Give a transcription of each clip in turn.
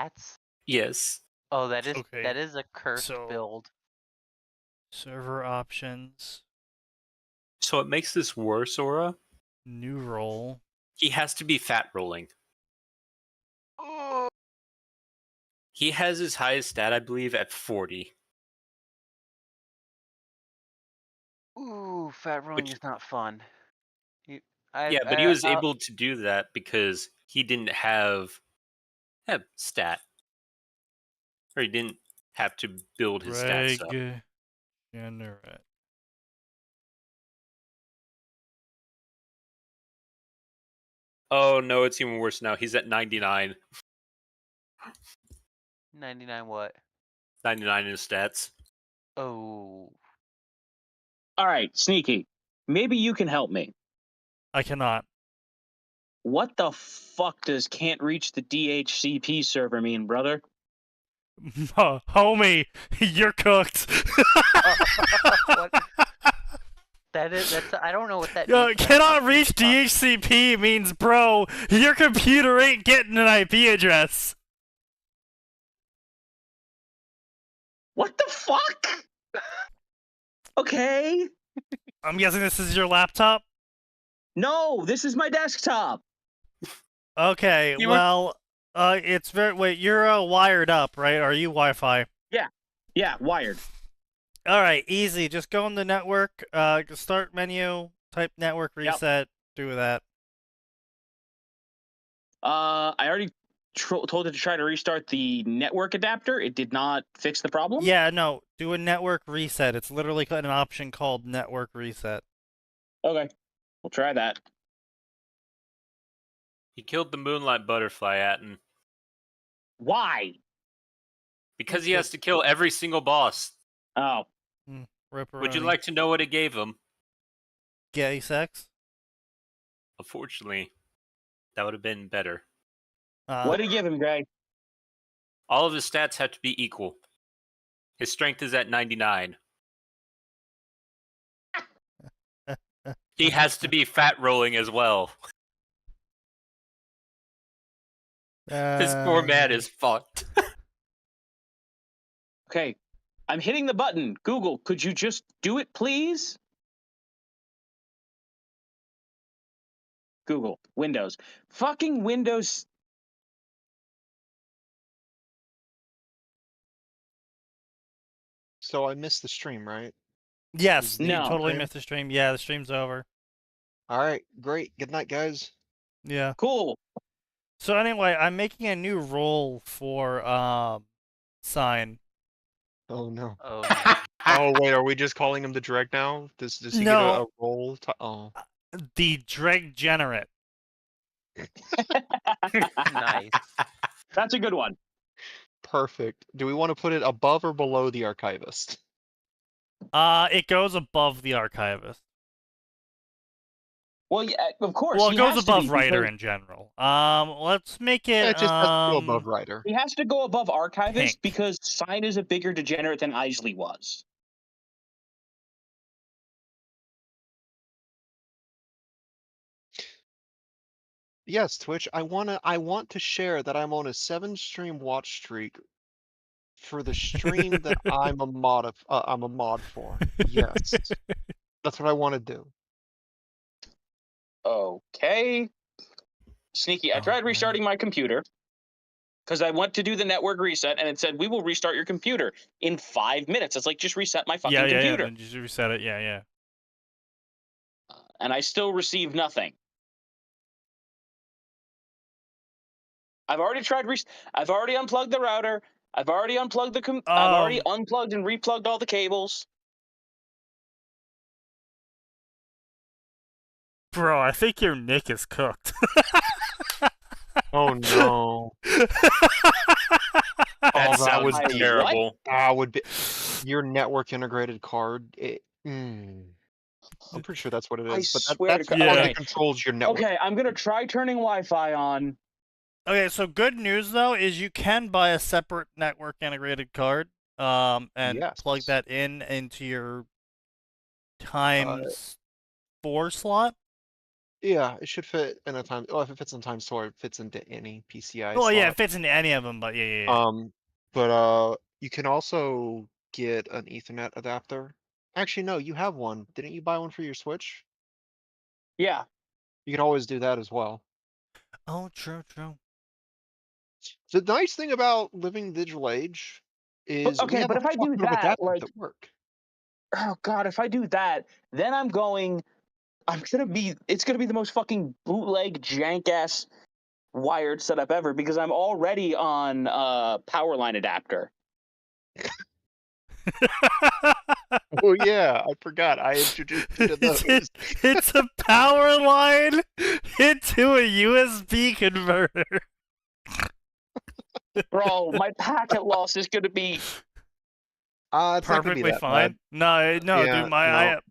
stats? Yes. Oh, that Okay. is a cursed build. Server options. So it makes this worse, Aura. New role. He has to be fat rolling. Oh. He has his highest stat, I believe, at 40. Ooh, fat rolling is not fun. But he was able to do that because he didn't have stat. Or he didn't have to build his stats up. Generate. Oh no, it's even worse now. He's at 99. 99 what? 99 in his stats. Oh. All right, Sneaky. Maybe you can help me. I cannot. What the fuck does can't reach the DHCP server mean, brother? Homie, you're cooked. What? That's I don't know what that means. Cannot reach DHCP means, bro, your computer ain't getting an IP address. What the fuck? Okay. I'm guessing this is your laptop? No, this is my desktop. Okay, it's very... Wait, you're wired up, right? Are you Wi-Fi? Yeah, wired. Alright, easy. Just go in the network, start menu, type network reset, do that. I already told it to try to restart the network adapter. It did not fix the problem? Yeah, no, do a network reset. It's literally an option called network reset. Okay, we'll try that. He killed the Moonlight Butterfly, Atin. Why? Because he has to kill every single boss. Oh. Would you like to know what it gave him? Gay sex? Unfortunately, that would have been better. What did it give him, Greg? All of his stats have to be equal. His strength is at 99. He has to be fat rolling as well. This poor man is fucked. Okay, I'm hitting the button. Google, could you just do it, please? Google, Windows. Fucking Windows. So I missed the stream, right? Yes, No. you totally missed the stream. Yeah, the stream's over. All right, great. Good night, guys. Yeah. Cool. So anyway, I'm making a new role for Sign. Oh no. Oh. Oh wait, are we just calling him the Dreg now? Does he get a role? Oh. The Dreg-generate. Nice. That's a good one. Perfect. Do we want to put it above or below the Archivist? It goes above the Archivist. Well, yeah, of course. Well, it goes above Writer in general. Let's make it. It just has to go above Writer. He has to go above Archivist Pink. because Sign is a bigger degenerate than Isley was. Yes, Twitch. I want to share that I'm on a 7-stream watch streak for the stream that I'm a mod for. Yes, that's what I want to do. Okay. Sneaky, I tried restarting my computer because I went to do the network reset and it said, we will restart your computer in 5 minutes. It's like, just reset my fucking computer. Yeah, just reset it. Yeah. And I still received nothing. I've already tried I've already unplugged the router. I've already unplugged I've already unplugged and replugged all the cables. Bro, I think your Nick is cooked. Oh no. That sounds terrible. That would be your network integrated card. I'm pretty sure that's what it is. I But swear that's to how God. it controls your network. Okay, I'm gonna try turning Wi-Fi on. Okay, so good news though is you can buy a separate network integrated card, and plug that into your ×4 slot. Yeah, it should fit in a time. Oh, if it fits in Times Store, it fits into any PCI Well, yeah, it slot. fits into any of them, but yeah. But you can also get an Ethernet adapter. Actually, no, you have one. Didn't you buy one for your Switch? Yeah. You can always do that as well. Oh, true. The nice thing about living digital age is we Okay, have but a if I do fucking of that, adapters like, that work. oh god, if I do that, then it's gonna be the most fucking bootleg jank ass wired setup ever because I'm already on power line adapter. Oh yeah, I forgot. I introduced you to those. It's a power line into a USB converter. Bro, my packet loss is gonna be It's not gonna be Perfectly that fine. bad. No, Yeah, dude. no.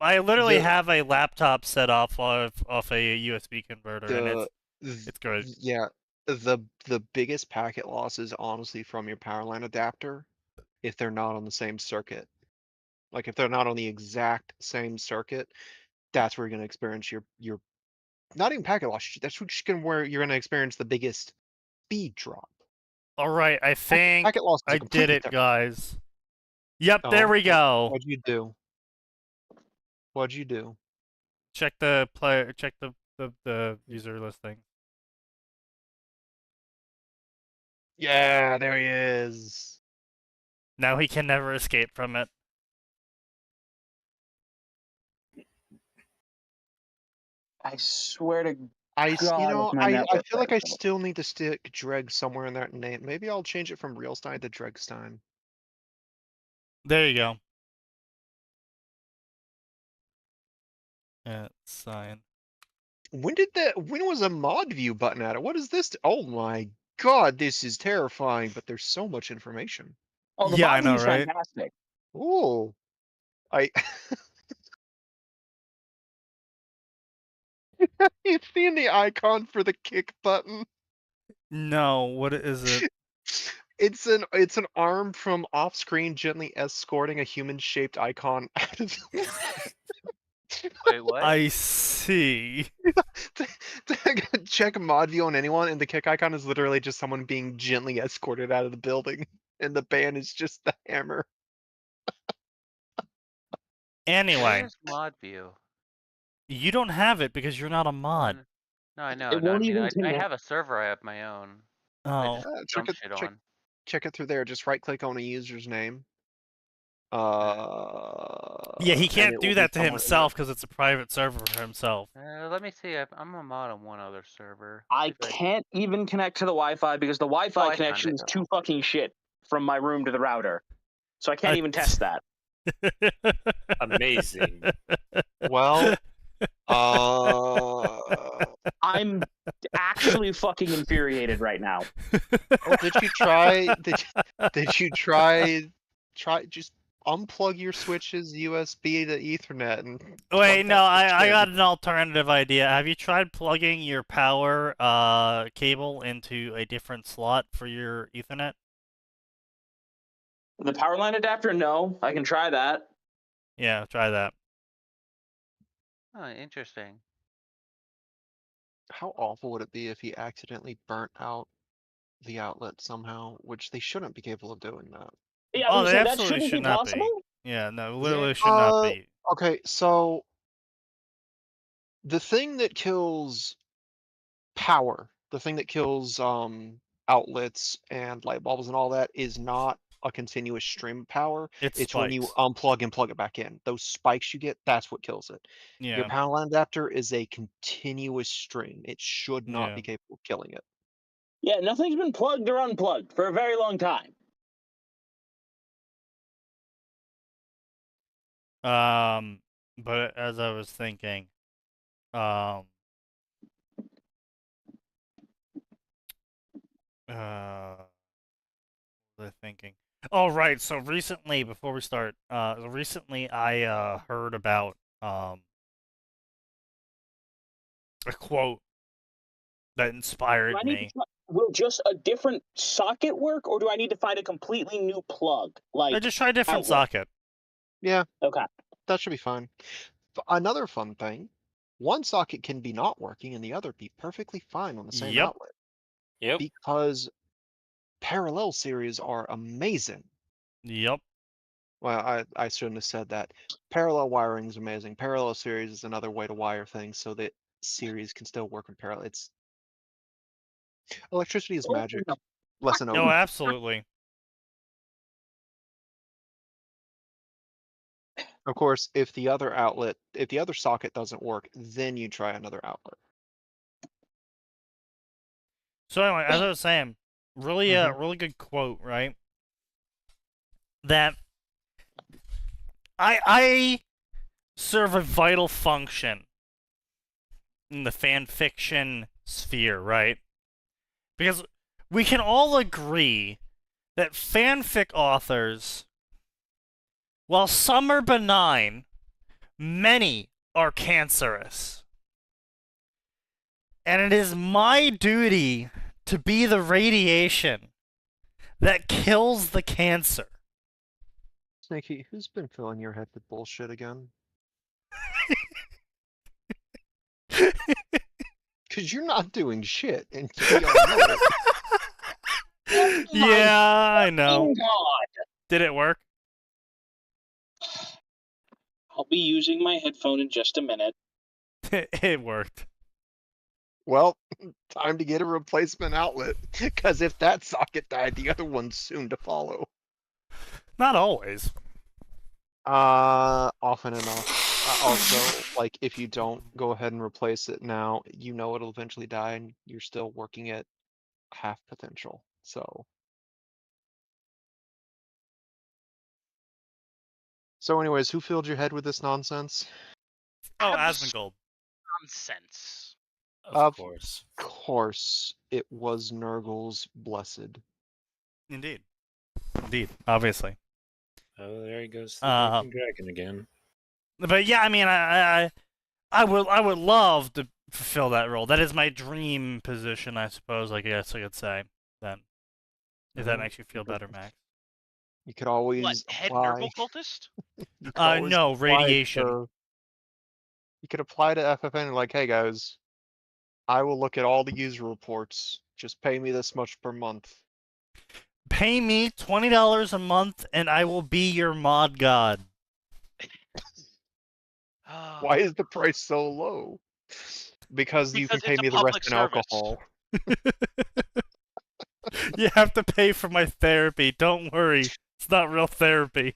I literally The- have a laptop set off a USB converter, and it's good. Yeah, the biggest packet loss is honestly from your power line adapter if they're not on the same circuit. Like if they're not on the exact same circuit, that's where you're gonna experience your not even packet loss. That's where you're gonna experience the biggest speed drop. All right, I think Packet loss is a I did completely it, different. guys. Yep, Oh, there we go. What'd you do? What'd you do? Check the player. Check the user listing. Yeah, there he is. Now he can never escape from it. I swear to I God, if my I network feel like I does that. still need to stick Dreg somewhere in that name. Maybe I'll change it from Realstein to Dregstein. There you go. Sign. When was a mod view button added? What is this? Oh my god, this is terrifying, but there's so much information. Oh, the Yeah, I body know, is right? fantastic. Ooh. You've seen the icon for the kick button? No, what is it? It's an arm from off screen gently escorting a human shaped icon out of Wait, what? I see. check mod view on anyone, and the kick icon is literally just someone being gently escorted out of the building, and the ban is just the hammer. Anyway, Where's mod view? you don't have it because you're not a mod. No, I know. It No, I won't mean, even I connect. have a server. I have my own. I Oh. just Check dump it. shit on. Check it through there. Just right click on a user's name. Yeah, he And can't it do will be that to somewhere in himself because it's a private server for himself. Let me see. I'm a mod on one other server. I can't even connect to the Wi-Fi because the Wi-Fi Oh, I found connection it. is too fucking shit from my room to the router. So I can't even test that. Amazing. Well, I'm actually fucking infuriated right now. well, did you try? Did you try just unplug your switch's USB to Ethernet and plug Wait, that no, I switch got in? an alternative idea. Have you tried plugging your power cable into a different slot for your Ethernet? The power line adapter, no. I can try that. Yeah, try that. Oh, interesting. How awful would it be if he accidentally burnt out the outlet somehow, which they shouldn't be capable of doing that. Yeah, Oh, they that absolutely shouldn't should be not possible. be. Yeah, no, literally should not be. Okay, so the thing that kills power, the thing that kills outlets and light bulbs and all that is not a continuous stream of power. It's when you spikes. unplug and plug it back in. Those spikes you get, that's what kills it. Yeah. Your power line adapter is a continuous stream. It should not Yeah. be capable of killing it. Yeah, nothing's been plugged or unplugged for a very long time. But as I was thinking, what was I thinking? Oh, right. So recently, before we start, recently I heard about a quote that inspired me. Will just a different socket work, or do I need to find a completely new plug? I just tried a different socket. Yeah. Okay. That should be fine. Another fun thing one socket can be not working and the other be perfectly fine on the same Yep. outlet. Yep. Because parallel series are amazing. Yep. Well, I shouldn't have said that. Parallel wiring is amazing. Parallel series is another way to wire things so that series can still work in parallel. It's electricity is magic. Lesson No, over. absolutely. Of course, if the other socket doesn't work, then you try another outlet. So anyway, as I was saying, really, really good quote, right? That I serve a vital function in the fan fiction sphere, right? Because we can all agree that fanfic authors, while some are benign, many are cancerous. And it is my duty to be the radiation that kills the cancer. Snaky, who's been filling your head with bullshit again? Because you're not doing shit, and we all know it. Yeah, I know. God. Did it work? I'll be using my headphone in just a minute. It worked. Well, time to get a replacement outlet, because if that socket died, the other one's soon to follow. Not always. Often enough. Also, like, if you don't go ahead and replace it now, you know it'll eventually die, and you're still working at half potential, so. So anyways, who filled your head with this nonsense? Oh, Asmongold. Nonsense. Of course. Of course, it was Nurgle's blessed. Indeed. Indeed. Obviously. Oh, there he goes. The fucking dragon again. But yeah, I mean, I would love to fulfill that role. That is my dream position, I suppose. I guess I could say then. If that makes you feel better, Max. You could always What, head apply. Nurgle cultist? You could always No, apply radiation. You could apply to FFN and like, hey guys, I will look at all the user reports. Just pay me this much per month. Pay me $20 a month, and I will be your mod god. Why is the price so low? Because you can Because pay it's a me the rest public in service. alcohol. You have to pay for my therapy. Don't worry. It's not real therapy.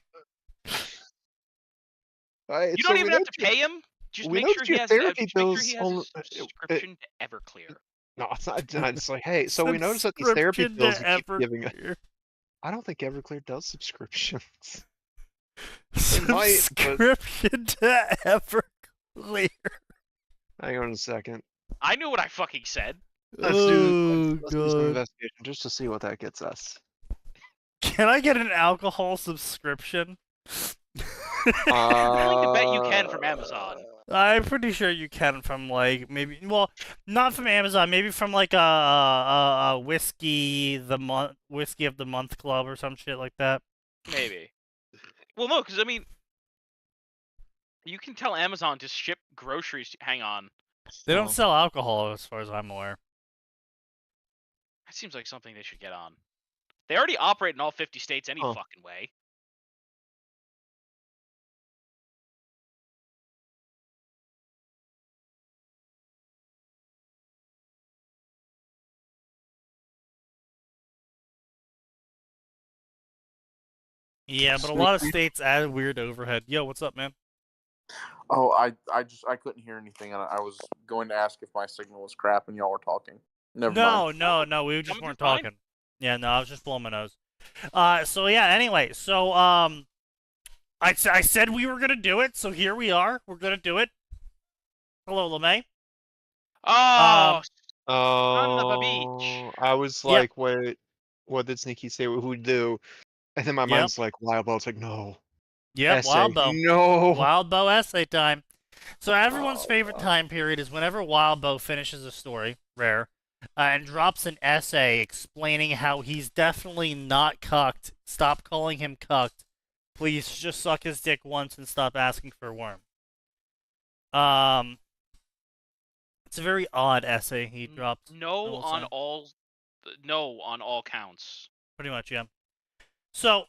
Alright, You so don't we even know have to pay him. Just we make know sure that he your has, therapy just make sure bills he has only- a subscription to Everclear. No, it's not. It's like, hey, so we noticed that these therapy Subscription bills to you keep giving us. Everclear. I don't think Everclear does subscriptions. might, but- Subscription to Everclear. Hang on a second. I knew what I fucking said. Let's do some investigation just to see what that gets us. Can I get an alcohol subscription? I'm willing to bet you can from Amazon. I'm pretty sure you can from like maybe not from Amazon, maybe from like a whiskey of the month club or some shit like that. Maybe. Well, no, because I mean, you can tell Amazon to ship groceries. Hang on. They don't sell alcohol as far as I'm aware. That seems like something they should get on. They already operate in all 50 states any Huh. fucking way. Yeah, but a lot of states add weird overhead. Yo, what's up, man? Oh, I couldn't hear anything, and I was going to ask if my signal was crap, and y'all were talking. Never mind. No, we just Coming weren't through fine. talking. Yeah, no, I was just blowing my nose. So yeah, anyway, so I said we were gonna do it, so here we are. We're gonna do it. Hello, LeMay. Oh, Oh, of a beach. I was Yep. like, wait, what did Sneaky say we would do? And then my Yep. mind's like, Wild Bow. It's like, no. Yep, Essay, Wild Bow. No. Wild Bow essay time. So everyone's Oh, favorite wow. time period is whenever Wild Bow finishes a story, rare, and drops an essay explaining how he's definitely not cucked. Stop calling him cucked. Please just suck his dick once and stop asking for a worm. It's a very odd essay he dropped. No on all counts. Pretty much, yeah. So,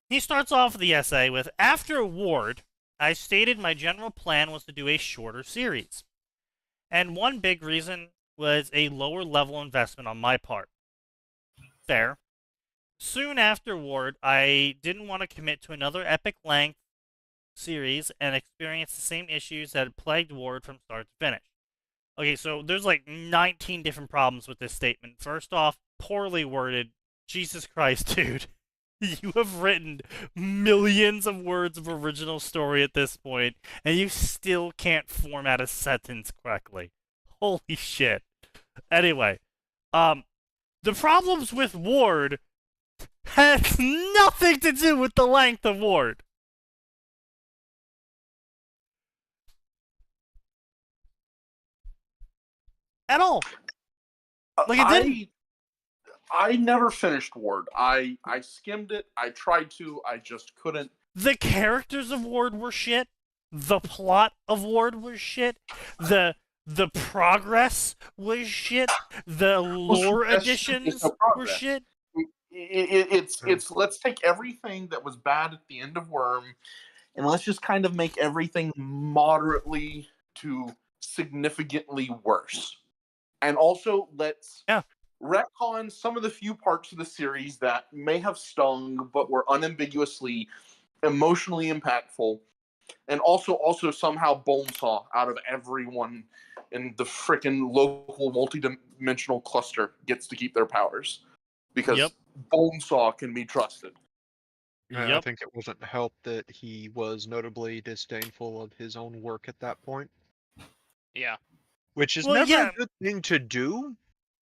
he starts off the essay with, after award, I stated my general plan was to do a shorter series. And one big reason was a lower level investment on my part. Fair. Soon after award, I didn't want to commit to another epic length series and experience the same issues that had plagued Ward from start to finish. Okay, so there's like 19 different problems with this statement. First off, poorly worded. Jesus Christ, dude. You have written millions of words of original story at this point, and you still can't format a sentence correctly. Holy shit. Anyway, the problems with Ward has nothing to do with the length of Ward. At all. Like, it didn't. I never finished Ward. I skimmed it. I tried to. I just couldn't. The characters of Ward were shit. The plot of Ward was shit. The progress was shit. The lore additions were shit. It's let's take everything that was bad at the end of Worm, and let's just kind of make everything moderately to significantly worse. And also let's retcon some of the few parts of the series that may have stung but were unambiguously emotionally impactful, and also somehow bonesaw out of everyone in the frickin' local multi-dimensional cluster gets to keep their powers, because bonesaw can be trusted. I think it wasn't helped that he was notably disdainful of his own work at that point. Yeah. Which is never a good thing to do.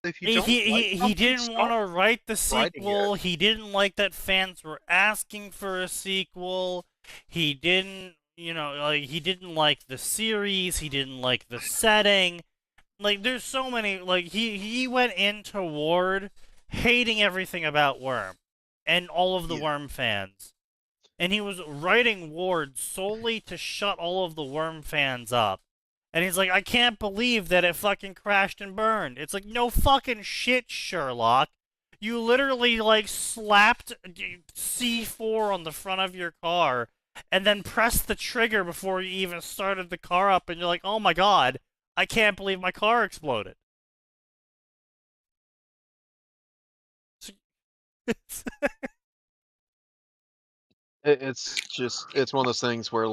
If you don't he didn't want to write the sequel. He didn't like that fans were asking for a sequel. He didn't, he didn't like the series. He didn't like the setting. Like, there's so many. Like, he went into Ward hating everything about Worm and all of the Worm fans, and he was writing Ward solely to shut all of the Worm fans up. And he's like, I can't believe that it fucking crashed and burned. It's like, no fucking shit, Sherlock. You literally, slapped C4 on the front of your car and then pressed the trigger before you even started the car up, and you're like, oh my god, I can't believe my car exploded. It's one of those things where,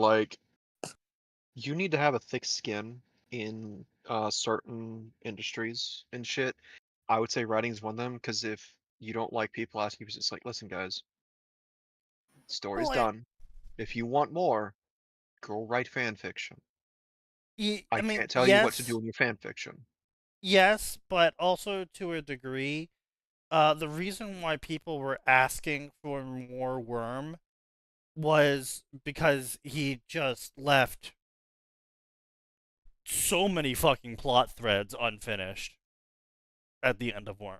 you need to have a thick skin in certain industries and shit. I would say writing's one of them, because if you don't like people asking you, it's like, listen, guys, story's done. If you want more, go write fan fiction. I can't tell you what to do in your fan fiction. Yes, but also to a degree, the reason why people were asking for more Worm was because he just left so many fucking plot threads unfinished at the end of Worm.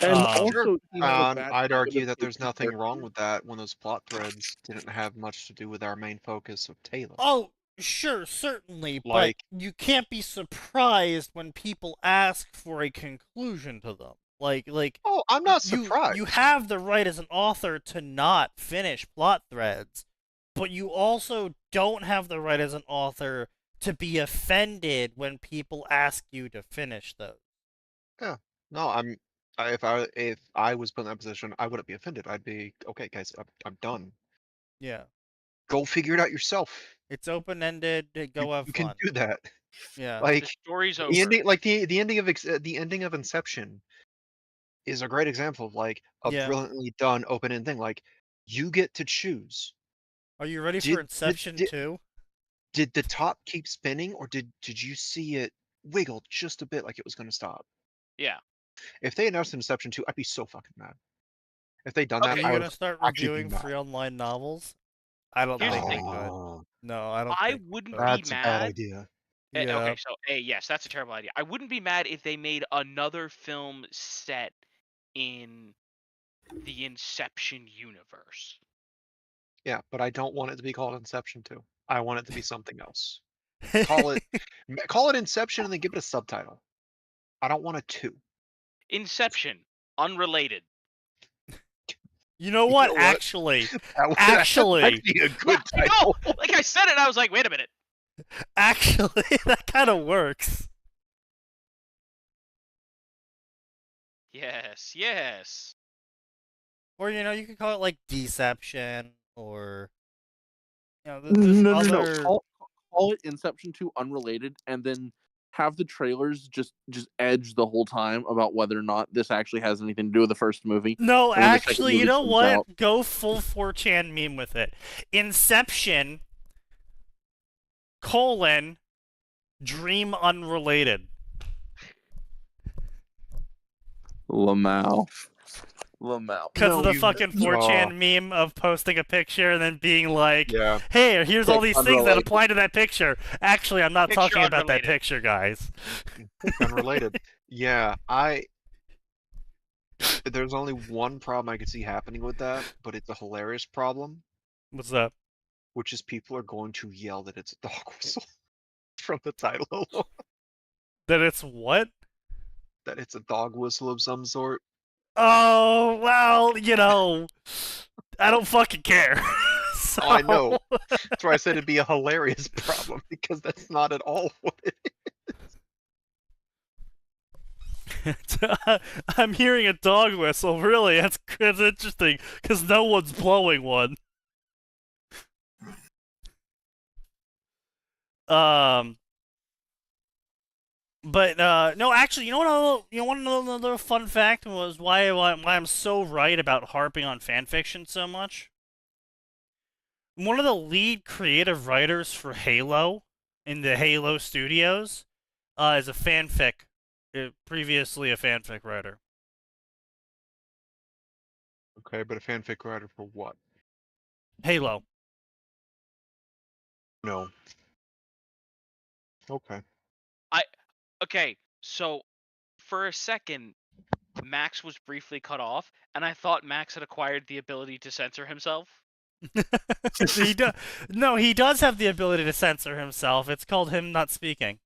And also, I'd argue that there's nothing wrong with that when those plot threads didn't have much to do with our main focus of Taylor. Oh, sure, certainly, but you can't be surprised when people ask for a conclusion to them. Oh, I'm not surprised. You have the right as an author to not finish plot threads, but you also don't have the right as an author to be offended when people ask you to finish those. Yeah. No, if I was put in that position, I wouldn't be offended. I'd be, okay, guys, I'm done. Yeah. Go figure it out yourself. It's open-ended. Go have fun. You can do that. Yeah. The story's over. The ending of Inception is a great example of a brilliantly done open-end thing. You get to choose. Are you ready for Inception 2? Did the top keep spinning, or did you see it wiggle just a bit like it was going to stop? Yeah. If they announced Inception 2, I'd be so fucking mad. If they'd done that, Are you going to start reviewing free online novels? I don't think they could. No, I don't think wouldn't so. be That's mad. a bad idea. Yeah. Okay, so yes, that's a terrible idea. I wouldn't be mad if they made another film set in the Inception universe. Yeah, but I don't want it to be called Inception 2. I want it to be something else. Call it Inception and then give it a subtitle. I don't want a 2. Inception, unrelated. You know what? know what? Actually, That's actually a good I know. title. Like I said it, I was like, wait a minute. actually, that kind of works. Yes, yes. Or you could call it like Deception, or there's No. other. Call it Inception 2 unrelated, and then have the trailers just edge the whole time about whether or not this actually has anything to do with the first movie. No, And when the second actually, you movie know comes what? out- Go full 4chan meme with it. Inception, dream unrelated. Lamau. Because of the fucking 4chan meme of posting a picture and then being like, Yeah. hey, here's all these things that Unrelated. apply to that picture. Actually, I'm not Picture talking about that unrelated. picture, guys. Unrelated. Yeah, there's only one problem I could see happening with that, but it's a hilarious problem, What's up? which is people are going to yell that it's a dog whistle from the title alone. That it's what? That it's a dog whistle of some sort. Oh, well, I don't fucking care. So... Oh, I know. That's why I said it'd be a hilarious problem, because that's not at all what it is. I'm hearing a dog whistle. Really, that's interesting, because no one's blowing one. But no, actually, you want to know another fun fact was why I'm so right about harping on fanfiction so much? One of the lead creative writers for Halo in the Halo studios is a fanfic, previously a fanfic writer. Okay, but a fanfic writer for what? Halo. No. Okay. Okay, so for a second, Max was briefly cut off, and I thought Max had acquired the ability to censor himself. No, he does have the ability to censor himself. It's called him not speaking.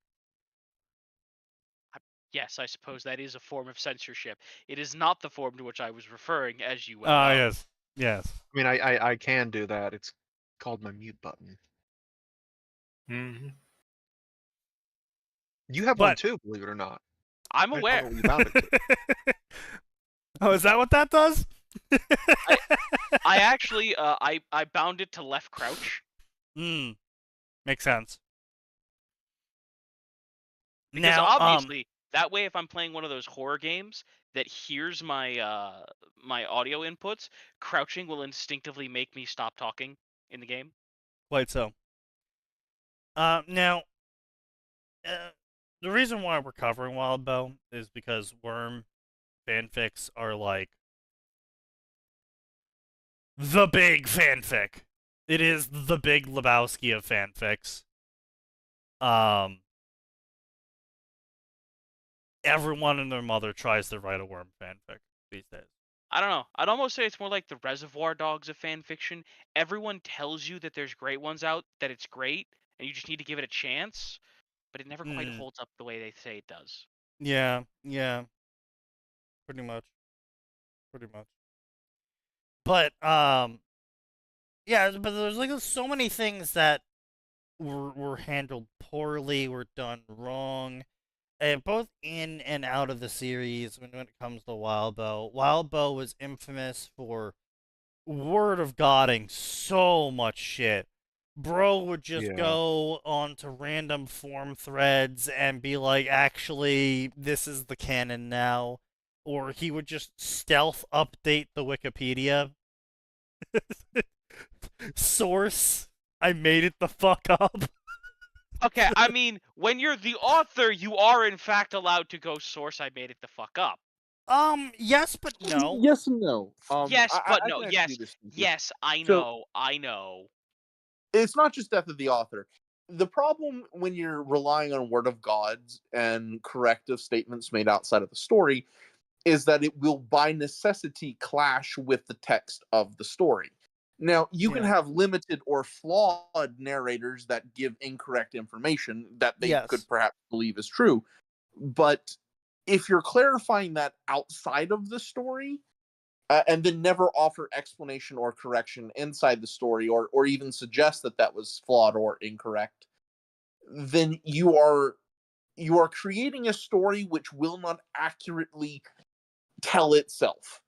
Yes, I suppose that is a form of censorship. It is not the form to which I was referring, as you well know. Yes. I mean, I can do that. It's called my mute button. Mm-hmm. You have one too, believe it or not. I'm I aware. don't know what you bound it to. Oh, is that what that does? I actually, I bound it to left crouch. Makes sense. Because Now, obviously, that way, if I'm playing one of those horror games that hears my my audio inputs, crouching will instinctively make me stop talking in the game. quite so. Now, the reason why we're covering Wild Bow is because Worm fanfics are like the big fanfic. It is the big Lebowski of fanfics. Everyone and their mother tries to write a Worm fanfic these days. I don't know. I'd almost say it's more like the Reservoir Dogs of fan fiction. Everyone tells you that there's great ones out, that it's great, and you just need to give it a chance, but it never quite holds up the way they say it does. Yeah. Pretty much. But yeah, but there's like so many things that were handled poorly, were done wrong, both in and out of the series when it comes to Wild Bow. Wild Bow was infamous for word of godding so much shit. Bro would just go onto random forum threads and be like, actually, this is the canon now. Or he would just stealth update the Wikipedia. Source, I made it the fuck up. Okay, I mean, when you're the author, you are in fact allowed to go source, I made it the fuck up. Yes, but no. Yes and no. Yes, but no. I Yes, I know. It's not just death of the author. The problem when you're relying on word of gods and corrective statements made outside of the story is that it will by necessity clash with the text of the story. Now, you can have limited or flawed narrators that give incorrect information that they could perhaps believe is true. But if you're clarifying that outside of the story, and then never offer explanation or correction inside the story, or even suggest that that was flawed or incorrect, then you are creating a story which will not accurately tell itself.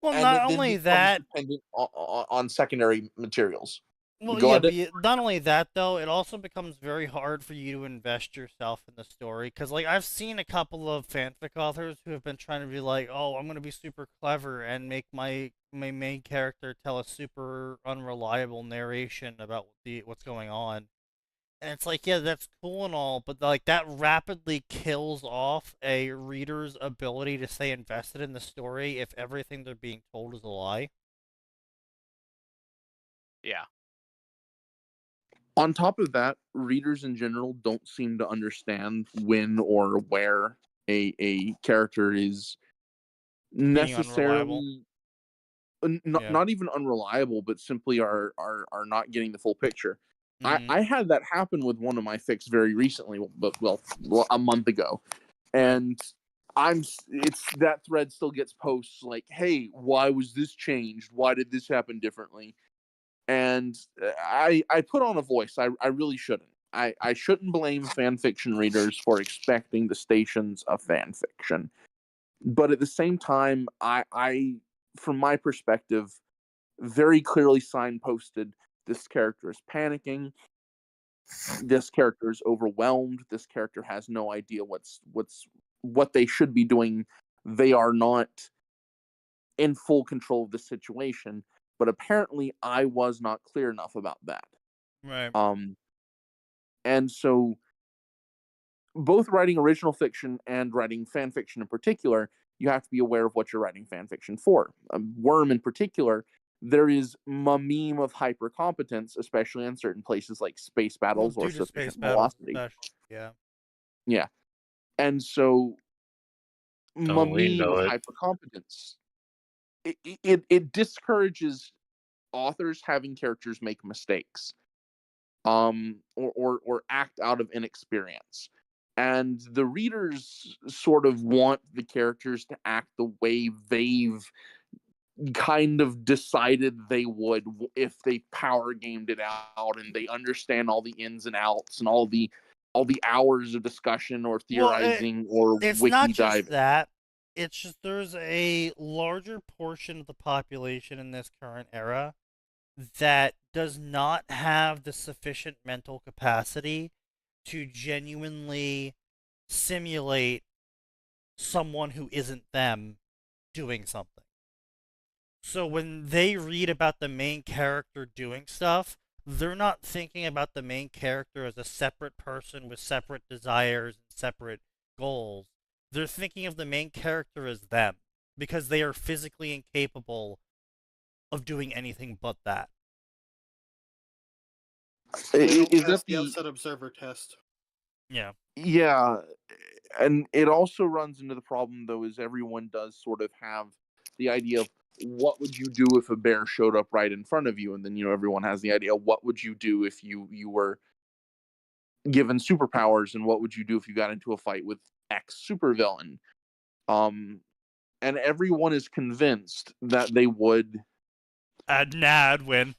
Well, and not it then only becomes that. dependent on secondary materials. Well, Go yeah, ahead. but not only that though, it also becomes very hard for you to invest yourself in the story. Because like I've seen a couple of fanfic authors who have been trying to be like, oh, I'm gonna be super clever and make my main character tell a super unreliable narration about what's going on. And it's like, yeah, that's cool and all, but like that rapidly kills off a reader's ability to stay invested in the story if everything they're being told is a lie. Yeah. On top of that, readers in general don't seem to understand when or where a character is necessarily not even unreliable, but simply are not getting the full picture. I had that happen with one of my fics very recently, but well, a month ago, and that thread still gets posts like, "Hey, why was this changed? Why did this happen differently?" And I put on a voice. I really shouldn't. I shouldn't blame fan fiction readers for expecting the stations of fan fiction, but at the same time, I from my perspective, very clearly signposted this character is panicking. This character is overwhelmed. This character has no idea what they should be doing. They are not in full control of the situation, but apparently I was not clear enough about that. Right. And so both writing original fiction and writing fan fiction in particular, you have to be aware of what you're writing fan fiction for. Worm in particular, there is a meme of hypercompetence, especially in certain places like space battles or sufficient velocity. Yeah. Yeah. And so meme of hypercompetence, it discourages authors having characters make mistakes, or act out of inexperience. And the readers sort of want the characters to act the way they've kind of decided they would if they power gamed it out and they understand all the ins and outs and all the hours of discussion or theorizing or it's wiki not diving. just that. It's just there's a larger portion of the population in this current era that does not have the sufficient mental capacity to genuinely simulate someone who isn't them doing something. So when they read about the main character doing stuff, they're not thinking about the main character as a separate person with separate desires and separate goals. They're thinking of the main character as them because they are physically incapable of doing anything but that. Is that the outside observer test? Yeah. Yeah, and it also runs into the problem though is everyone does sort of have the idea of what would you do if a bear showed up right in front of you, and then everyone has the idea what would you do if you were given superpowers, and what would you do if you got into a fight with X supervillain, and everyone is convinced that they would I'd win.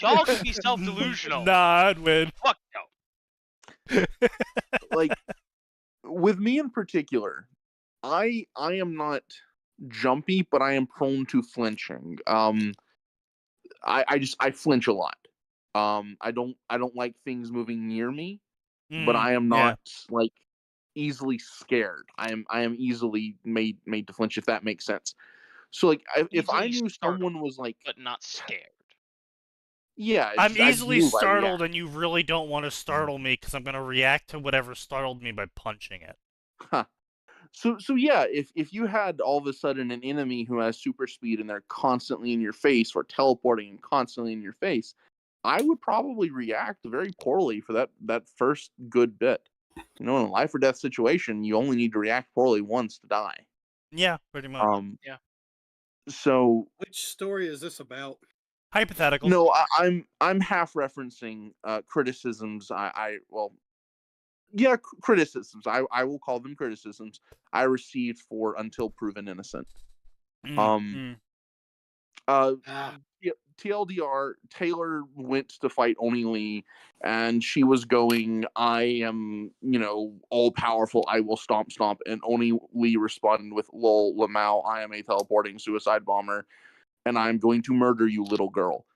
y'all can be self-delusional. Nah, I'd win. Fuck no. Like with me in particular, I am not jumpy, but I am prone to flinching. I flinch a lot. I don't like things moving near me, but I am not like easily scared. I am easily made to flinch, if that makes sense. So like if I knew someone was like, but not scared. Yeah, I'm easily startled, and you really don't want to startle me because I'm going to react to whatever startled me by punching it. Huh. So yeah, if you had all of a sudden an enemy who has super speed and they're constantly in your face or teleporting and constantly in your face, I would probably react very poorly for that first good bit. In a life or death situation, you only need to react poorly once to die. Yeah, pretty much. Yeah. So which story is this about? Hypothetical. No, I'm half referencing criticisms. Criticisms. I will call them criticisms I received for Until Proven Innocent. TLDR, Taylor went to fight Oni Lee, and she was going, I am, all powerful, I will stomp. And Oni Lee responded with, lol, Lamau, I am a teleporting suicide bomber, and I'm going to murder you, little girl.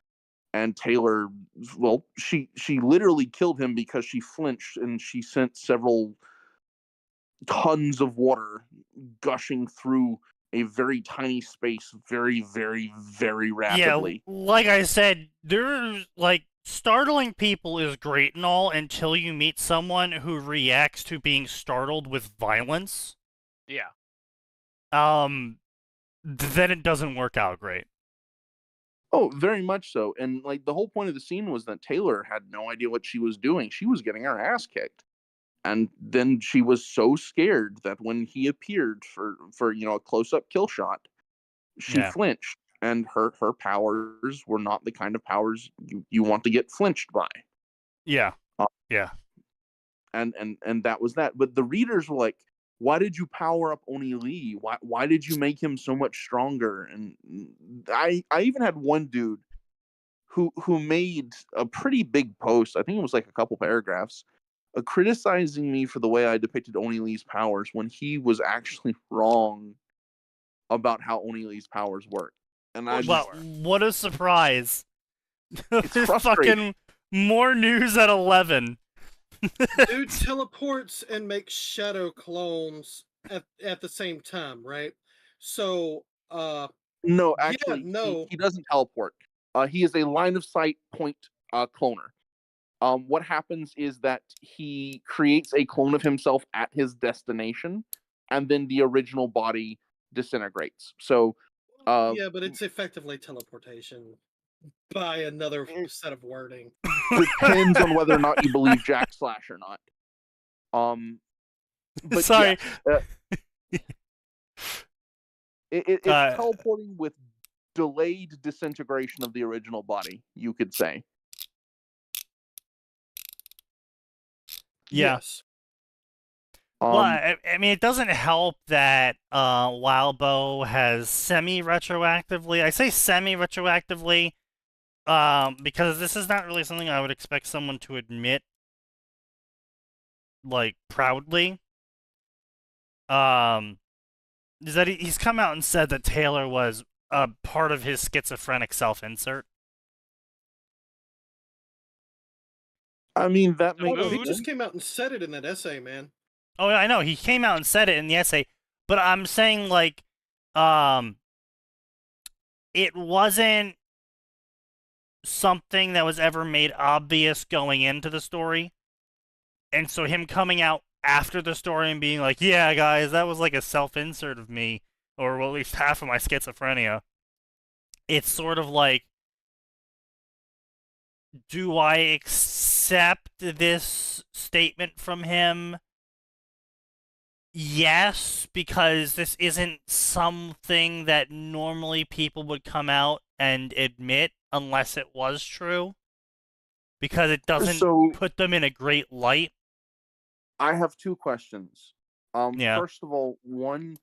And Taylor, well, she literally killed him because she flinched, and she sent several tons of water gushing through a very tiny space very, very, very rapidly. Yeah, like I said, there's, startling people is great and all until you meet someone who reacts to being startled with violence. Yeah. Then it doesn't work out great. Oh, very much so. And, the whole point of the scene was that Taylor had no idea what she was doing. She was getting her ass kicked. And then she was so scared that when he appeared for a close-up kill shot, she flinched, and her powers were not the kind of powers you want to get flinched by. Yeah. Yeah. And that was that. But the readers were like, why did you power up Oni Lee? Why did you make him so much stronger? And I even had one dude who made a pretty big post. I think it was a couple paragraphs, criticizing me for the way I depicted Oni Lee's powers when he was actually wrong about how Oni Lee's powers work. And what a surprise! It's frustrating. Fucking more news at 11. Dude teleports and makes shadow clones at the same time, right? So, no, actually, he doesn't teleport. He is a line of sight point cloner. What happens is that he creates a clone of himself at his destination, and then the original body disintegrates. So, yeah, but it's effectively teleportation by another set of wording. Depends on whether or not you believe Jack Slash or not. But sorry. Yeah, it's teleporting with delayed disintegration of the original body, you could say. Yes. Well, I mean, it doesn't help that Wildbow has semi-retroactively. I say semi-retroactively because this is not really something I would expect someone to admit, proudly. Is that he's come out and said that Taylor was a part of his schizophrenic self-insert. I mean, that makes sense. He just came out and said it in that essay, man. Oh, I know. He came out and said it in the essay. But I'm saying, it wasn't something that was ever made obvious going into the story. And so him coming out after the story and being like, yeah, guys, that was a self-insert of me. Or well, at least half of my schizophrenia. It's sort of do I accept this statement from him? Yes, because this isn't something that normally people would come out and admit unless it was true. Because it doesn't put them in a great light. I have two questions. First of all, one,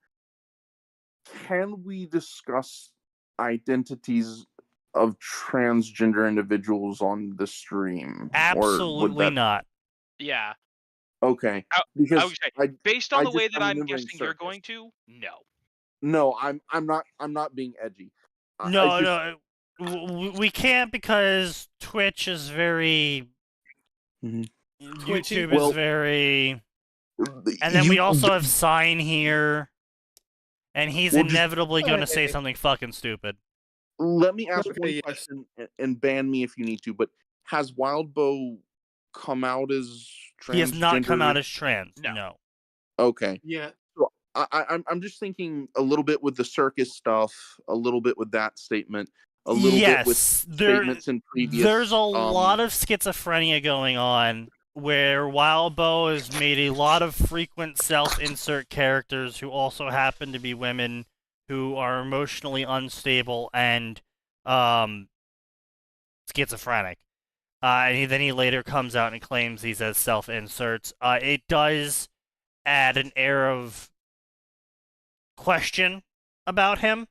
can we discuss identities of transgender individuals on the stream? Absolutely not. Yeah. Okay. Because I would say, based on the way that I'm guessing you're going to, no. No, I'm not being edgy. No, we can't because Twitch is very. YouTube is very. And then we also have Sign here, and he's inevitably going to say something fucking stupid. Let me ask one question and ban me if you need to, but has Wildbow come out as transgender? He has not come out as trans. No. Okay. Yeah. So I'm just thinking a little bit with the circus stuff, a little bit with that statement, a little bit with statements in previous. There's a lot of schizophrenia going on where Wildbow has made a lot of frequent self-insert characters who also happen to be women who are emotionally unstable and schizophrenic. And then he later comes out and claims he says self-inserts. It does add an air of question about him.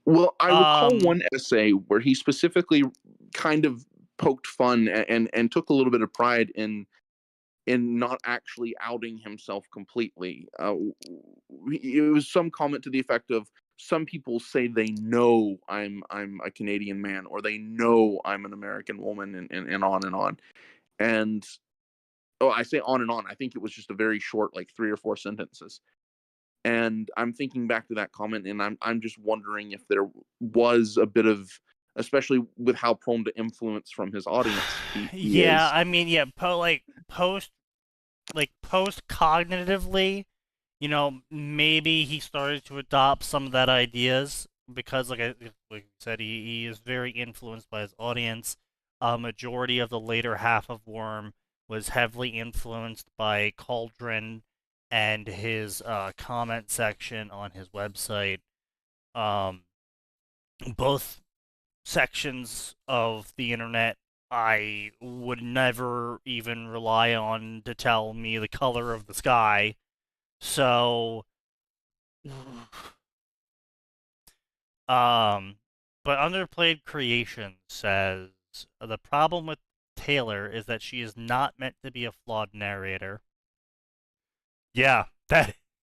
Well, I recall one essay where he specifically kind of poked fun and took a little bit of pride in not actually outing himself completely. It was some comment to the effect of, some people say they know I'm a Canadian man, or they know I'm an American woman, and on and on. And I say on and on. I think it was just a very short, like 3 or 4 sentences. And I'm thinking back to that comment, and I'm just wondering if there was a bit of, especially with how prone to influence from his audience he is. I mean, post cognitively, maybe he started to adopt some of that ideas because, like I said, he is very influenced by his audience. A majority of the later half of Worm was heavily influenced by Cauldron and his comment section on his website. Both sections of the internet I would never even rely on to tell me the color of the sky. So, but Underplayed Creation says the problem with Taylor is that she is not meant to be a flawed narrator. Yeah,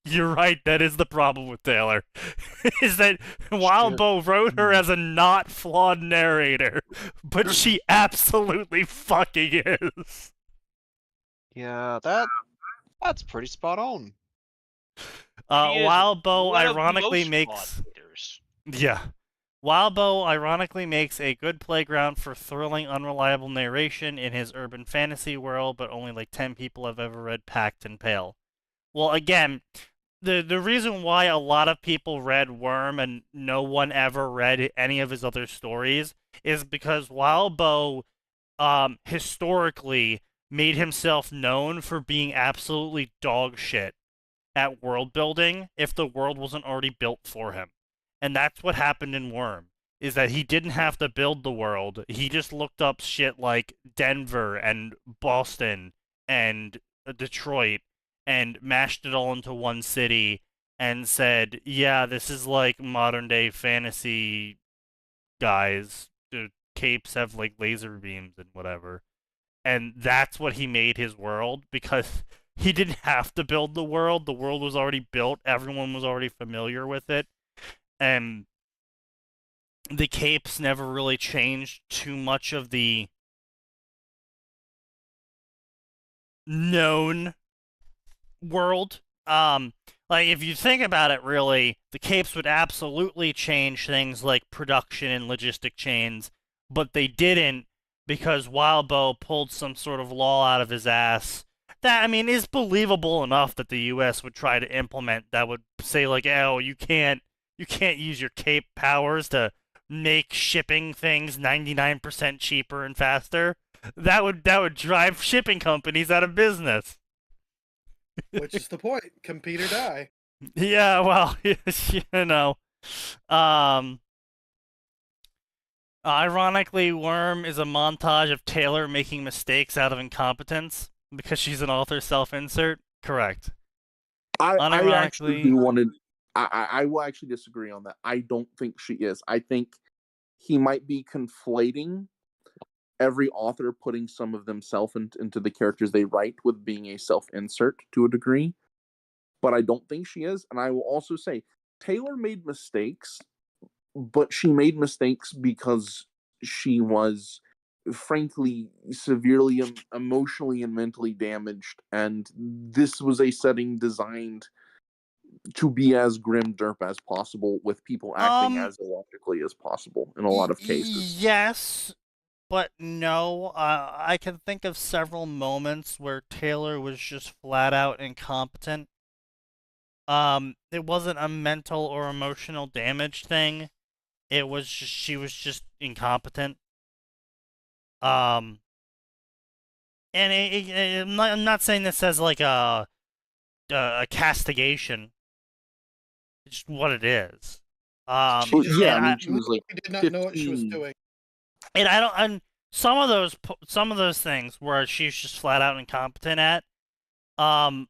you're right. That is the problem with Taylor. Is that Wildbow wrote her as a not flawed narrator, but she absolutely fucking is. Yeah, that's pretty spot on. Wildbow ironically makes Wildbow ironically makes a good playground for thrilling, unreliable narration in his urban fantasy world, but only like 10 people have ever read Pact and Pale. Well, again, the reason why a lot of people read Worm and no one ever read any of his other stories is because Wildbow historically made himself known for being absolutely dog shit at world building if the world wasn't already built for him. And that's what happened in Worm, is that he didn't have to build the world. He just looked up shit like Denver and Boston and Detroit and mashed it all into one city and said, yeah, this is like modern day fantasy, guys. The capes have like laser beams and whatever. And that's what he made his world, because he didn't have to build the world. The world was already built. Everyone was already familiar with it. And the capes never really changed too much of the known world. Like, if you think about it, really, the capes would absolutely change things like production and logistic chains, but they didn't, because Wildbow pulled some sort of law out of his ass that, I mean, is believable enough that the U.S. would try to implement, that would say, like, oh, you can't use your cape powers to make shipping things 99% cheaper and faster. That would drive shipping companies out of business. Which is the point. Compete or die. Yeah, well, ironically, Worm is a montage of Taylor making mistakes out of incompetence because she's an author self-insert. Correct. I will actually disagree on that. I don't think she is. I think he might be conflating every author putting some of themselves into the characters they write with being a self-insert to a degree. But I don't think she is. And I will also say, Taylor made mistakes, but she made mistakes because she was, frankly, severely emotionally and mentally damaged. And this was a setting designed to be as grim derp as possible, with people acting as illogically as possible in a lot of cases. Yes, but no. I can think of several moments where Taylor was just flat out incompetent. It wasn't a mental or emotional damage thing. It was just, she was just incompetent. And I'm not saying this as like a castigation. just what it is. She just yeah, I mean, she was like did not know what she was 15. doing. And I don't. And some of those things where she's just flat out incompetent at. I'm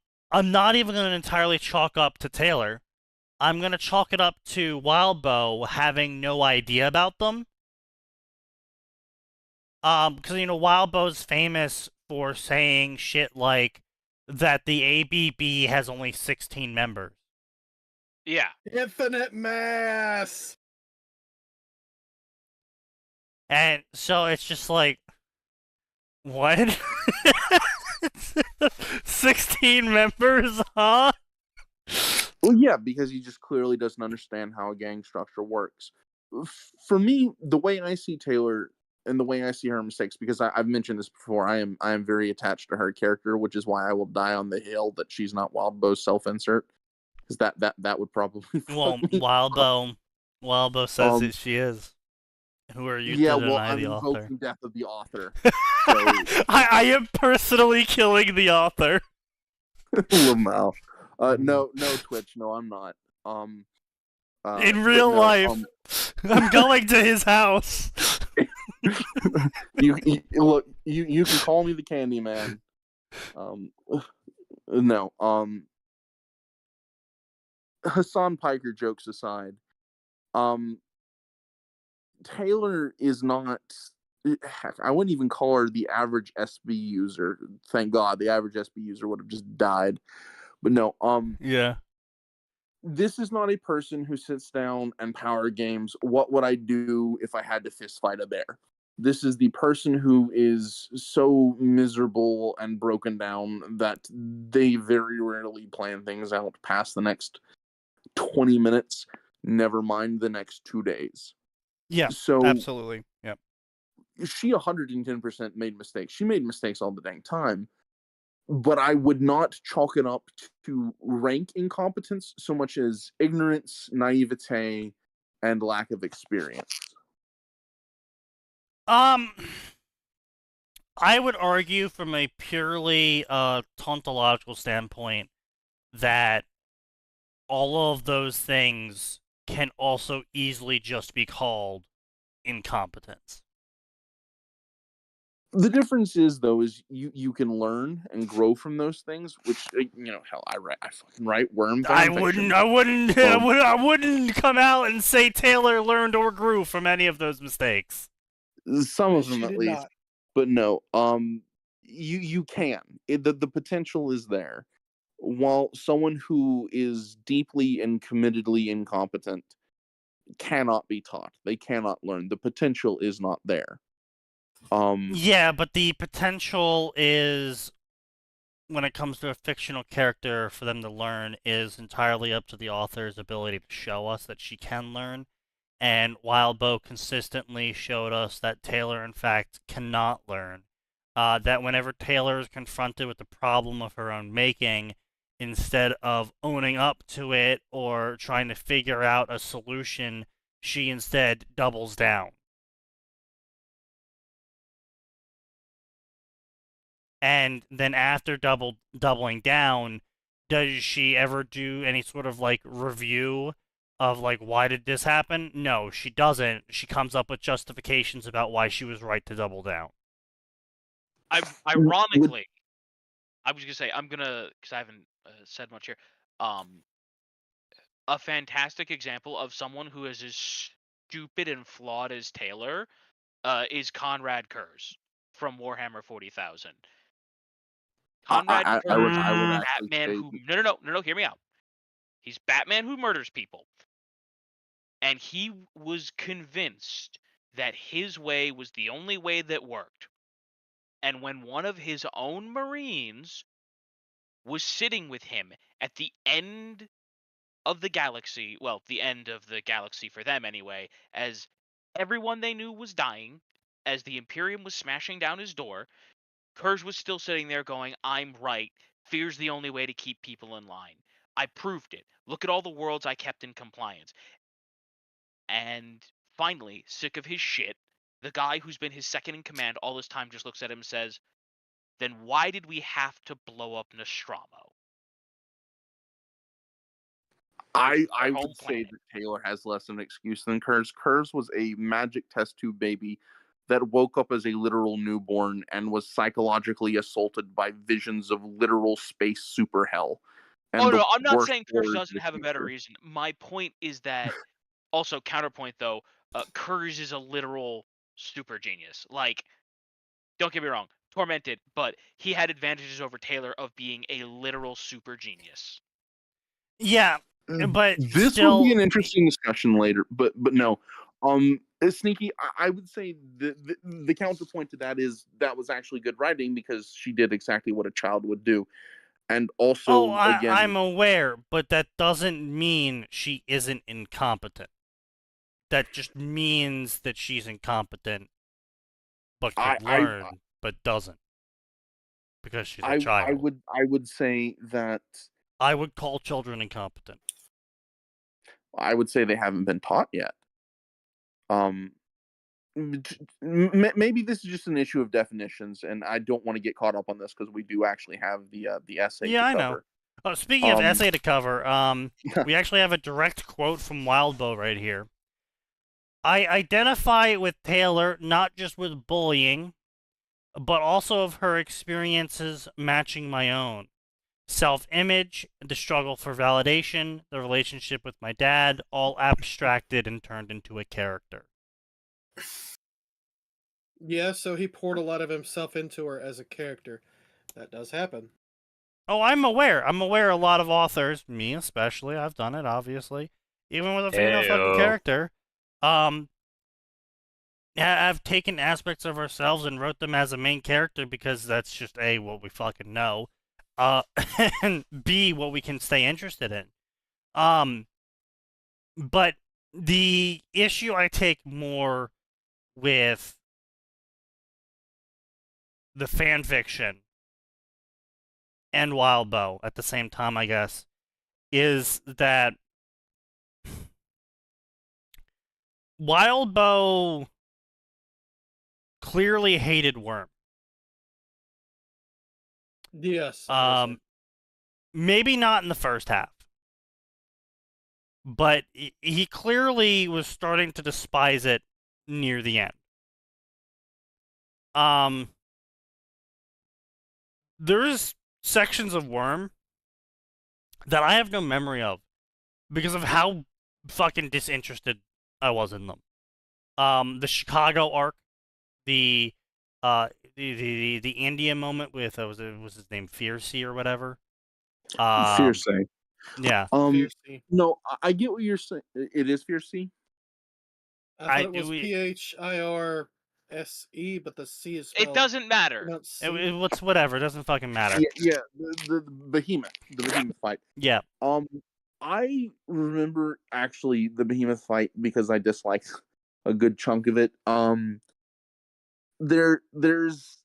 not even going to entirely chalk up to Taylor. I'm going to chalk it up to Wildbow having no idea about them. Because, Wildbow's famous for saying shit like that the ABB has only 16 members. Yeah. Infinite mass! And so it's just like, what? 16 members, huh? Well, yeah, because he just clearly doesn't understand how a gang structure works. For me, the way I see Taylor and the way I see her mistakes, because I've mentioned this before, I am very attached to her character, which is why I will die on the hill that she's not Wildbow's self-insert, because that would probably Well, fuck me. Wildbow says that she is. Who are you to deny I'm the author? invoking death of the author. I am personally killing the author. Lamau. No, Twitch. No, I'm not. In real life, I'm going to his house. you look. You can call me the Candyman. No. Hassan Piker jokes aside, Taylor is not. Heck, I wouldn't even call her the average SB user. Thank God, the average SB user would have just died. But no, yeah. This is not a person who sits down and power games. What would I do if I had to fist fight a bear? This is the person who is so miserable and broken down that they very rarely plan things out past the next 20 minutes, never mind the next 2 days. Yeah, so absolutely. Yep. She 110% made mistakes. She made mistakes all the dang time. But I would not chalk it up to rank incompetence so much as ignorance, naivete, and lack of experience. I would argue from a purely tautological standpoint that all of those things can also easily just be called incompetence. The difference is, though, is you can learn and grow from those things. Which, hell, I fucking write worm fanfiction. I wouldn't come out and say Taylor learned or grew from any of those mistakes. Some of them, at least, not. But no. You can. The potential is there. While someone who is deeply and committedly incompetent cannot be taught, they cannot learn. The potential is not there. Yeah, but the potential is, when it comes to a fictional character, for them to learn is entirely up to the author's ability to show us that she can learn. And Wildbow consistently showed us that Taylor, in fact, cannot learn. That whenever Taylor is confronted with the problem of her own making, instead of owning up to it or trying to figure out a solution, she instead doubles down. And then after doubling down, does she ever do any sort of review of why did this happen? No, she doesn't. She comes up with justifications about why she was right to double down. Ironically, I was gonna say because I haven't said much here. A fantastic example of someone who is as stupid and flawed as Taylor is Conrad Kurz from Warhammer 40,000. Conrad Kurz is Batman who no, hear me out. He's Batman who murders people. And he was convinced that his way was the only way that worked. And when one of his own Marines was sitting with him at the end of the galaxy, well, the end of the galaxy for them anyway, as everyone they knew was dying, as the Imperium was smashing down his door, Kurz was still sitting there going, I'm right. Fear's the only way to keep people in line. I proved it. Look at all the worlds I kept in compliance. And finally, sick of his shit, the guy who's been his second in command all this time just looks at him and says, then why did we have to blow up Nostromo? I home would say planet. that Taylor has less of an excuse than Kurz. Kurz was a magic test tube baby that woke up as a literal newborn and was psychologically assaulted by visions of literal space super hell. And Oh the no, I'm not worst saying Kurz horrors of doesn't the have a better future. reason. My point is that, also counterpoint though, Kurz is a literal super genius. Like, don't get me wrong, tormented, but he had advantages over Taylor of being a literal super genius. Yeah, but This still, will be an interesting discussion later. But no, Sneaky, I would say the counterpoint to that is that was actually good writing because she did exactly what a child would do. And also, again, I'm aware, but that doesn't mean she isn't incompetent. That just means that she's incompetent, but could learn, but doesn't, because she's a child. I would say that I would call children incompetent. I would say they haven't been taught yet. Maybe this is just an issue of definitions, and I don't want to get caught up on this because we do actually have the essay. Yeah, to I cover. know. Speaking of essay to cover, we actually have a direct quote from Wildbow right here. I identify with Taylor not just with bullying, but also of her experiences matching my own. Self-image, the struggle for validation, the relationship with my dad, all abstracted and turned into a character. Yeah, so he poured a lot of himself into her as a character. That does happen. Oh, I'm aware. I'm aware a lot of authors, me especially, I've done it, obviously, even with a female fucking character, have taken aspects of ourselves and wrote them as a main character because that's just A, what we fucking know, and B, what we can stay interested in. But the issue I take more with the fan fiction and Wildbow at the same time, I guess, is that Wildbow clearly hated Worm. Yes. Maybe not in the first half, but he clearly was starting to despise it near the end. There's sections of Worm that I have no memory of because of how fucking disinterested I was in them. The Chicago arc, the India moment with was his name Fiercey or whatever. Fiercey. Yeah. Fiercey. No, I get what you're saying. It is Fiercey. I thought it was PHIRSE, but the C is spelled. It doesn't matter. What's whatever. It doesn't fucking matter. Yeah. The behemoth fight. Yeah. I remember actually the behemoth fight because I disliked a good chunk of it. There's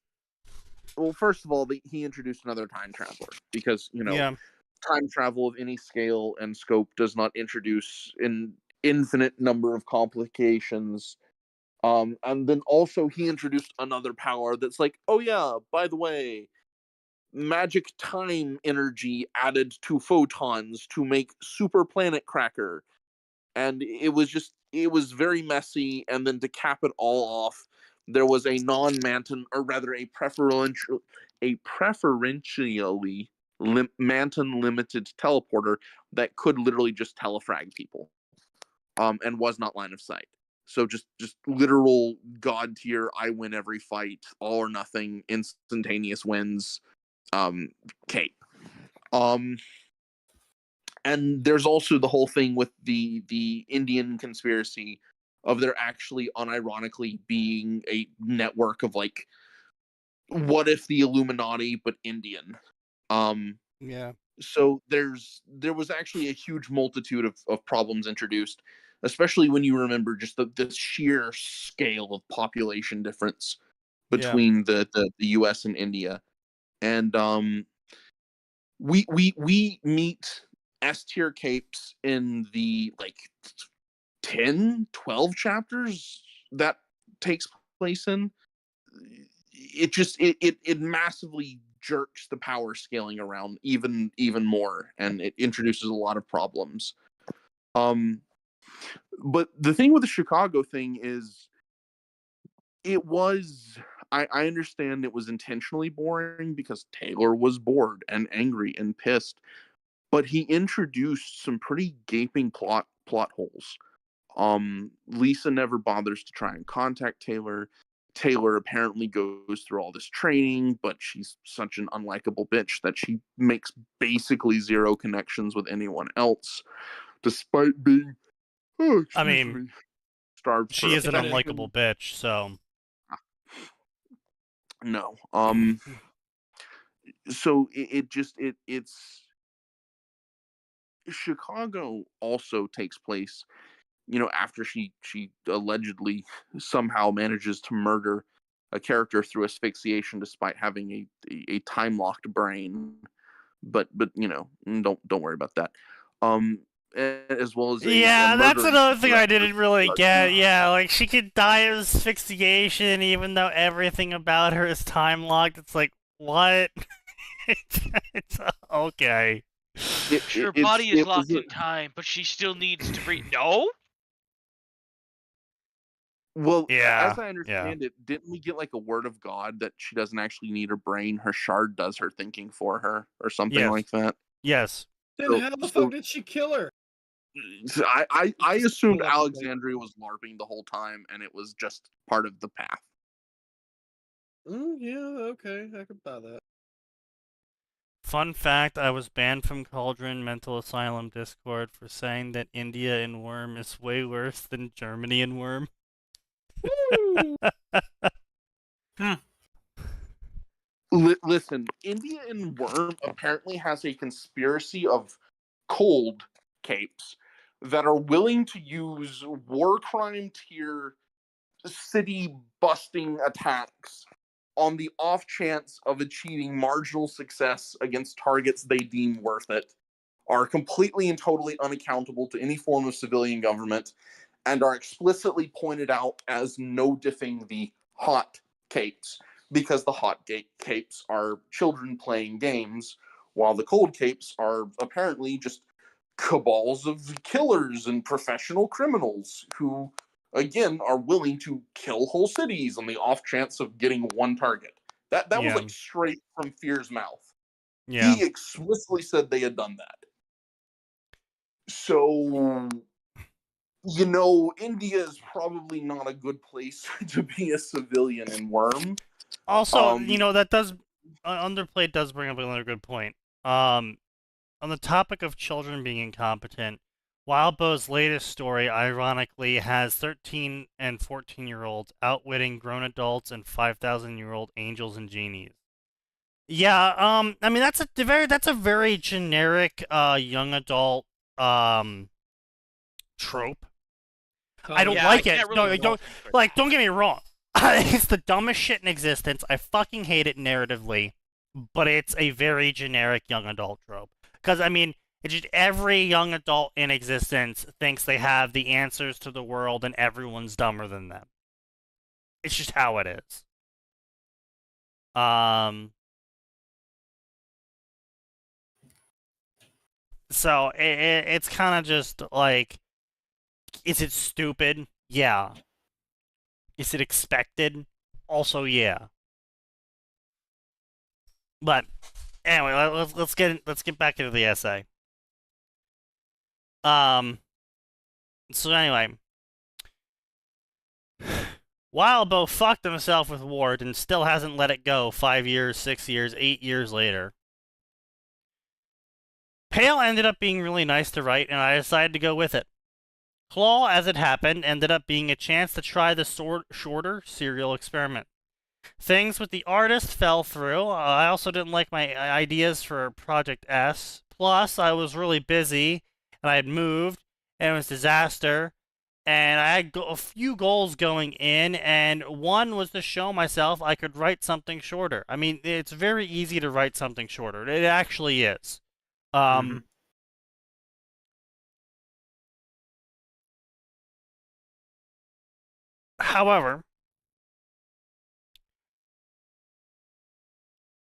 well, first of all, he introduced another time traveler because time travel of any scale and scope does not introduce an infinite number of complications. And then also he introduced another power that's like, oh yeah, by the way, magic time energy added to photons to make super planet cracker. And it was very messy. And then to cap it all off, there was a non-Manton, or rather a preferentially Manton limited teleporter that could literally just telefrag people, and was not line of sight. So just literal god tier, I win every fight, all or nothing, instantaneous wins, cape. And there's also the whole thing with the Indian conspiracy of there actually unironically being a network of like, what if the Illuminati but Indian? Yeah. So there was actually a huge multitude of problems introduced, especially when you remember just the sheer scale of population difference between the US and India. And we meet S tier capes in the like 10, 12 chapters that takes place in. It massively jerks the power scaling around even more, and it introduces a lot of problems. But the thing with the Chicago thing is, it was. I understand it was intentionally boring because Taylor was bored and angry and pissed, but he introduced some pretty gaping plot holes. Lisa never bothers to try and contact Taylor. Taylor apparently goes through all this training, but she's such an unlikable bitch that she makes basically zero connections with anyone else, despite being, I mean, starved. She is an unlikable bitch, so. No. So it's Chicago also takes place, after she allegedly somehow manages to murder a character through asphyxiation despite having a time locked brain. But don't worry about that. As well as that's another thing I didn't really get. Yeah, like she could die of asphyxiation even though everything about her is time locked. It's like, what? it's okay. Her body is locked in time, but she still needs to breathe. No? Well, as I understand it, didn't we get like a word of God that she doesn't actually need her brain? Her shard does her thinking for her, or something like that? Yes. Then how the fuck did she kill her? I assumed Alexandria was LARPing the whole time, and it was just part of the path. Yeah, okay, I could buy that. Fun fact, I was banned from Cauldron Mental Asylum Discord for saying that India in Worm is way worse than Germany in Worm. Listen, India in Worm apparently has a conspiracy of cold capes that are willing to use war crime tier city busting attacks on the off chance of achieving marginal success against targets they deem worth it, are completely and totally unaccountable to any form of civilian government, and are explicitly pointed out as no diffing the hot capes, because the hot capes are children playing games, while the cold capes are apparently just cabals of killers and professional criminals who, again, are willing to kill whole cities on the off chance of getting one target. That was like straight from Fear's mouth. Yeah. He explicitly said they had done that. So, India is probably not a good place to be a civilian in Worm. Also, that does Underplayed does bring up another good point. On the topic of children being incompetent, Wildbow's latest story, ironically, has 13 and 14-year-olds outwitting grown adults and 5,000-year-old angels and genies. Yeah, I mean that's a very generic young adult trope. I don't like it. Really don't get me wrong. It's the dumbest shit in existence. I fucking hate it narratively, but it's a very generic young adult trope. Because, I mean, it's just every young adult in existence thinks they have the answers to the world and everyone's dumber than them. It's just how it is. So, it's kind of just like, is it stupid? Yeah. Is it expected? Also, yeah. But anyway, let's get back into the essay. So anyway, Wildbow fucked himself with Ward and still hasn't let it go 5 years, 6 years, 8 years later. Pale ended up being really nice to write, and I decided to go with it. Claw, as it happened, ended up being a chance to try the shorter serial experiment. Things with the artist fell through. I also didn't like my ideas for Project S. Plus, I was really busy, and I had moved, and it was a disaster. And I had a few goals going in, and one was to show myself I could write something shorter. I mean, it's very easy to write something shorter. It actually is. However,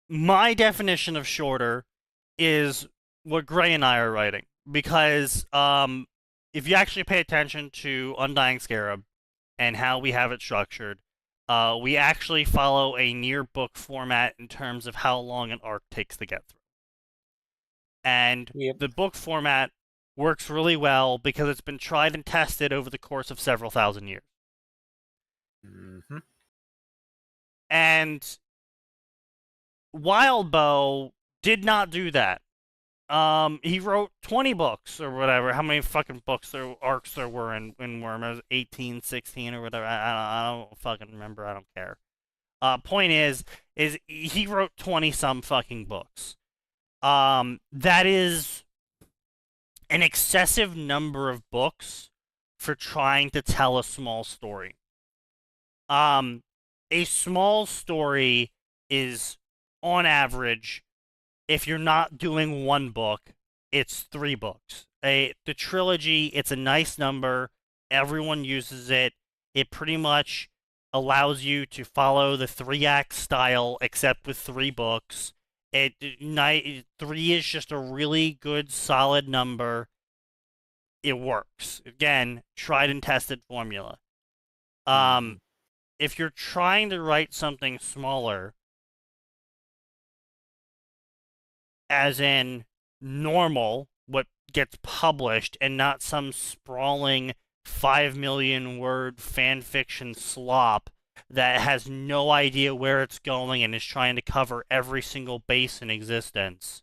my definition of shorter is what Gray and I are writing, because if you actually pay attention to Undying Scarab and how we have it structured, we actually follow a near book format in terms of how long an arc takes to get through. And the book format works really well because it's been tried and tested over the course of several thousand years. Mm-hmm. And Wildbow did not do that. He wrote 20 books or whatever. How many fucking arcs there were in Worm? It was 18, 16 or whatever. I don't fucking remember. I don't care. Point is he wrote 20 some fucking books. That is an excessive number of books for trying to tell a small story. A small story is, on average, if you're not doing one book, it's 3 books. The trilogy, it's a nice number. Everyone uses it. It pretty much allows you to follow the 3-act style, except with 3 books. 3 is just a really good, solid number. It works. Again, tried and tested formula. If you're trying to write something smaller, as in normal, what gets published, and not some sprawling 5 million word fan fiction slop that has no idea where it's going and is trying to cover every single base in existence,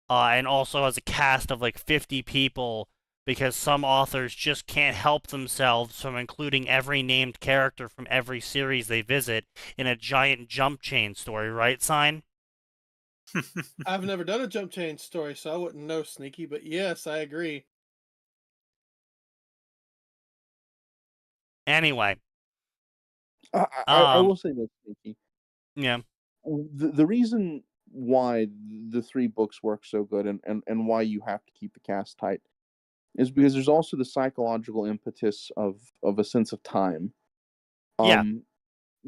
and also has a cast of like 50 people because some authors just can't help themselves from including every named character from every series they visit in a giant jump chain story, right, Sign? I've never done a jump chain story, so I wouldn't know, Sneaky, but yes, I agree. Anyway. I will say this, Sneaky. Yeah. The reason why the 3 books work so good and why you have to keep the cast tight is because there's also the psychological impetus of a sense of time. Yeah.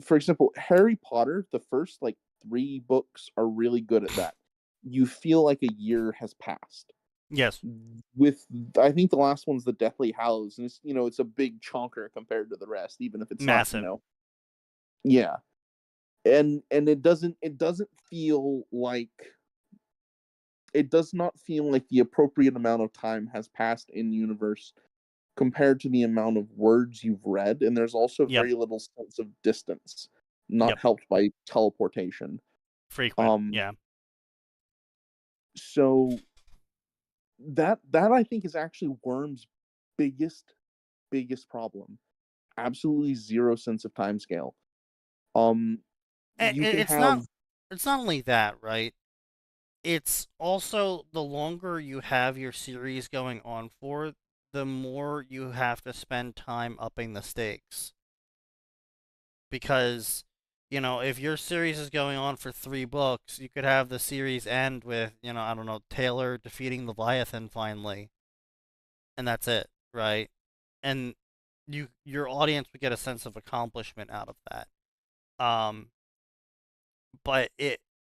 For example, Harry Potter, the first 3 books are really good at that. You feel like a year has passed. Yes. With, I think the last one's the Deathly Hallows, and it's a big chonker compared to the rest, even if it's massive. Not, yeah. And it doesn't feel like, it does not feel like the appropriate amount of time has passed in universe compared to the amount of words you've read, and there's also very little sense of distance, not helped by teleportation. Frequent, yeah. So that I think is actually Worm's biggest problem. Absolutely zero sense of timescale. It's not only that, right? It's also the longer you have your series going on for, the more you have to spend time upping the stakes. Because, if your series is going on for 3 books, you could have the series end with, I don't know, Taylor defeating Leviathan finally. And that's it, right? And your audience would get a sense of accomplishment out of that. But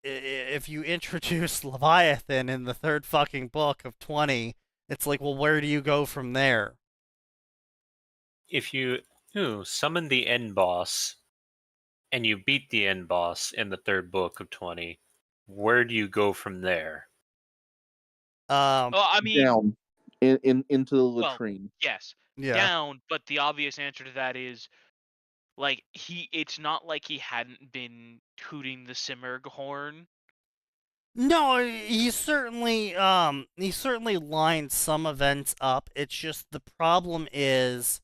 if you introduce Leviathan in the 3rd fucking book of 20, it's like, well, where do you go from there? If you summon the end boss and you beat the end boss in the 3rd book of 20, where do you go from there? Well, I mean, down into the latrine. Yes, yeah. Down. But the obvious answer to that is, it's not like he hadn't been tooting the Simurgh horn. No, he certainly lined some events up. It's just the problem is,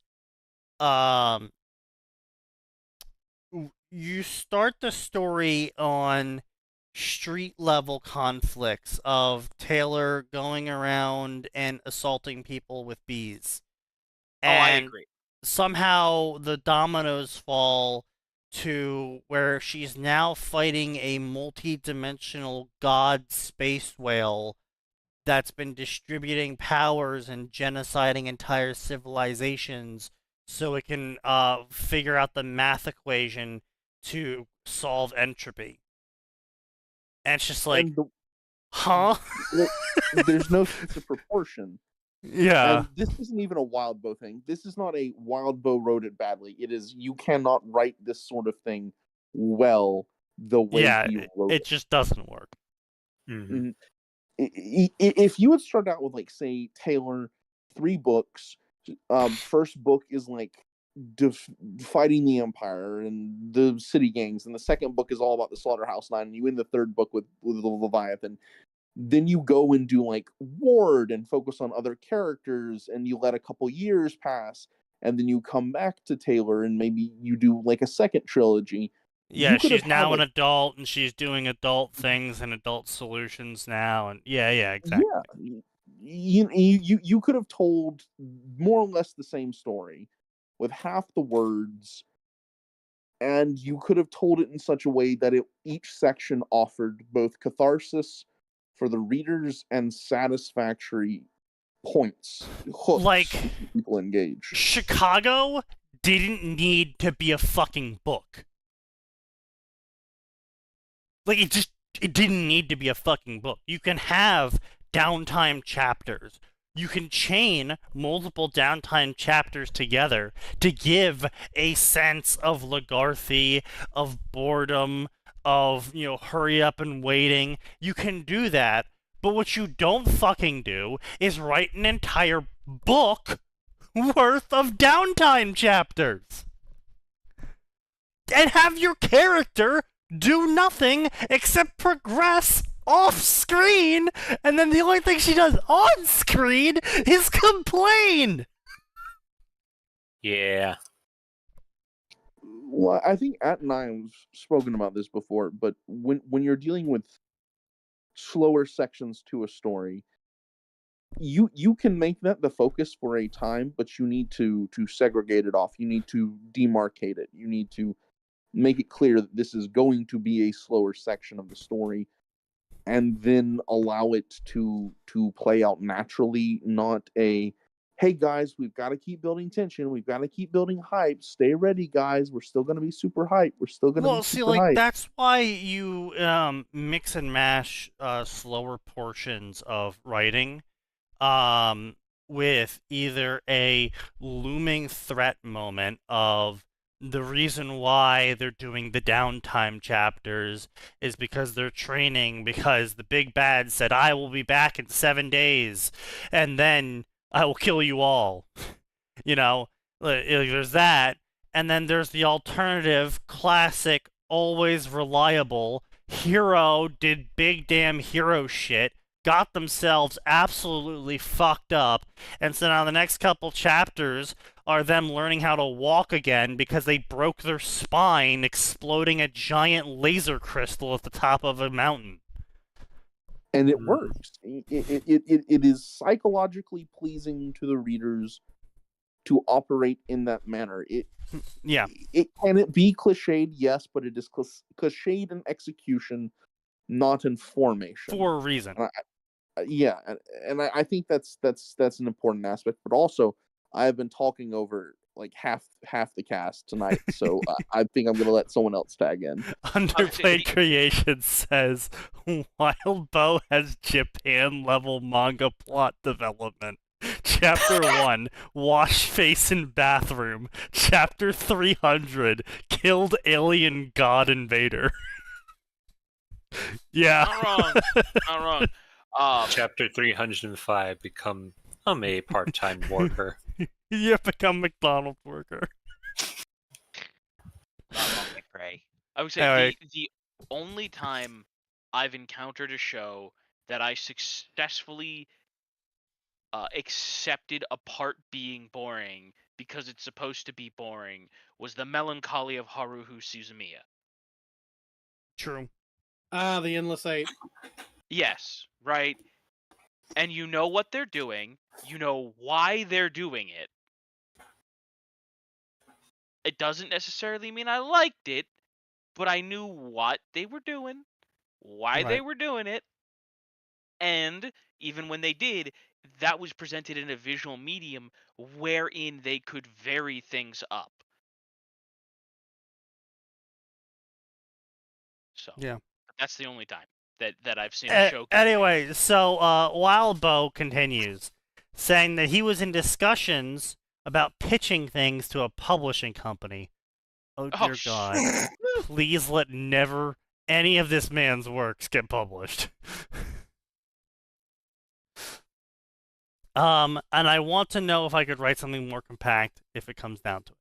you start the story on street level conflicts of Taylor going around and assaulting people with bees. And I agree. Somehow the dominoes fall to where she's now fighting a multi-dimensional god space whale that's been distributing powers and genociding entire civilizations so it can figure out the math equation to solve entropy. And it's just like, huh? There's no sense of proportion. Yeah. And this isn't even a Wild Bow thing. This is not a Wild Bow wrote it badly. It is you cannot write this sort of thing well the way he wrote it just doesn't work. Mm-hmm. If you had started out with, like, say, Taylor, 3 books, first book is like fighting the Empire and the city gangs, and the second book is all about the Slaughterhouse Nine, and you end the third book with the Leviathan. Then you go and do like Ward and focus on other characters, and you let a couple years pass, and then you come back to Taylor and maybe you do like a second trilogy. Yeah, she's now an adult and she's doing adult things and adult solutions now, and yeah, exactly. Yeah, you could have told more or less the same story with half the words, and you could have told it in such a way that each section offered both catharsis for the readers and satisfactory points, hooks, like to keep people engaged. Chicago didn't need to be a fucking book. Like, it didn't need to be a fucking book. You can have downtime chapters. You can chain multiple downtime chapters together to give a sense of Lagarthy, of boredom, of, hurry up and waiting. You can do that, but what you don't fucking do is write an entire book worth of downtime chapters. And have your character do nothing except progress off screen, and then the only thing she does on screen is complain. Yeah. Well, I think Atin and I have spoken about this before, but when you're dealing with slower sections to a story, you can make that the focus for a time, but you need to segregate it off. You need to demarcate it. You need to make it clear that this is going to be a slower section of the story, and then allow it to play out naturally, not a, hey guys, we've got to keep building tension, we've got to keep building hype, stay ready guys, we're still going to be super hype, we're still going to be super hype. That's why you mix and mash slower portions of writing with either a looming threat moment of the reason why they're doing the downtime chapters is because they're training, because the big bad said, I will be back in 7 days, and then I will kill you all. There's that, and then there's the alternative, classic, always reliable, hero did big damn hero shit, got themselves absolutely fucked up, and so now the next couple chapters are them learning how to walk again because they broke their spine exploding a giant laser crystal at the top of a mountain. And it works. It is psychologically pleasing to the readers to operate in that manner. It can be cliched, yes, but it is cliched in execution, not in formation. For a reason. And I think that's an important aspect. But also, I have been talking over like half the cast tonight, so I think I'm going to let someone else tag in. Underplayed Creation says, Wild Bow has Japan-level manga plot development. Chapter 1, Wash Face in Bathroom. Chapter 300, Killed Alien God Invader. Yeah. Not wrong. Chapter 305, become a part-time worker. You have become McDonald's worker. Pray. I would say the only time I've encountered a show that I successfully accepted a part being boring because it's supposed to be boring was The Melancholy of Haruhi Suzumiya. True. The Endless Eight. Yes, right. And you know what they're doing. You know why they're doing it. It doesn't necessarily mean I liked it, but I knew what they were doing, why they were doing it, and even when they did, that was presented in a visual medium wherein they could vary things up. So, that's the only time that I've seen a show. Anyway, so Wild Bow continues. saying that he was in discussions about pitching things to a publishing company. Oh dear God. Please let never any of this man's works get published. And I want to know if I could write something more compact if it comes down to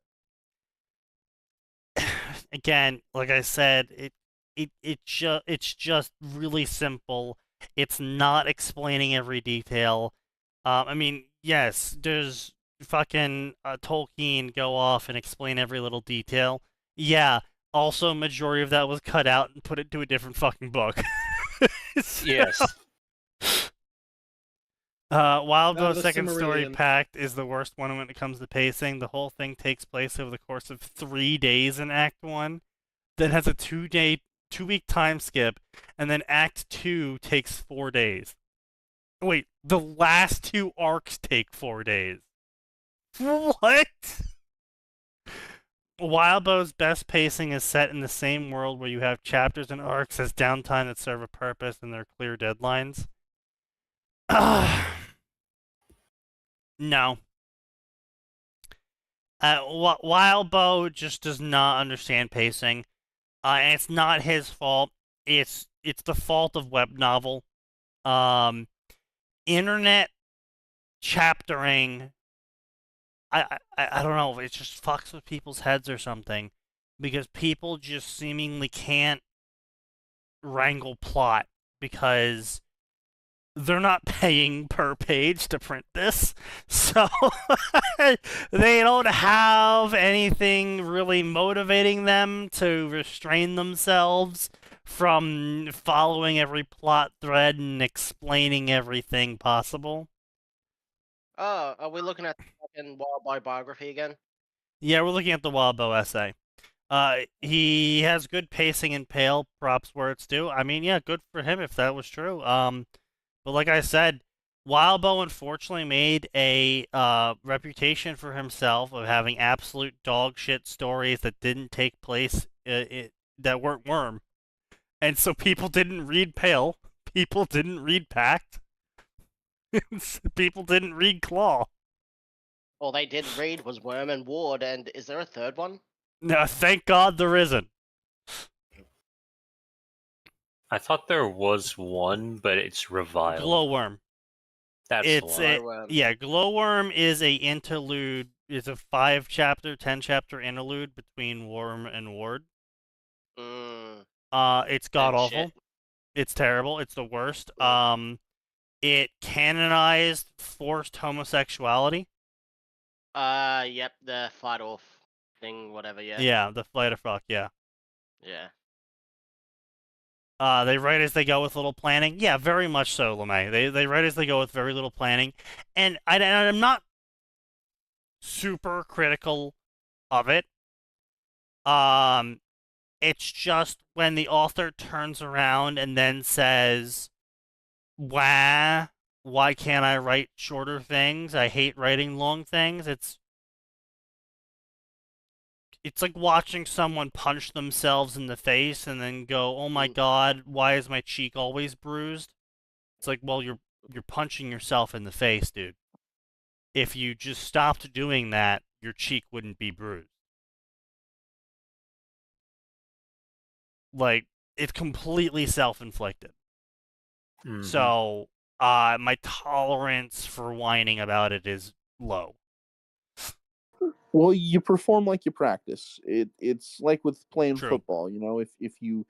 it. Again, like I said, it's just really simple. It's not explaining every detail. I mean, yes, there's fucking Tolkien go off and explain every little detail. Yeah, also majority of that was cut out and put into a different fucking book. Yes. Wild Now Boat's the second story Silmarillion. pact is the worst one when it comes to pacing. The whole thing takes place over the course of 3 days in Act 1, then has a 2-week time skip, and then Act 2 takes 4 days. Wait, the last 2 arcs take 4 days. What? Wild Boat's best pacing is set in the same world where you have chapters and arcs as downtime that serve a purpose and there are clear deadlines. No. Wild Boat just does not understand pacing. And it's not his fault. It's the fault of web novel. Internet chaptering, I don't know, it just fucks with people's heads or something, because people just seemingly can't wrangle plot because they're not paying per page to print this, so they don't have anything really motivating them to restrain themselves from following every plot thread and explaining everything possible. Oh, are we looking at the fucking Wild Boy biography again? Yeah, we're looking at the Wild Bow essay. He has good pacing in Pale, props where it's due. I mean, yeah, good for him if that was true. But like I said, Wildbow unfortunately made a reputation for himself of having absolute dog shit stories that didn't take place that weren't Worm, and so people didn't read Pale, people didn't read Pact, people didn't read Claw. All they did read was Worm and Ward, and is there a third one? No, thank God there isn't. I thought there was one, but it's reviled. Glowworm. That's It's the one. yeah, Glowworm is a interlude. It's a 5-chapter, 10-chapter interlude between Worm and Ward. It's god awful. Shit. It's terrible. It's the worst. It canonized forced homosexuality. Yep, the fight off thing, whatever. Yeah. Yeah, the flight of fuck. Yeah. Yeah. They write as they go with little planning. Yeah, very much so, LeMay. They write as they go with very little planning. And I'm not super critical of it. It's just when the author turns around and then says, why can't I write shorter things? I hate writing long things. It's like watching someone punch themselves in the face and then go, "Oh my God, why is my cheek always bruised?" It's like, well, you're punching yourself in the face, dude. If you just stopped doing that, your cheek wouldn't be bruised. Like, it's completely self-inflicted. Mm-hmm. So, my tolerance for whining about it is low. Well, you perform like you practice. It's like with playing True. football. You know, if you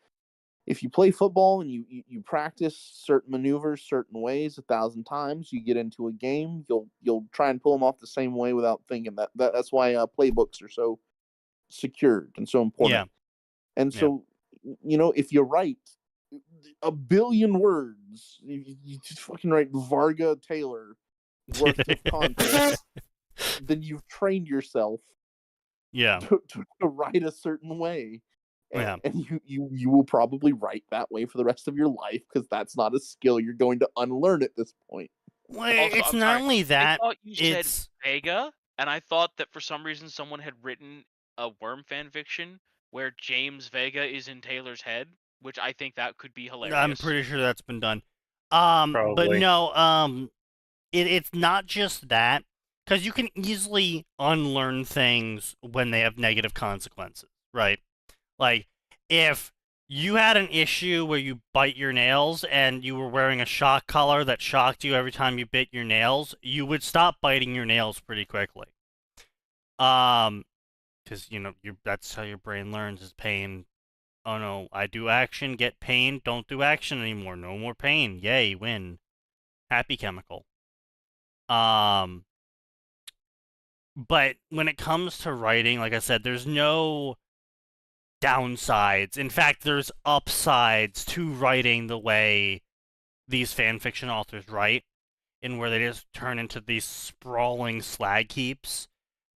play football and you practice certain maneuvers certain ways 1,000 times, you get into a game, you'll try and pull them off the same way without thinking. That's why playbooks are so secured and so important. Yeah. And so, you know, if you write 1 billion words, you just fucking write Varga Taylor worth of content, then you've trained yourself to write a certain way. And you will probably write that way for the rest of your life, because that's not a skill you're going to unlearn at this point. Well, it's not only that. I thought you said Vega, and I thought that for some reason someone had written a Worm fanfiction where James Vega is in Taylor's head, which I think that could be hilarious. I'm pretty sure that's been done. Probably. But no, it's not just that, because you can easily unlearn things when they have negative consequences, right? Like, if you had an issue where you bite your nails and you were wearing a shock collar that shocked you every time you bit your nails, you would stop biting your nails pretty quickly. Because, that's how your brain learns, is pain. Oh no, I do action, get pain, don't do action anymore, no more pain, yay, win. Happy chemical. But when it comes to writing, like I said, there's no downsides. In fact, there's upsides to writing the way these fanfiction authors write, in where they just turn into these sprawling slag heaps.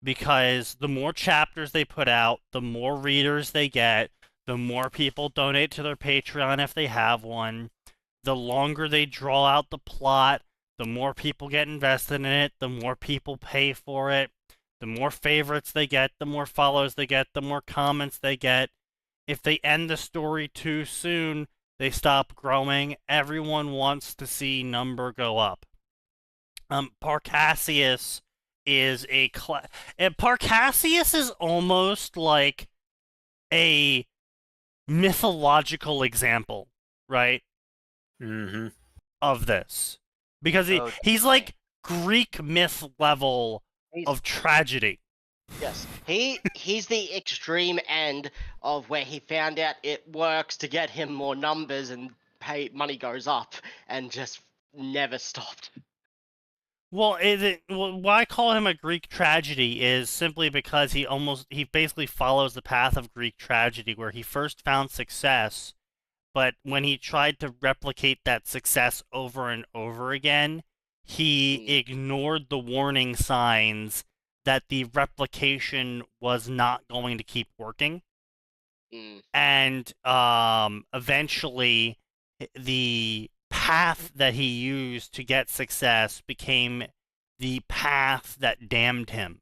Because the more chapters they put out, the more readers they get, the more people donate to their Patreon if they have one, the longer they draw out the plot, the more people get invested in it, the more people pay for it, the more favorites they get, the more follows they get, the more comments they get. If they end the story too soon, they stop growing. Everyone wants to see number go up. Parcassius is Parcassius is almost like a mythological example, right? Mm-hmm. Of this. Because he's like Greek myth level of tragedy. Yes, he's the extreme end of where he found out it works to get him more numbers and money goes up, and just never stopped. Well, why I call him a Greek tragedy is simply because he basically follows the path of Greek tragedy, where he first found success, but when he tried to replicate that success over and over again, he ignored the warning signs that the replication was not going to keep working. And eventually the path that he used to get success became the path that damned him.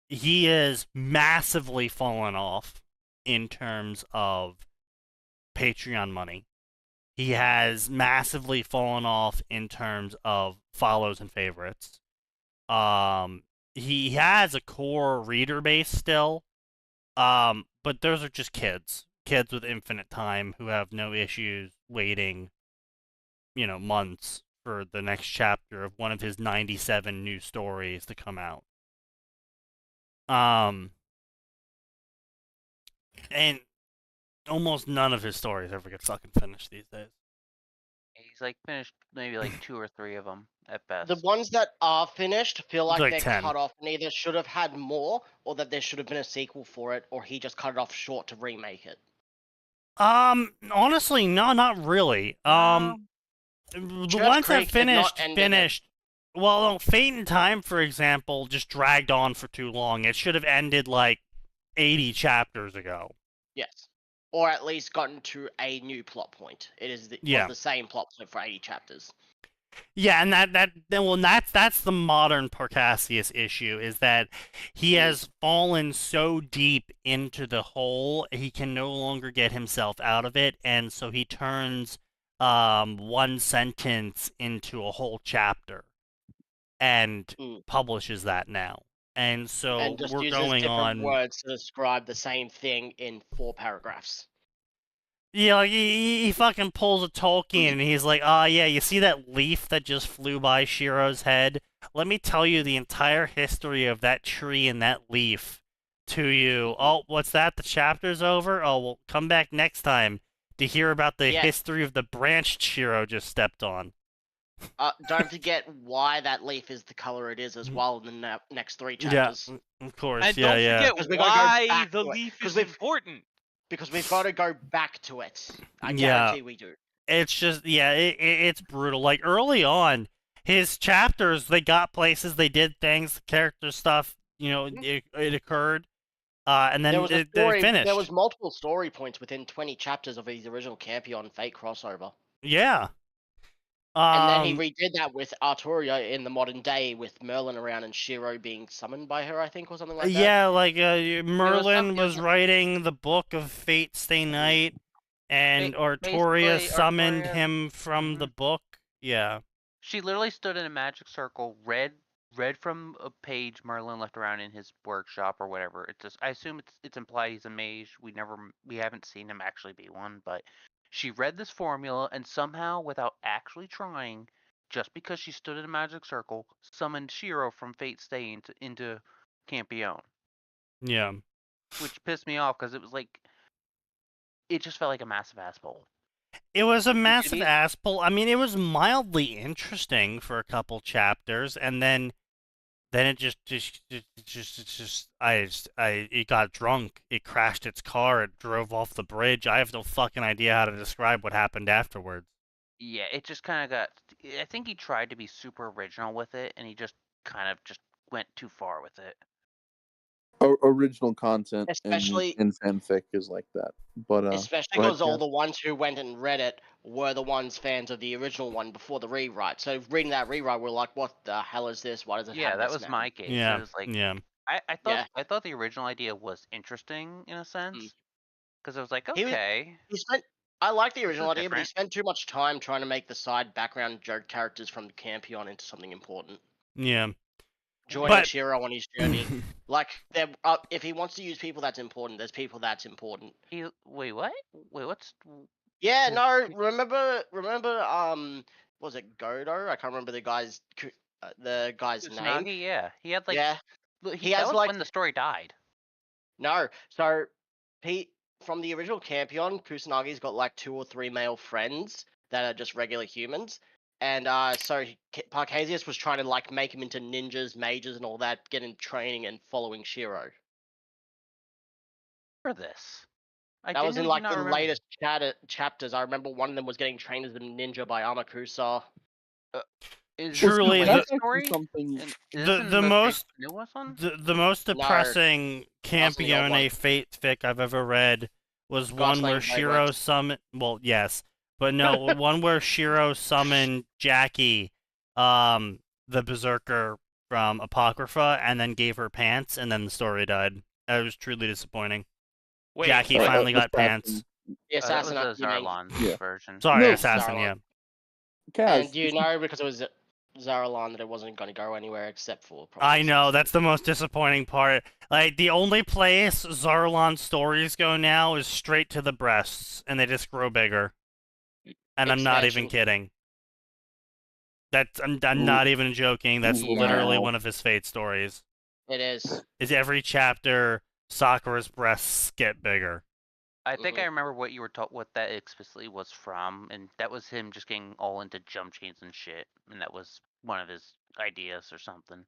He is massively fallen off in terms of Patreon money. He has massively fallen off in terms of follows and favorites. He has a core reader base still, but those are just kids with infinite time who have no issues waiting, months for the next chapter of one of his 97 new stories to come out. And almost none of his stories ever get fucking finished these days. He's like finished maybe like 2 or 3 of them at best. The ones that are finished feel like they're 10. cut off and either should have had more, or that there should have been a sequel for it, or he just cut it off short to remake it. Honestly, no, not really. The ones that finished. Well, Fate and Time, for example, just dragged on for too long. It should have ended like 80 chapters ago. Yes. Or at least gotten to a new plot point. It is the same plot point for 80 chapters. Yeah, and that's the modern Parcassius issue, is that he has fallen so deep into the hole, he can no longer get himself out of it, and so he turns one sentence into a whole chapter and publishes that now. And so and just we're uses going different on words to describe the same thing in 4 paragraphs. Yeah, like he fucking pulls a Tolkien and he's like, yeah, you see that leaf that just flew by Shiro's head? Let me tell you the entire history of that tree and that leaf to you. Oh, what's that? The chapter's over? Oh, well, come back next time to hear about the history of the branch Shiro just stepped on. Don't forget why that leaf is the color it is as well in the next 3 chapters. Yeah, of course. And don't forget why the leaf is important. Because we've got to go back to it. I guarantee we do. It's just, it's brutal. Like, early on, his chapters, they got places, they did things, character stuff, it occurred, and then they finished. There was multiple story points within 20 chapters of his original Campion Fate crossover. Yeah. And then he redid that with Arturia in the modern day, with Merlin around and Shiro being summoned by her, I think, or something like that. Yeah, like Merlin was writing the book of Fate Stay Night, and Arturia summoned him from the book. Yeah. She literally stood in a magic circle, read from a page Merlin left around in his workshop or whatever. It's just, I assume it's implied he's a mage. We haven't seen him actually be one, but she read this formula and somehow, without actually trying, just because she stood in a magic circle, summoned Shiro from Fate Stay into Campione. Yeah. Which pissed me off because it was like, it just felt like a massive asshole. It was a massive ass pull. I mean, it was mildly interesting for a couple chapters, and then it it got drunk. It crashed its car. It drove off the bridge. I have no fucking idea how to describe what happened afterwards. Yeah, it just kind of got. I think he tried to be super original with it, and he just kind of just went too far with it. Original content, especially in fanfic, is like that. But especially because all the ones who went and read it were the ones fans of the original one before the rewrite. So reading that rewrite, we're like, "What the hell is this? Why does it have that this was now?" my case. Yeah, It was like, yeah. I thought the original idea was interesting in a sense, because I was like, okay. I like the original idea, different. but he spent too much time trying to make the side background joke characters from the Campion into something important. Yeah. Joining Shiro on his journey. Like, if he wants to use people that's important, there's people that's important. Wait, what? Wait, what's... Yeah, no, remember, was it Godo? I can't remember the guy's name. Yeah, he had like... Yeah. He has like... when the story died. No, so, from the original Campion, Kusanagi's got like 2 or 3 male friends that are just regular humans. And so Parcasius was trying to like make him into ninjas, mages, and all that, get in training and following Shiro. For this, that was in like the latest chapters. I remember one of them was getting trained as a ninja by Amakusa. Truly, the most depressing Campione fate fic I've ever read was one where Shiro summoned. Well, yes. But no, one where Shiro summoned Jackie, the berserker from Apocrypha, and then gave her pants, and then the story died. That was truly disappointing. Wait, Jackie finally got pants. The assassin, that was the Zarlan version. Sorry, assassin, Zarlan. Yeah. And do you know, because it was Zarlan, that it wasn't going to go anywhere except for... I know, that's the most disappointing part. Like, the only place Zarlan stories go now is straight to the breasts, and they just grow bigger. And I'm not even kidding. I'm not even joking. That's literally one of his fate stories. It is. Is every chapter Sakura's breasts get bigger. I think I remember what you were what that explicitly was from, and that was him just getting all into jump chains and shit, and that was one of his ideas or something.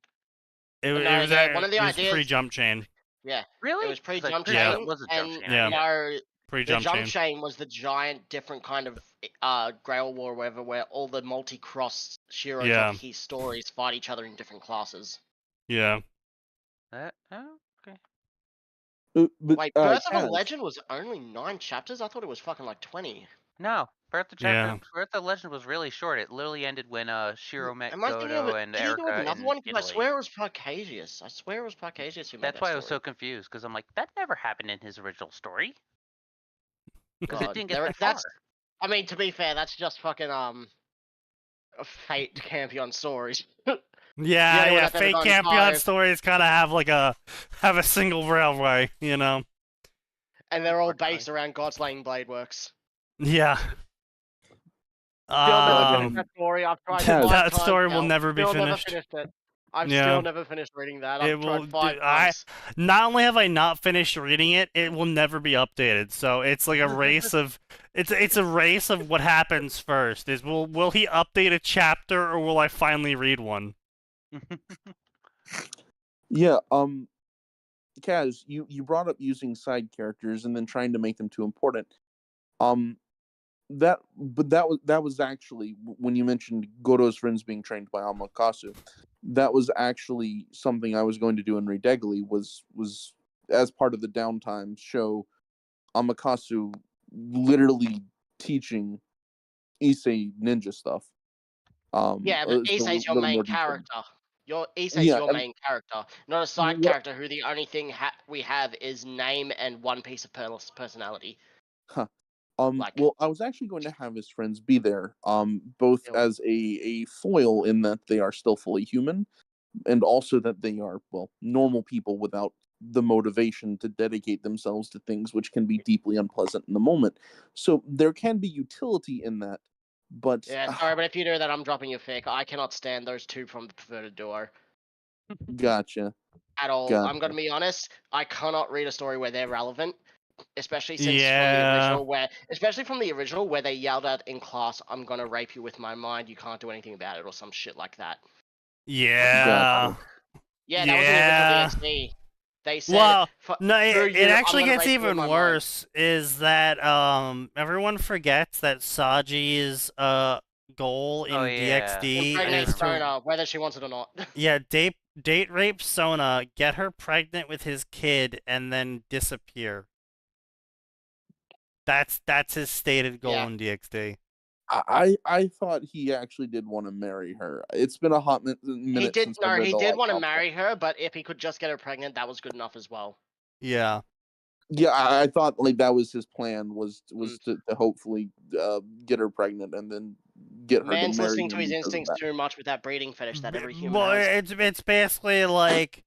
It was one of the ideas pre-jump chain. Yeah. Really? It was pre-jump chain. Yeah, it was a jump chain. Yeah. The jump chain was the giant, different kind of Grail War or whatever, where all the multi-cross Shiro Jockey stories fight each other in different classes. Yeah. Okay. Wait, Birth of a Legend was only 9 chapters? I thought it was fucking like 20. No, Birth of a Legend was really short. It literally ended when Shiro met Godo and Erica. Another one? I swear it was Parcasius. Who made That's why I was so confused, because I'm like, that never happened in his original story. Because it didn't get that far. I mean, to be fair, that's just fucking Fate Campion stories. Yeah, Fate Campion stories kind of have a single railway, you know. And they're all based around Godslaying Blade Works. Yeah. That story, I've tried that story will never be finished. I've still never finished reading that. I've tried 5 times. Not only have I not finished reading it, it will never be updated. So it's like a race of it's a race of what happens first. Is will he update a chapter, or will I finally read one? Yeah, Kaz, you brought up using side characters and then trying to make them too important. That was actually, when you mentioned Godo's friends being trained by Amakasu, that was actually something I was going to do in Redegli, was as part of the downtime show Amakasu literally teaching Issei ninja stuff. Yeah, but Issei's your main character. Issei's your main character, not a side character who the only thing we have is name and one piece of personality. Huh. Well, I was actually going to have his friends be there, both as a foil in that they are still fully human, and also that they are, well, normal people without the motivation to dedicate themselves to things which can be deeply unpleasant in the moment. So there can be utility in that, but Yeah, sorry, but if you do that, I'm dropping your fic. I cannot stand those two from the perverted door. Gotcha. At all. Gotcha. I'm gonna be honest. I cannot read a story where they're relevant, especially from the original where they yelled at in class, "I'm gonna rape you with my mind. You can't do anything about it," or some shit like that. Yeah. Yeah, that was in the original DXD. They said, well, no, it I'm actually gonna gets rape you with even my worse. Is that everyone forgets that Saji's goal in DXD impregnate is to Sona, whether she wants it or not. yeah date rape Sona, get her pregnant with his kid, and then disappear. That's his stated goal in DXD. I thought he actually did want to marry her. It's been a hot minute He did since I read he the did light want to novel. marry her, but if he could just get her pregnant, that was good enough as well. Yeah. Yeah, I thought like that was his plan was to hopefully get her pregnant and then get her Man's to marry listening him to his because of instincts that. too much with that breeding fetish that every human Well, has. it's basically like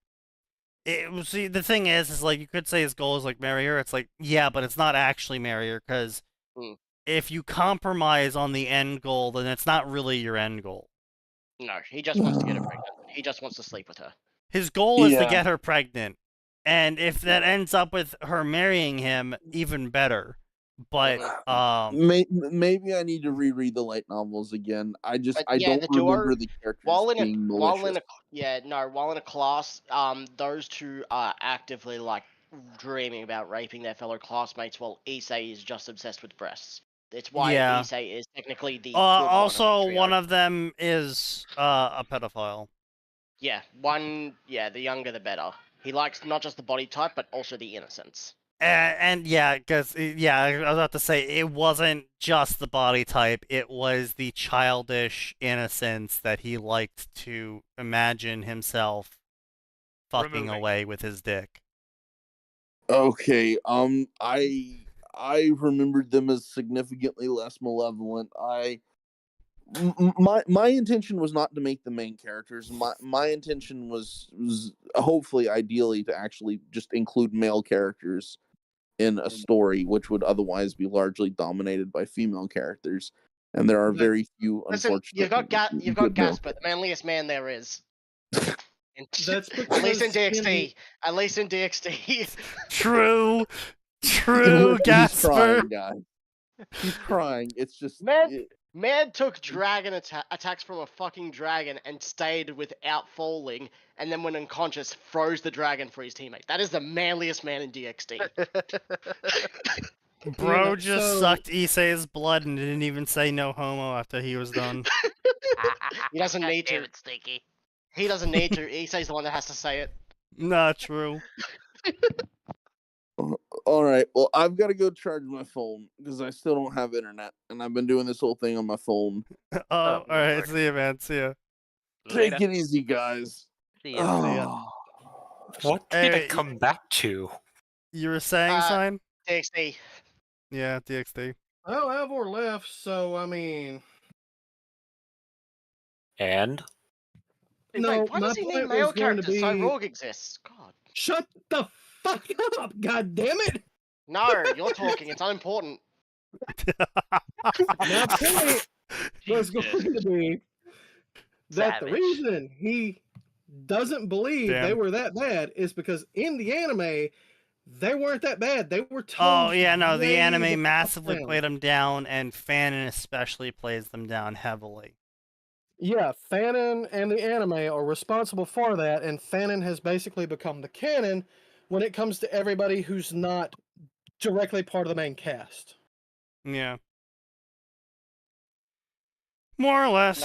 see, the thing is like you could say his goal is like marry her. It's like, yeah, but it's not actually marry her, because if you compromise on the end goal, then it's not really your end goal. No, he just wants to get her pregnant. He just wants to sleep with her. His goal is to get her pregnant, and if that ends up with her marrying him, even better. But maybe I need to reread the light novels again. I don't remember the characters being malicious. While in a class, those two are actively like dreaming about raping their fellow classmates, while Issei is just obsessed with breasts. It's why Issei is technically the also one of them is a pedophile. Yeah, the younger the better. He likes not just the body type, but also the innocence. And yeah, because I was about to say it wasn't just the body type; it was the childish innocence that he liked to imagine himself fucking away with his dick. Okay, I remembered them as significantly less malevolent. My intention was not to make the main characters. My intention was hopefully, ideally, to actually just include male characters in a story, which would otherwise be largely dominated by female characters. And there are very few, unfortunately. You've got Gasper, the manliest man there is. That's at least in DXD. At least in DXD. True, Gasper. He's crying, guys. He's crying. It's just Man took dragon attacks from a fucking dragon and stayed without falling, and then when unconscious, froze the dragon for his teammate. That is the manliest man in DXD. Bro just sucked Issei's blood and didn't even say no homo after he was done. He doesn't need to. Stinky. He doesn't need to. Issei's the one that has to say it. Not true. All right, well, I've got to go charge my phone because I still don't have internet, and I've been doing this whole thing on my phone. All right, see ya, man. See ya. Take it easy, guys. See ya. See ya. What did I come back to? You were saying, Sign? DXD. Yeah, DXD. Oh, Alvor left, so I mean. And? No, why does he need male characters so Rogue exists? God. Shut the fuck up, god damn it! No, you're talking, it's unimportant. My point was going to be that the reason he doesn't believe they were that bad is because in the anime, they weren't that bad. They were told. Oh, yeah, no, the anime massively played them down, and Fanon especially plays them down heavily. Yeah, Fanon and the anime are responsible for that, and Fanon has basically become the canon when it comes to everybody who's not directly part of the main cast. Yeah. More or less,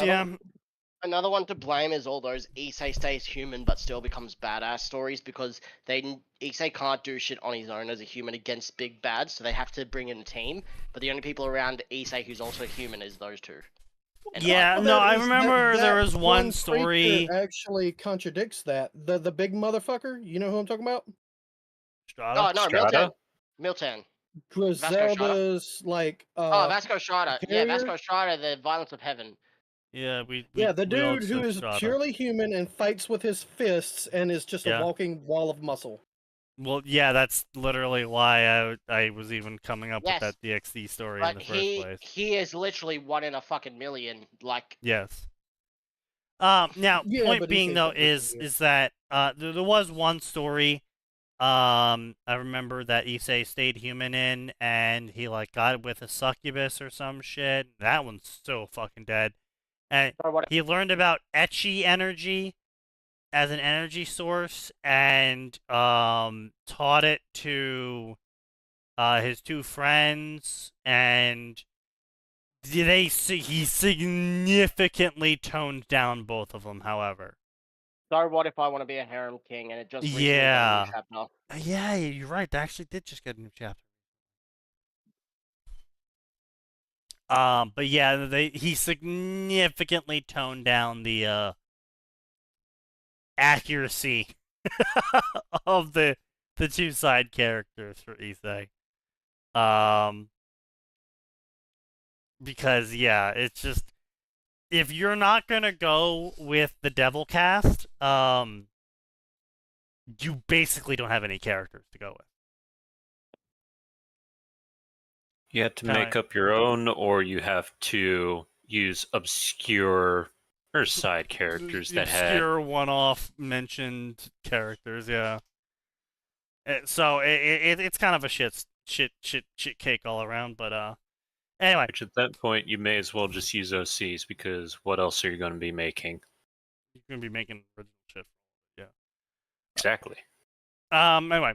Another one to blame is all those Issei stays human but still becomes badass stories, because Issei can't do shit on his own as a human against big bads, so they have to bring in a team, but the only people around Issei who's also human is those two. Yeah, no, I remember there was one story actually contradicts that. The big motherfucker, you know who I'm talking about? Strata? Oh, no, Miltan. Griselda's like Vasco Strider. Yeah, carrier? Vasco Strider, the Violence of Heaven. Yeah, the we all dude who said is Strata. purely human and fights with his fists and is just a walking wall of muscle. Well, yeah, that's literally why I was even coming up with that DXD story in the first place. He is literally 1 in a fucking million. Like. Yes. Now, point being though is that there was one story I remember that Issei stayed human in, and he like got it with a succubus or some shit. That one's so fucking dead. And he learned about etchy energy as an energy source, and taught it to his 2 friends, and he significantly toned down both of them. However. So what if I want to be a harem king and it just recently yeah, got a new chapter? Yeah, you're right. They actually did just get a new chapter. But yeah, he significantly toned down the accuracy of the 2 side characters for Issei. Because yeah, it's just if you're not gonna go with the Devil cast, you basically don't have any characters to go with. You have to make up your own, or you have to use obscure or side characters that had obscure one-off mentioned characters. Yeah. So it's kind of a shit cake all around. But anyway. Which at that point you may as well just use OCs, because what else are you going to be making? You're going to be making original shit. Yeah. Exactly. Anyway.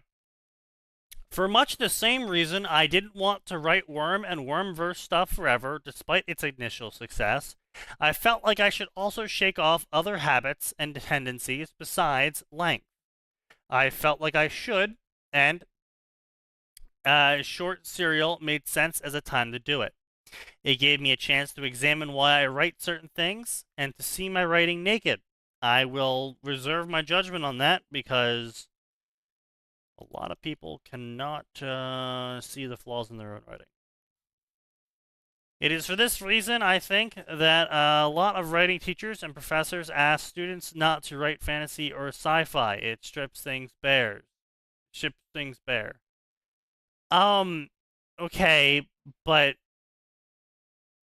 For much the same reason, I didn't want to write Worm and Wormverse stuff forever, despite its initial success. I felt like I should also shake off other habits and tendencies besides length. I felt like I should, and short serial made sense as a time to do it. It gave me a chance to examine why I write certain things, and to see my writing naked. I will reserve my judgment on that, because a lot of people cannot see the flaws in their own writing. It is for this reason, I think, that a lot of writing teachers and professors ask students not to write fantasy or sci-fi. It strips things bare. Okay, but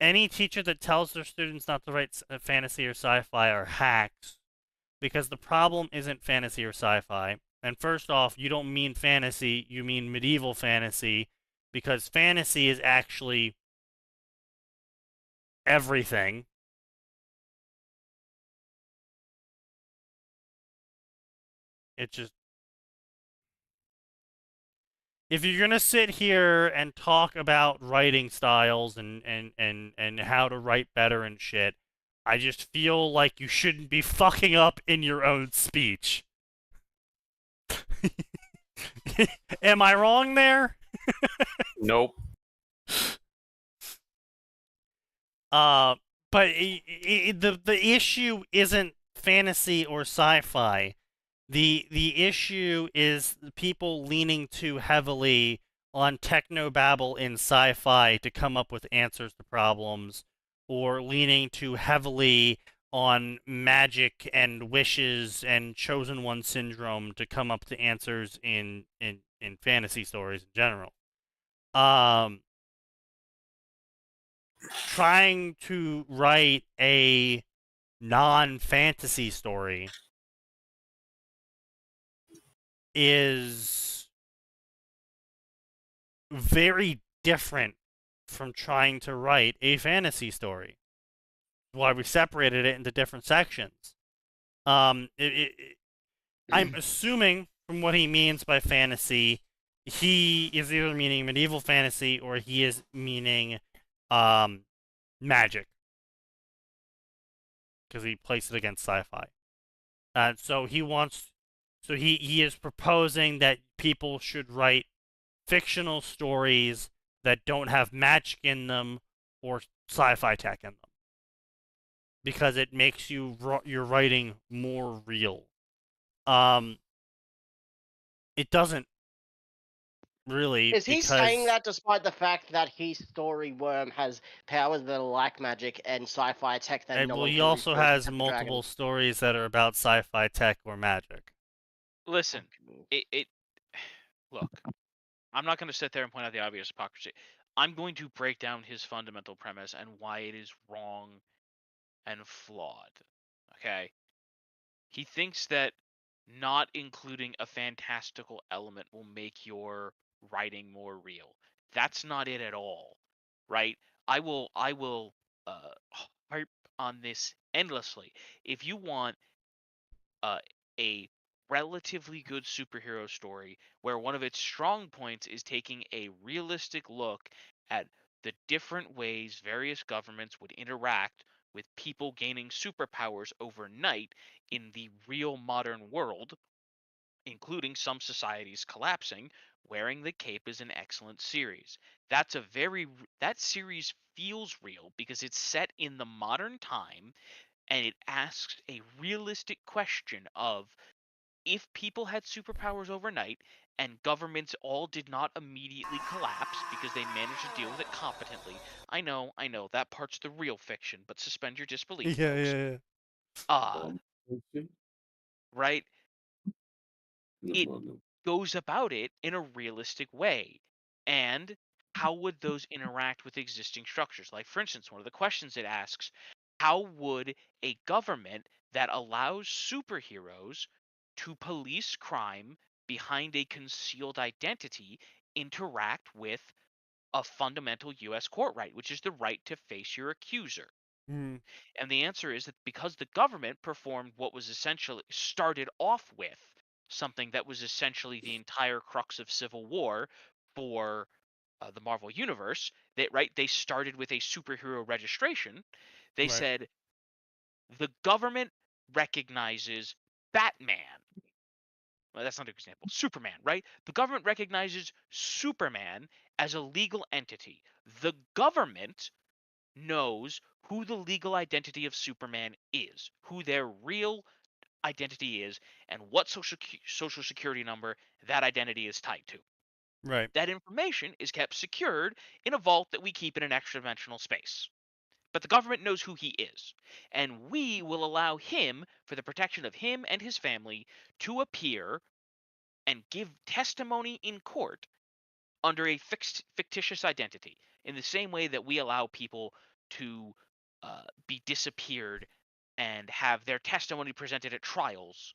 any teacher that tells their students not to write fantasy or sci-fi are hacks, because the problem isn't fantasy or sci-fi. And first off, you don't mean fantasy, you mean medieval fantasy, because fantasy is actually everything. It just... If you're going to sit here and talk about writing styles and how to write better and shit, I just feel like you shouldn't be fucking up in your own speech. Am I wrong there? Nope. But the issue isn't fantasy or sci-fi. The issue is people leaning too heavily on technobabble in sci-fi to come up with answers to problems, or leaning too heavily on magic and wishes and chosen one syndrome to come up to answers in fantasy stories in general. Trying to write a non-fantasy story is very different from trying to write a fantasy story. Why we separated it into different sections. I'm assuming from what he means by fantasy, he is either meaning medieval fantasy or he is meaning magic, because he placed it against sci-fi. So he is proposing that people should write fictional stories that don't have magic in them or sci-fi tech in them, because it makes your writing more real. It doesn't really. Is he saying that despite the fact that his story worm has powers that are like magic and sci-fi tech that And no well, one he can also recreate has except the dragon? multiple stories that are about sci-fi tech or magic. Listen, look, I'm not going to sit there and point out the obvious hypocrisy. I'm going to break down his fundamental premise and why it is wrong and flawed. Okay? He thinks that not including a fantastical element will make your writing more real. That's not it at all, right? I will harp on this endlessly. If you want a relatively good superhero story where one of its strong points is taking a realistic look at the different ways various governments would interact with people gaining superpowers overnight in the real modern world, including some societies collapsing, Wearing the Cape is an excellent series. That series feels real because it's set in the modern time and it asks a realistic question of if people had superpowers overnight and governments all did not immediately collapse because they managed to deal with it competently. I know, that part's the real fiction, but suspend your disbelief, folks. Right? It goes about it in a realistic way. And how would those interact with existing structures? Like, for instance, one of the questions it asks, how would a government that allows superheroes to police crime behind a concealed identity interact with a fundamental U.S. court right, which is the right to face your accuser? Mm. And the answer is that because the government performed what was essentially started off with something that was essentially the entire crux of Civil War for the Marvel Universe, they started with a superhero registration. They said the government recognizes Batman. Well, that's not an example. Superman, right? The government recognizes Superman as a legal entity. The government knows who the legal identity of Superman is, who their real identity is, and what social security number that identity is tied to. Right. That information is kept secured in a vault that we keep in an extra-dimensional space. But the government knows who he is, and we will allow him, for the protection of him and his family, to appear and give testimony in court under a fictitious identity, in the same way that we allow people to be disappeared and have their testimony presented at trials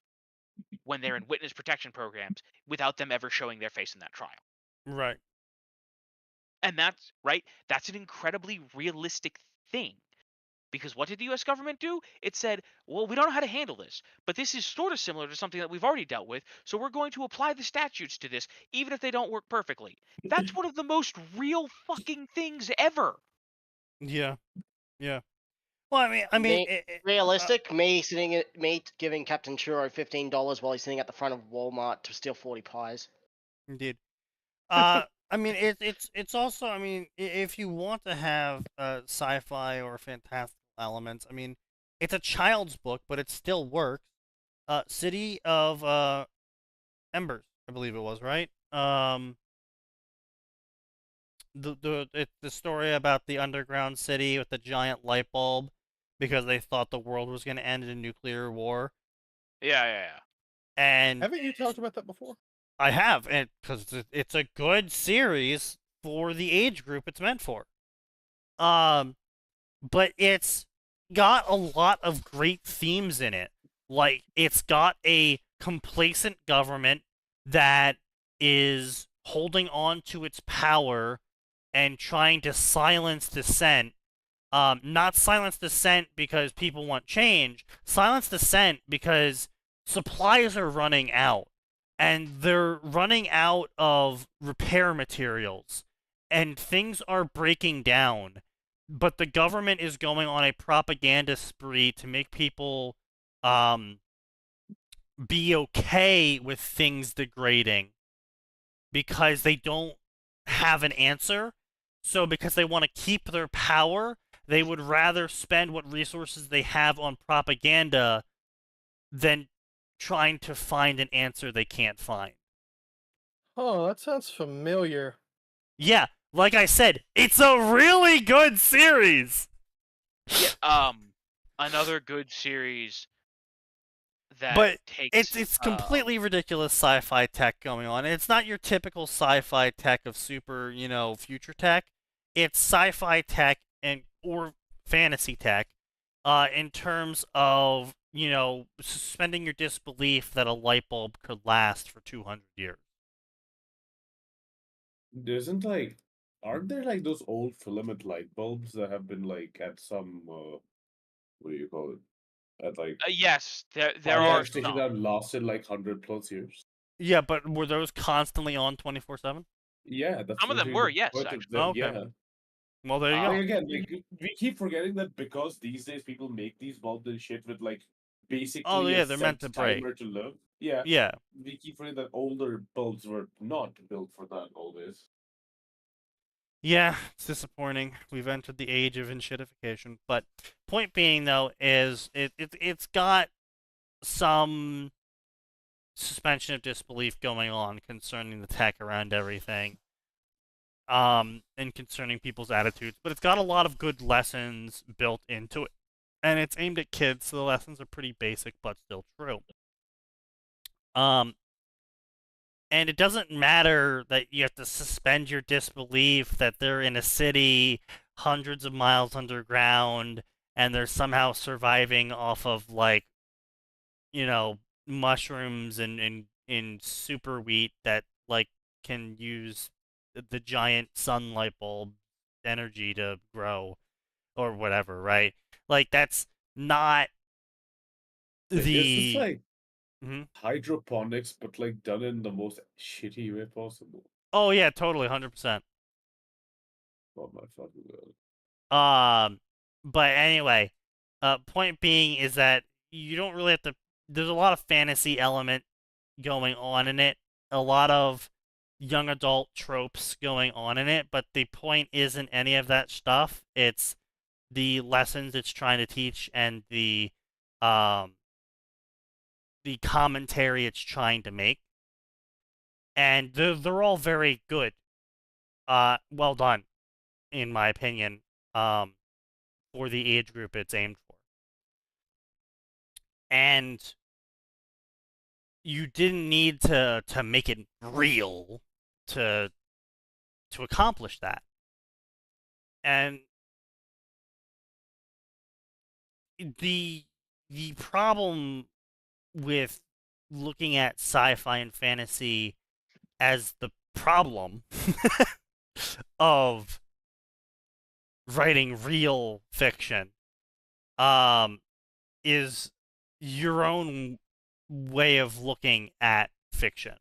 when they're in witness protection programs without them ever showing their face in that trial. Right. And that's an incredibly realistic thing. Because what did the US government do? It said, well, we don't know how to handle this, but this is sort of similar to something that we've already dealt with, so we're going to apply the statutes to this, even if they don't work perfectly. That's one of the most real fucking things ever. Yeah. Yeah. Well, I mean, realistic. Me giving Captain Churro $15 while he's sitting at the front of Walmart to steal 40 pies. Indeed. I mean, it's also, I mean, if you want to have sci-fi or fantastical elements, I mean, it's a child's book, but it still works. City of Embers, I believe it was, right? The story about the underground city with the giant light bulb because they thought the world was going to end in a nuclear war. Yeah. And haven't you talked about that before? I have, and because it's a good series for the age group it's meant for. But it's got a lot of great themes in it. Like, it's got a complacent government that is holding on to its power and trying to silence dissent. Not silence dissent because people want change. Silence dissent because supplies are running out. And they're running out of repair materials. And things are breaking down. But the government is going on a propaganda spree to make people be okay with things degrading. Because they don't have an answer. So because they want to keep their power, they would rather spend what resources they have on propaganda than trying to find an answer they can't find. Oh, that sounds familiar. Yeah, like I said, it's a really good series. Yeah, another good series that but takes it's completely ridiculous sci-fi tech going on. And it's not your typical sci-fi tech of super, future tech. It's sci-fi tech or fantasy tech, in terms of suspending your disbelief that a light bulb could last for 200 years. Aren't there like those old filament light bulbs that have been like at some what do you call it? At like yes, there fire are station some. that lasted like 100+ years. Yeah, but were those constantly on 24/7? Yeah, that's Some of them literally were, the yes, point of actually. them. Okay. Yeah. Well, there you go. Like, again, like we keep forgetting that because these days people make these bulbs and shit with like basically a they're meant to set break. timer to live. Yeah. Yeah. We keep forgetting that older bulbs were not built for that always. Yeah, it's disappointing. We've entered the age of enshittification. But point being, though, is it's got some suspension of disbelief going on concerning the tech around everything, and concerning people's attitudes. But it's got a lot of good lessons built into it, and it's aimed at kids, so the lessons are pretty basic but still true. And it doesn't matter that you have to suspend your disbelief that they're in a city hundreds of miles underground and they're somehow surviving off of, like, mushrooms and super wheat that, like, can use the giant sunlight bulb energy to grow or whatever, right? Like, that's not It's like Mhm. hydroponics, but like done in the most shitty way possible. Oh yeah, totally, 100%. Oh my fucking god. But anyway, point being is that you don't really have to. There's a lot of fantasy element going on in it, a lot of young adult tropes going on in it, but the point isn't any of that stuff. It's the lessons it's trying to teach and the commentary it's trying to make, and they're all very good. Well done, in my opinion. For the age group it's aimed for. And you didn't need to make it real to accomplish that. And the problem with looking at sci-fi and fantasy as the problem of writing real fiction is your own way of looking at fiction.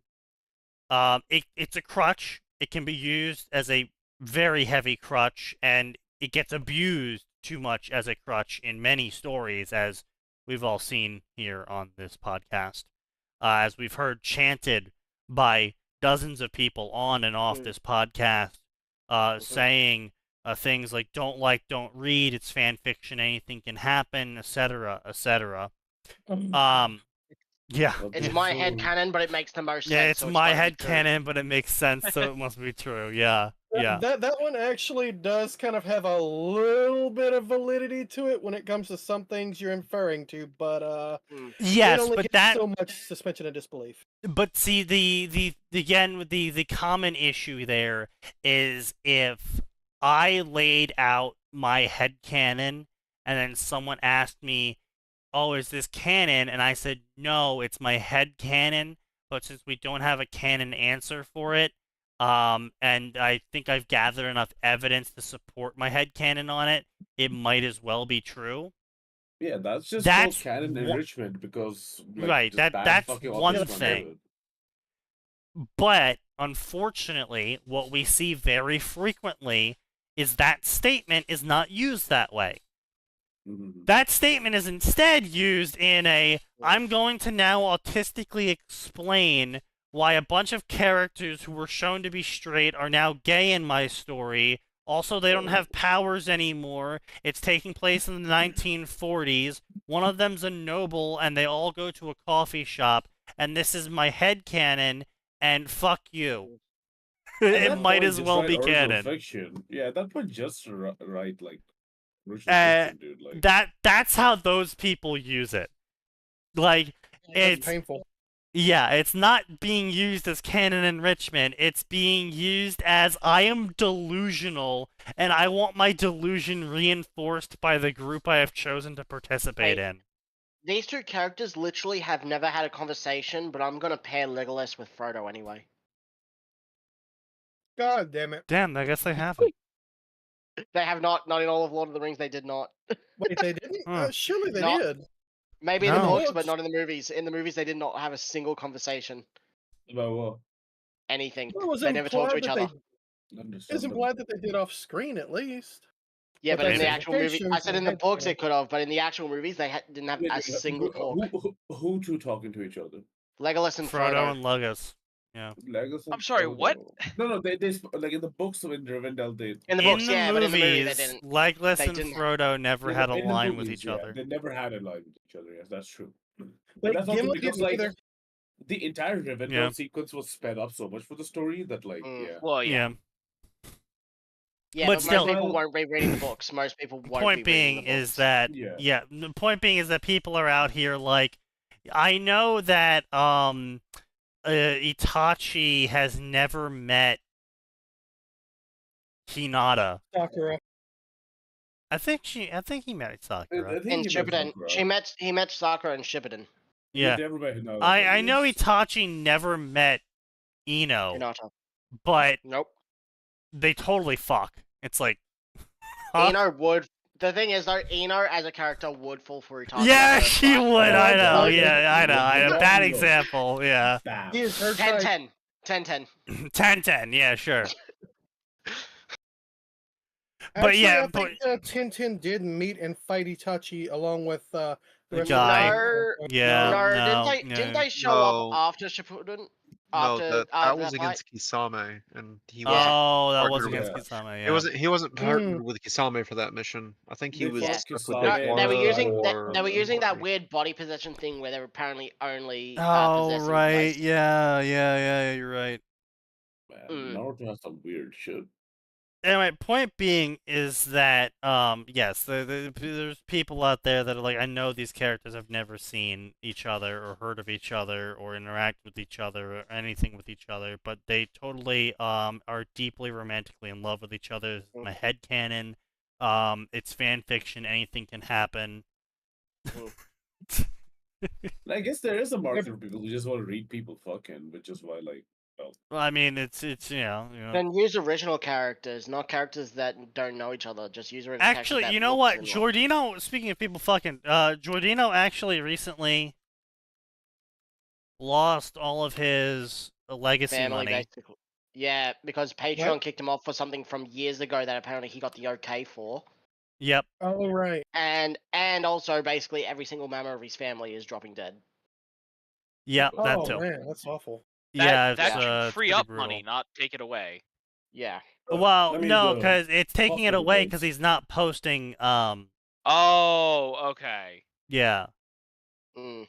It's a crutch. It can be used as a very heavy crutch, and it gets abused too much as a crutch in many stories, as we've all seen here on this podcast. As we've heard chanted by dozens of people on and off this podcast, saying things like "don't like, don't read," "it's fan fiction, anything can happen," etc., etc. Yeah. It's my headcanon, but it makes the most sense. Yeah, it's so my headcanon, but it makes sense, so it must be true. Yeah. Yeah. That one actually does kind of have a little bit of validity to it when it comes to some things you're inferring to, but yes, it only but gets that so much suspension of disbelief. But see, the common issue there is if I laid out my headcanon and then someone asked me, "Oh, is this canon?" and I said, "No, it's my headcanon," but since we don't have a canon answer for it, and I think I've gathered enough evidence to support my headcanon on it, it might as well be true. Yeah, that's just called canon enrichment because right, that's one thing. But unfortunately, what we see very frequently is that statement is not used that way. That statement is instead used in I'm going to now autistically explain why a bunch of characters who were shown to be straight are now gay in my story. Also, they don't have powers anymore. It's taking place in the 1940s. One of them's a noble, and they all go to a coffee shop. And this is my headcanon. and fuck you. At It that might point, as just well write be original canon. fiction. Yeah, at that point, just write like original fiction, dude. Like That's how those people use it. Like, That's it's painful. yeah, it's not being used as canon enrichment. It's being used as I am delusional and I want my delusion reinforced by the group I have chosen to participate in. These two characters literally have never had a conversation, but I'm gonna pair Legolas with Frodo anyway. God damn it. Damn, I guess they haven't. They have not in all of Lord of the Rings, they did not. Wait, they didn't? Surely they Not- did. Maybe in the No. books, but not in the movies. In the movies, they did not have a single conversation. about what? Anything. Well, it was They never talked to each implied that other. It's implied that they did off screen at least. Yeah, but in the Maybe. actual movie, I said in the books it could have, but in the actual movies, they didn't have a single talk. Who two talking to each other? Legolas and Frodo Frodo. and Legolas. Yeah. Legolas and I'm sorry, Frodo. what? No, they like in the books in Rivendell, they In the books, yeah, but in the movie they didn't. Legolas They and didn't- Frodo never had a in the line with movies, each yeah, other. They never had a line with each other. Yes, that's true. But But that's also Gimli because didn't like either. the entire Rivendell Yeah. sequence was sped up so much for the story that like yeah. Well, yeah. Yeah, But but still- most people won't be reading the books. Most people won't Point be reading being the is books. that Yeah. the point being is that people are out here like I know that Itachi has never met Hinata. Sakura. I think he met Sakura. In Shippuden, he met Sakura in Shippuden. Yeah. Never met Hinata, I but know yes. Itachi never met Ino, Hinata. but Nope. they totally fuck. It's like huh? Ino would. The thing is, though, Ino as a character would fall for Itachi. Yeah, she would. I know. Yeah. Yeah, I know. Bad Yeah. example. Yeah. Bam. He is her type. 10-10. 10-10. 10-10. Yeah, sure. But Actually, yeah, I think Tintin did meet and fight Itachi along with the rest guy. of No, Yeah. no, no, didn't they show No. up after Shippuden? No, After, that was fight? against Kisame, and he Yeah. was. Oh, that was partnered against with- Kisame. Yeah. He wasn't partnered with Kisame for that mission. I think he They was fought stuck with Kisame No, Big and, they were One using or they were using that somebody. weird body possession thing where they were apparently only Oh possessing right. place. Yeah. You're right. Man, Mm. Naruto has some weird shit. Anyway, point being is that yes, there's people out there that are like, I know these characters have never seen each other or heard of each other or interact with each other or anything with each other, but they totally are deeply romantically in love with each other. It's my headcanon. It's fan fiction. Anything can happen. I guess there is a market for people who just want to read people fucking, which is why like Well, I mean, it's you know. Then use original characters, not characters that don't know each other. Just use original characters Actually, that you know look what? similar. Giordino, speaking of people fucking, Giordino actually recently lost all of his legacy Family, money. basically. Yeah, because Patreon kicked him off for something from years ago that apparently he got the okay for. Yep. Oh right. And also basically every single member of his family is dropping dead. Yep, that Oh too. man, that's awful. Yeah, that it's, should it's free pretty up brutal. money, not take it away. Yeah. Well, I mean, no, the because it's taking it hospital away beds. because he's not posting. Oh, okay. Yeah. Mm.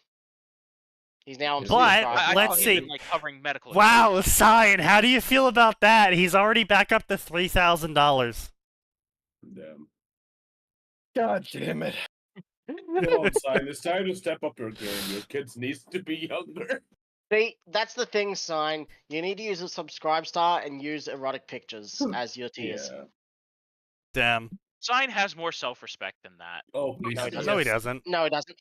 He's now on But subscribe. I let's thought he'd see. been, like, covering medical. Wow, expenses. Cyan, how do you feel about that? He's already back up to $3,000. damn. God damn it. Come on, Sign. It's time to step up your game. Your kids needs to be younger. See, that's the thing, Sign. You need to use a subscribe star and use erotic pictures as your tiers. Yeah. Damn. Sign has more self-respect than that. Oh, please. No, he yes. No, he doesn't. No, it doesn't.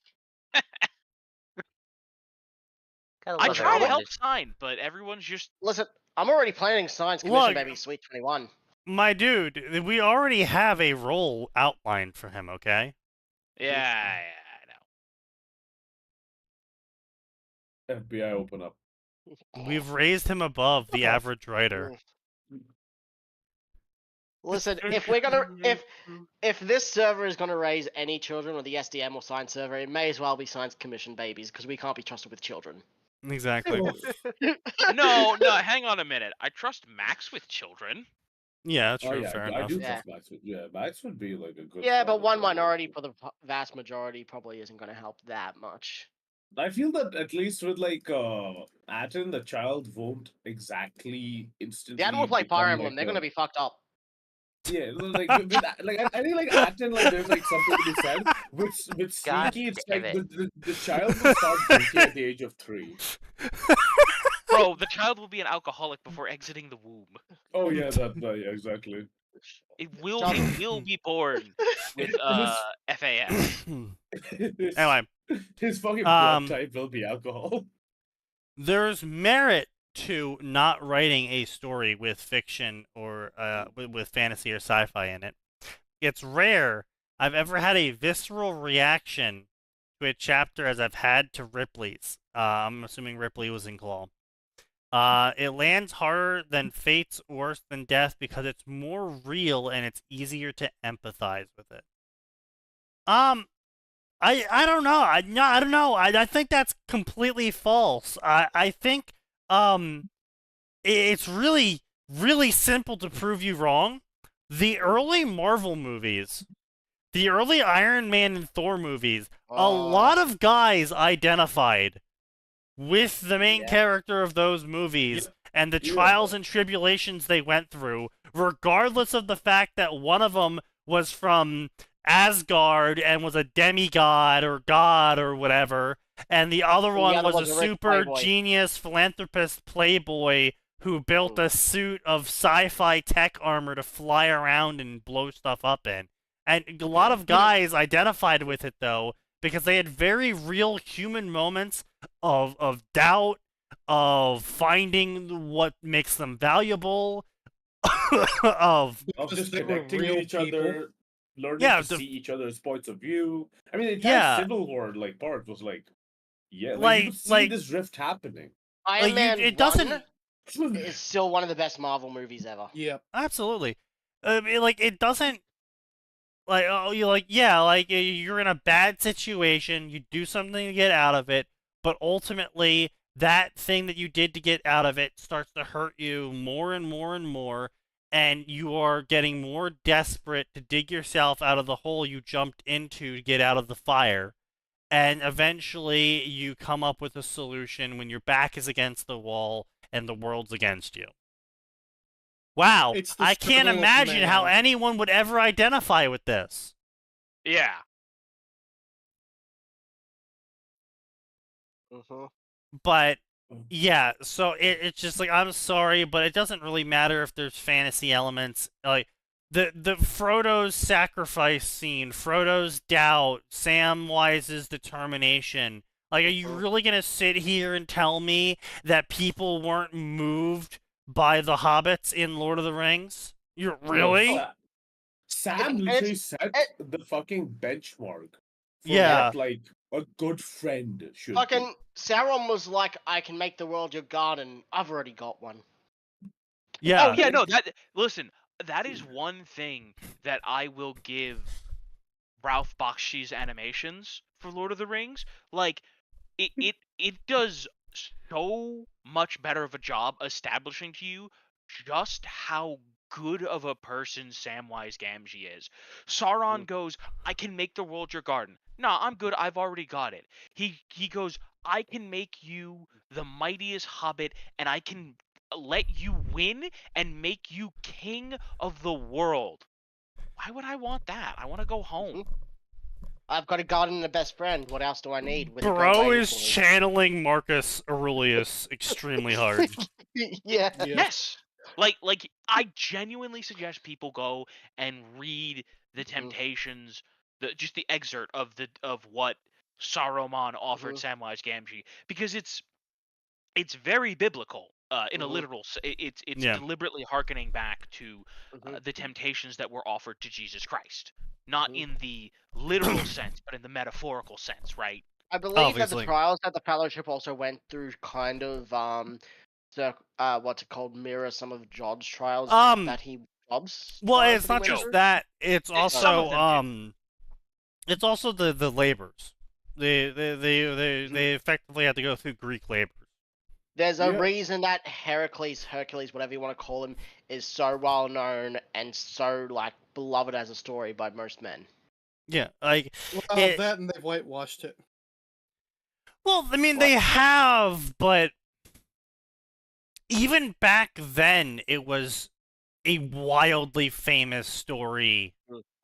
Gotta I love try to everyone help just- Sign, but everyone's just Listen, I'm already planning Sign's commission, Look. baby. Sweet 21. My dude, we already have a role outlined for him, okay? yeah, I know. FBI, open up. We've raised him above the average writer. Listen, if we're gonna if this server is gonna raise any children or the SDM or Sign server, it may as well be Sign's commission babies because we can't be trusted with children. Exactly. No, hang on a minute. I trust Max with children. Yeah, Oh, true, yeah, fair I enough. do Yeah. trust Max. Yeah, Max would be like a good. Yeah, but father one for minority for the vast majority probably isn't gonna help that much. I feel that at least with like Atin, the child won't exactly instantly The Atin will play become Fire like Emblem. They're gonna be fucked up. Yeah, like like I think like Atin, like there's like something to be said. With God Sneaky, it's damn like it. the child will start drinking at the age of 3. Bro, the child will be an alcoholic before exiting the womb. Oh yeah, yeah, exactly. It will be born with FAS. Anyway, his fucking blood type will be alcohol. There's merit to not writing a story with fiction or with fantasy or sci-fi in it. It's rare I've ever had a visceral reaction to a chapter as I've had to Ripley's. I'm assuming Ripley was in Claw. It lands harder than Fate's Worse Than Death because it's more real and it's easier to empathize with it. I don't know. I don't know. I think that's completely false. I think it's really simple to prove you wrong. The early Marvel movies, the early Iron Man and Thor movies, a lot of guys identified with the main character of those movies and the trials and tribulations they went through, regardless of the fact that one of them was from Asgard and was a demigod or god or whatever, and the other one was a super genius philanthropist playboy who built a suit of sci-fi tech armor to fly around and blow stuff up in. And a lot of guys identified with it, though, because they had very real human moments of doubt, of finding what makes them valuable, of just connecting with each other, learning to see each other's points of view. I mean, the entire Civil War part was like, you could see this rift happening. Iron Man it doesn't is still one of the best Marvel movies ever. Yeah, absolutely. It doesn't. You're in a bad situation, you do something to get out of it, but ultimately, that thing that you did to get out of it starts to hurt you more and more and more, and you are getting more desperate to dig yourself out of the hole you jumped into to get out of the fire. And eventually, you come up with a solution when your back is against the wall and the world's against you. Wow, I can't imagine how anyone would ever identify with this. Yeah. But, yeah, so it's just like, I'm sorry, but it doesn't really matter if there's fantasy elements. Like, the Frodo's sacrifice scene, Frodo's doubt, Samwise's determination. Like, are you really gonna sit here and tell me that people weren't moved by the hobbits in Lord of the Rings? You're really? Sam literally set the fucking benchmark for what, like, a good friend should fucking Sauron was like, I can make the world your garden. I've already got one. Yeah. Oh yeah, no, listen, that is one thing that I will give Ralph Bakshi's animations for Lord of the Rings. Like, it does so much better of a job establishing to you just how good of a person Samwise Gamgee is. Sauron goes, I can make the world your garden. Nah, I'm good, I've already got it. He goes, I can make you the mightiest hobbit, and I can let you win and make you king of the world. Why would I want that? I want to go home. I've got a garden and a best friend. What else do I need? With Bro is channeling Marcus Aurelius extremely hard. Yeah. Yes. Like I genuinely suggest people go and read the Temptations, just the excerpt of what Saruman offered Samwise Gamgee, because it's very biblical in a literal. It's deliberately hearkening back to the temptations that were offered to Jesus Christ, not in the literal sense, but in the metaphorical sense, right? I believe that the trials that the Fellowship also went through kind of what's it called, mirror some of Job's trials that he Job's. Well, it's not just that; it's also it's also the labors. They effectively had to go through Greek labors. There's a reason that Hercules, whatever you want to call him, is so well known and so like beloved as a story by most men. Yeah, like that, and they've whitewashed it. Well, I mean, they have, but even back then, it was a wildly famous story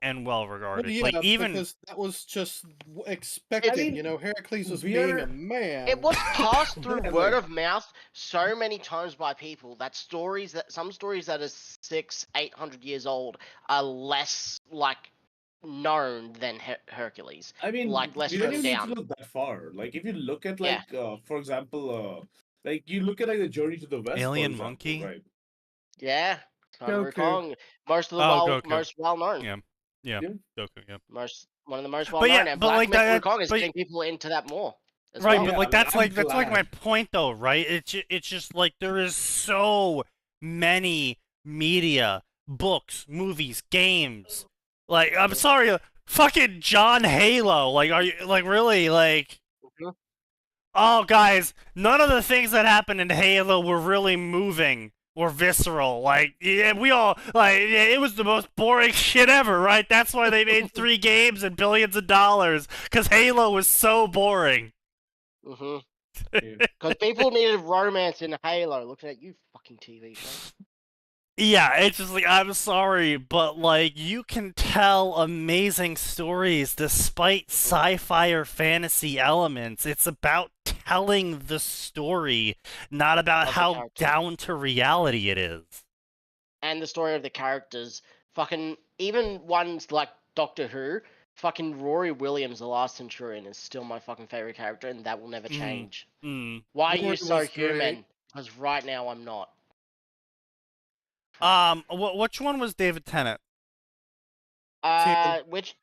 and well regarded. Well, yeah, like even because that was just expected. Heracles was being a man. It was passed through word of mouth so many times by people that some stories that are 600-800 years old are less known than Hercules. I mean, less you don't written even need down. to look that far. If you look at for example, you look at the Journey to the West, Alien for example, Monkey, right? Yeah, Goku. Kong, most well known. Yeah, Goku, yeah. One of the most well known. And Black Myth Wukong is getting people into that more. Right, well. but that's my point though, right? It's just there is so many media, books, movies, games. I'm sorry, fucking John Halo. Are you really Oh, guys, none of the things that happened in Halo were really moving or visceral. We all it was the most boring shit ever, right? That's why they made 3 games and billions of dollars, because Halo was so boring. Because people needed romance in Halo. Looking at you, fucking TV show. Yeah, it's just I'm sorry, but you can tell amazing stories despite sci-fi or fantasy elements. It's about telling the story, not about how down to reality it is. And the story of the characters. Fucking, even ones like Doctor Who, fucking Rory Williams, the Last Centurion, is still my fucking favorite character, and that will never change. Why are you so human? Because right now I'm not. Which one was David Tennant?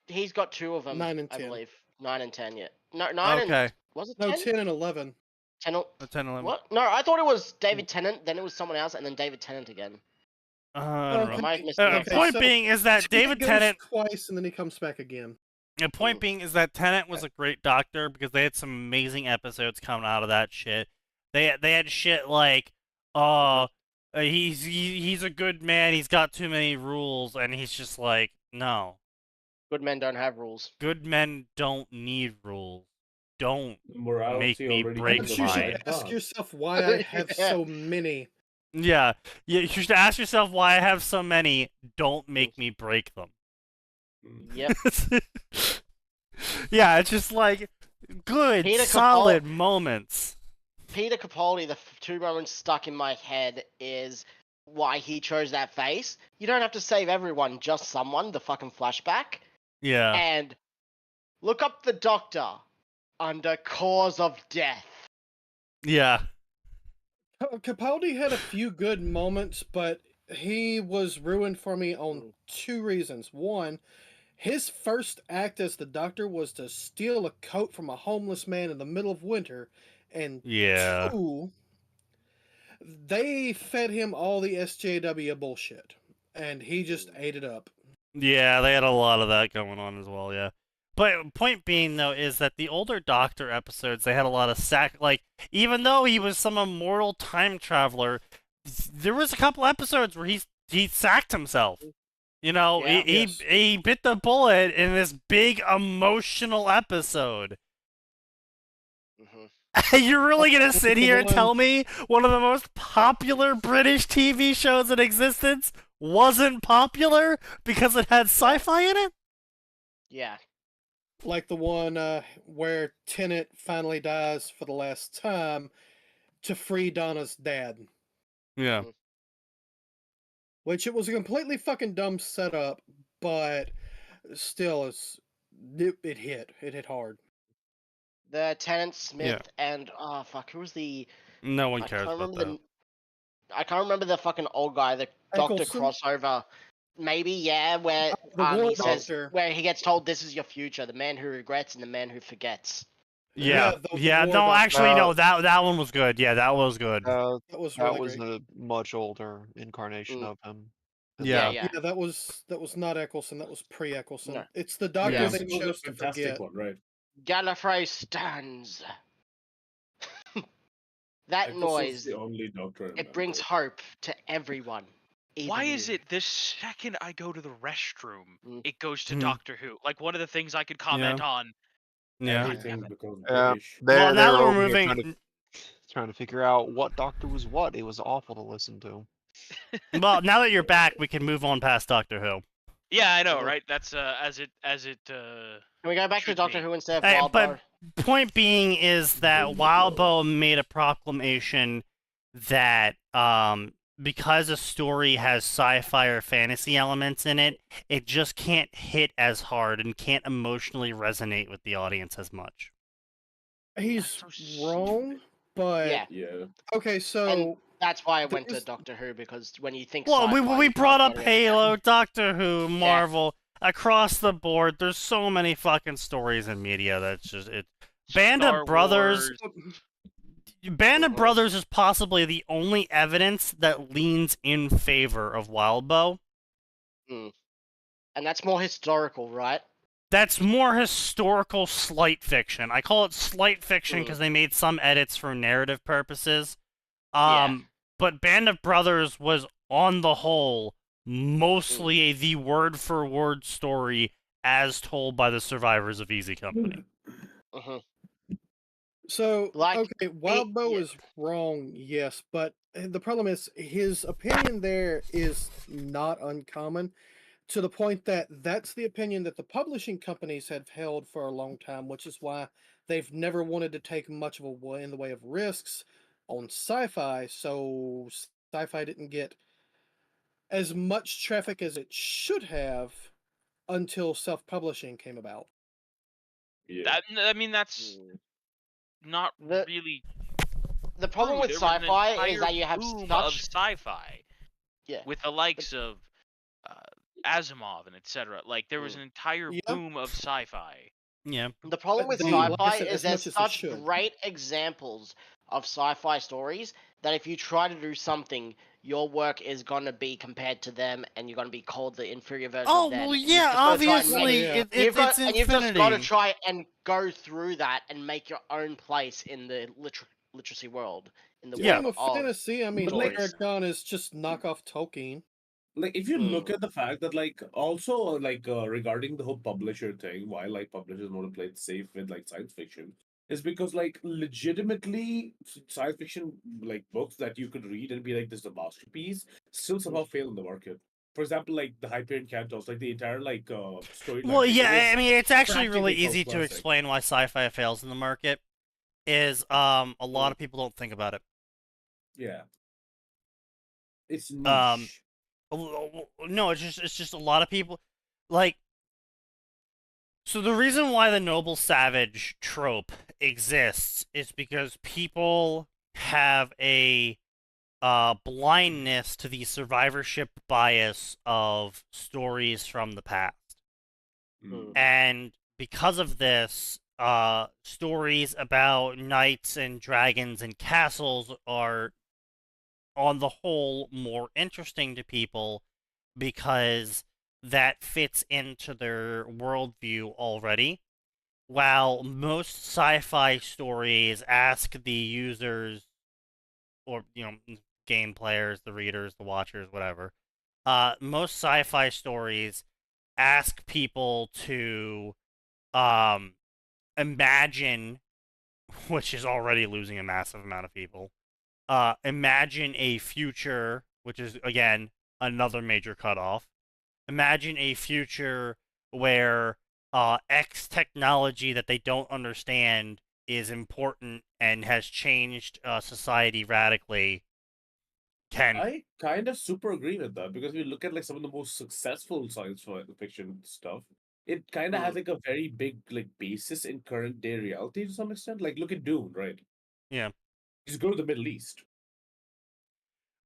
He's got 2 of them. 9 and 10. I believe 9 and 10. Yeah. No, 9 okay. and was it 10? No, 10 and 11. 10, 10 11. What? No, I thought it was David Tennant. Then it was someone else, and then David Tennant again. Point being is that David Tennant twice, and then he comes back again. The point being is that Tennant was a great doctor because they had some amazing episodes coming out of that shit. They had shit he's a good man, he's got too many rules, and he's just no. Good men don't have rules. Good men don't need rules. Don't make me break mine. You should ask yourself why I have so many. Yeah, you should ask yourself why I have so many. Don't make me break them. Yep. Yeah, it's just good, solid moments. Peter Capaldi, the 2 moments stuck in my head is why he chose that face. You don't have to save everyone, just someone, the fucking flashback. Yeah. And look up the doctor under cause of death. Yeah. Capaldi had a few good moments, but he was ruined for me on 2 reasons. One, his first act as the doctor was to steal a coat from a homeless man in the middle of winter. And 2, they fed him all the SJW bullshit, and he just ate it up. Yeah, they had a lot of that going on as well, yeah. But point being, though, is that the older Doctor episodes, they had a lot of even though he was some immortal time traveler, there was a couple episodes where he sacked himself. He bit the bullet in this big emotional episode. You're really gonna sit here and tell me one of the most popular British TV shows in existence wasn't popular because it had sci-fi in it? Yeah. Like the one where Tennant finally dies for the last time to free Donna's dad. Yeah. Which it was a completely fucking dumb setup, but still, it hit. It hit hard. The Tennant, Smith, and who was the? No one cares about that. I can't remember the fucking old guy, the Doctor crossover. Maybe, yeah, where he says where he gets told this is your future, the man who regrets and the man who forgets. Yeah. No, actually, no. That one was good. Yeah, that was good. That was a much older incarnation of him. Yeah. That was not Eccleston. That was pre-Eccleston. No. It's the Doctor they chose to forget. One, right? Gallifrey stands. That noise. The only Doctor it brings hope to everyone. Why is it the second I go to the restroom, it goes to Doctor Who? One of the things I could comment on Yeah. Everything becomes Yeah. British. Well, now that we're over here moving, trying to figure out what doctor was what. It was awful to listen to. well, now that you're back, we can move on past Doctor Who. Yeah, I know, right? That's as it. Can we go back to should Doctor be. Who instead of Hey, Wild but Boar? point being is that Wildbow made a proclamation that because a story has sci-fi or fantasy elements in it, it just can't hit as hard and can't emotionally resonate with the audience as much. He's wrong, but Yeah. Yeah. okay, And so that's why I went to there's- Doctor Who, because when you think Well, sci-fi, we you brought can't up get it. Halo, Doctor Who, Marvel, across the board. There's so many fucking stories in media that's just it. Band Star of Brothers. Wars. Band of Brothers is possibly the only evidence that leans in favor of Wildbow. And that's more historical, right? That's more historical slight fiction. I call it slight fiction because they made some edits for narrative purposes. But Band of Brothers was, on the whole, mostly the word-for-word story as told by the survivors of Easy Company. So, okay, Wildbow is wrong, yes, but the problem is his opinion there is not uncommon, to the point that that's the opinion that the publishing companies have held for a long time, which is why they've never wanted to take much of a in the way of risks on sci-fi, so sci-fi didn't get as much traffic as it should have until self-publishing came about. Yeah. I mean, that's not really. The problem with There was an sci-fi is entire that you have boom such of sci-fi. Yeah. With the likes of Asimov and etc. Like there was an entire boom of sci-fi. Yeah. The problem with But like sci-fi I said, is as there's much as it such should. great examples of sci-fi stories that if you try to do something, your work is gonna be compared to them, and you're gonna be called the inferior version Oh, of them. well, and yeah, you've just gotta try and obviously, make- it's you've just got to infinity. try and go through that and make your own place in the literacy world. In the Speaking world of fantasy, I mean, But, like- Aragon is just knockoff Tolkien. Like if you look at the fact that also regarding the whole publisher thing, why publishers want to play it safe with science fiction is because legitimately science fiction books that you could read and be this is a masterpiece still somehow fail in the market. For example, the Hyperion Cantos, the entire story. Well, yeah, I mean, it's actually really easy to explain why sci-fi fails in the market. Is a lot of people don't think about it. Yeah. It's niche. No, it's just a lot of people so the reason why the noble savage trope exists is because people have a blindness to the survivorship bias of stories from the past. And because of this, stories about knights and dragons and castles are, on the whole, more interesting to people because that fits into their worldview already. While most sci-fi stories ask the users, or game players, the readers, the watchers, whatever, most sci-fi stories ask people to imagine, which is already losing a massive amount of people. Imagine a future, which is, again, another major cutoff. Imagine a future where X technology that they don't understand is important and has changed society radically. I kind of super agree with that because if you look at some of the most successful science fiction stuff, it kind of has a very big basis in current day reality to some extent. Look at Dune, right? Yeah. Just go to the Middle East.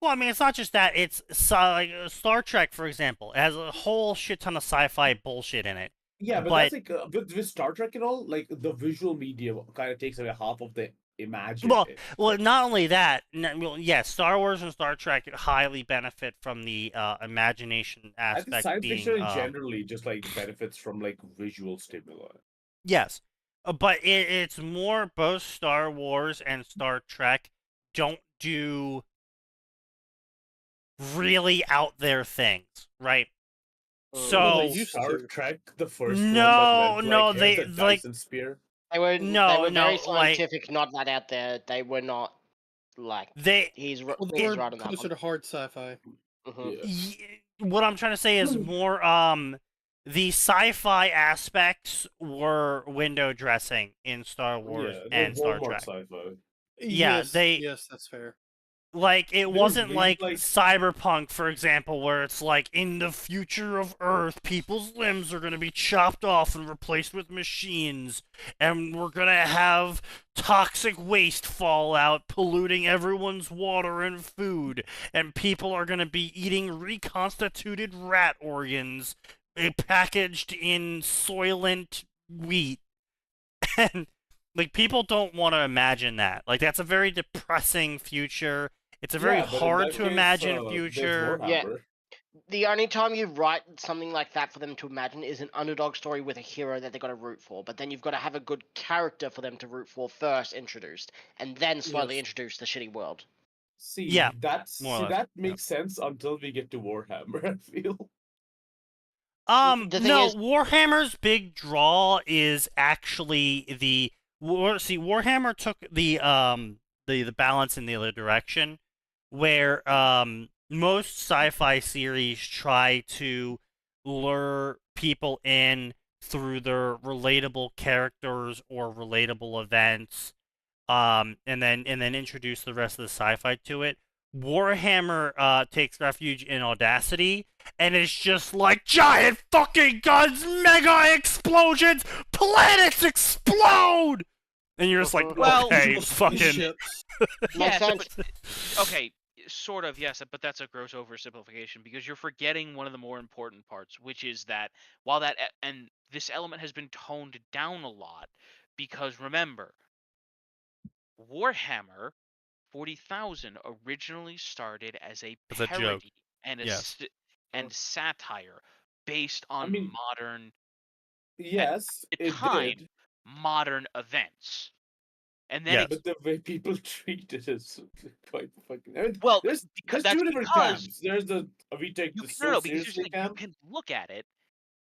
Well, I mean, it's not just that. It's Star Trek, for example. It has a whole shit ton of sci-fi bullshit in it. Yeah, but that's with Star Trek and all, the visual medium kind of takes away half of the imaginative. Well, not only that. Yes, Star Wars and Star Trek highly benefit from the imagination aspect. I think science fiction generally just benefits from visual stimuli. Yes, but it's more both Star Wars and Star Trek don't do really out there things, right? So Star Trek, the first no, one that went, no, they the Dyson spear. They were No, very like scientific, not that out there. They were not like they. he's Well, they he's were right on that closer one. to hard sci-fi. What I'm trying to say is more the sci-fi aspects were window dressing in Star Wars and Star Trek. Sci-fi. Yeah, yes, that's fair. Like, it wasn't like like Cyberpunk, for example, where it's like, in the future of Earth, people's limbs are gonna be chopped off and replaced with machines, and we're gonna have toxic waste fallout polluting everyone's water and food, and people are gonna be eating reconstituted rat organs packaged in soylent wheat. And, like, people don't want to imagine that. Like, that's a very depressing future. It's a very hard to imagine future. Yeah. The only time you write something like that for them to imagine is an underdog story with a hero that they got to root for. But then you've got to have a good character for them to root for first introduced, and then slowly introduce the shitty world. See, Yeah, that makes sense until we get to Warhammer, I feel. No, Warhammer's big draw is actually Warhammer took the balance in the other direction, where most sci-fi series try to lure people in through their relatable characters or relatable events, and then introduce the rest of the sci-fi to it. Warhammer takes refuge in audacity, and it's just like giant fucking guns, mega explosions, planets explode, and you're just like, okay, fucking. Yeah, okay, sort of, yes, but that's a gross oversimplification because you're forgetting one of the more important parts, which is that while and this element has been toned down a lot, because remember, Warhammer 40,000 originally started as a parody and and satire based on modern modern events. And then but the way people treat it is quite fucking. I mean, well, there's two different camps. There's the we take this so seriously camp. You can look at it.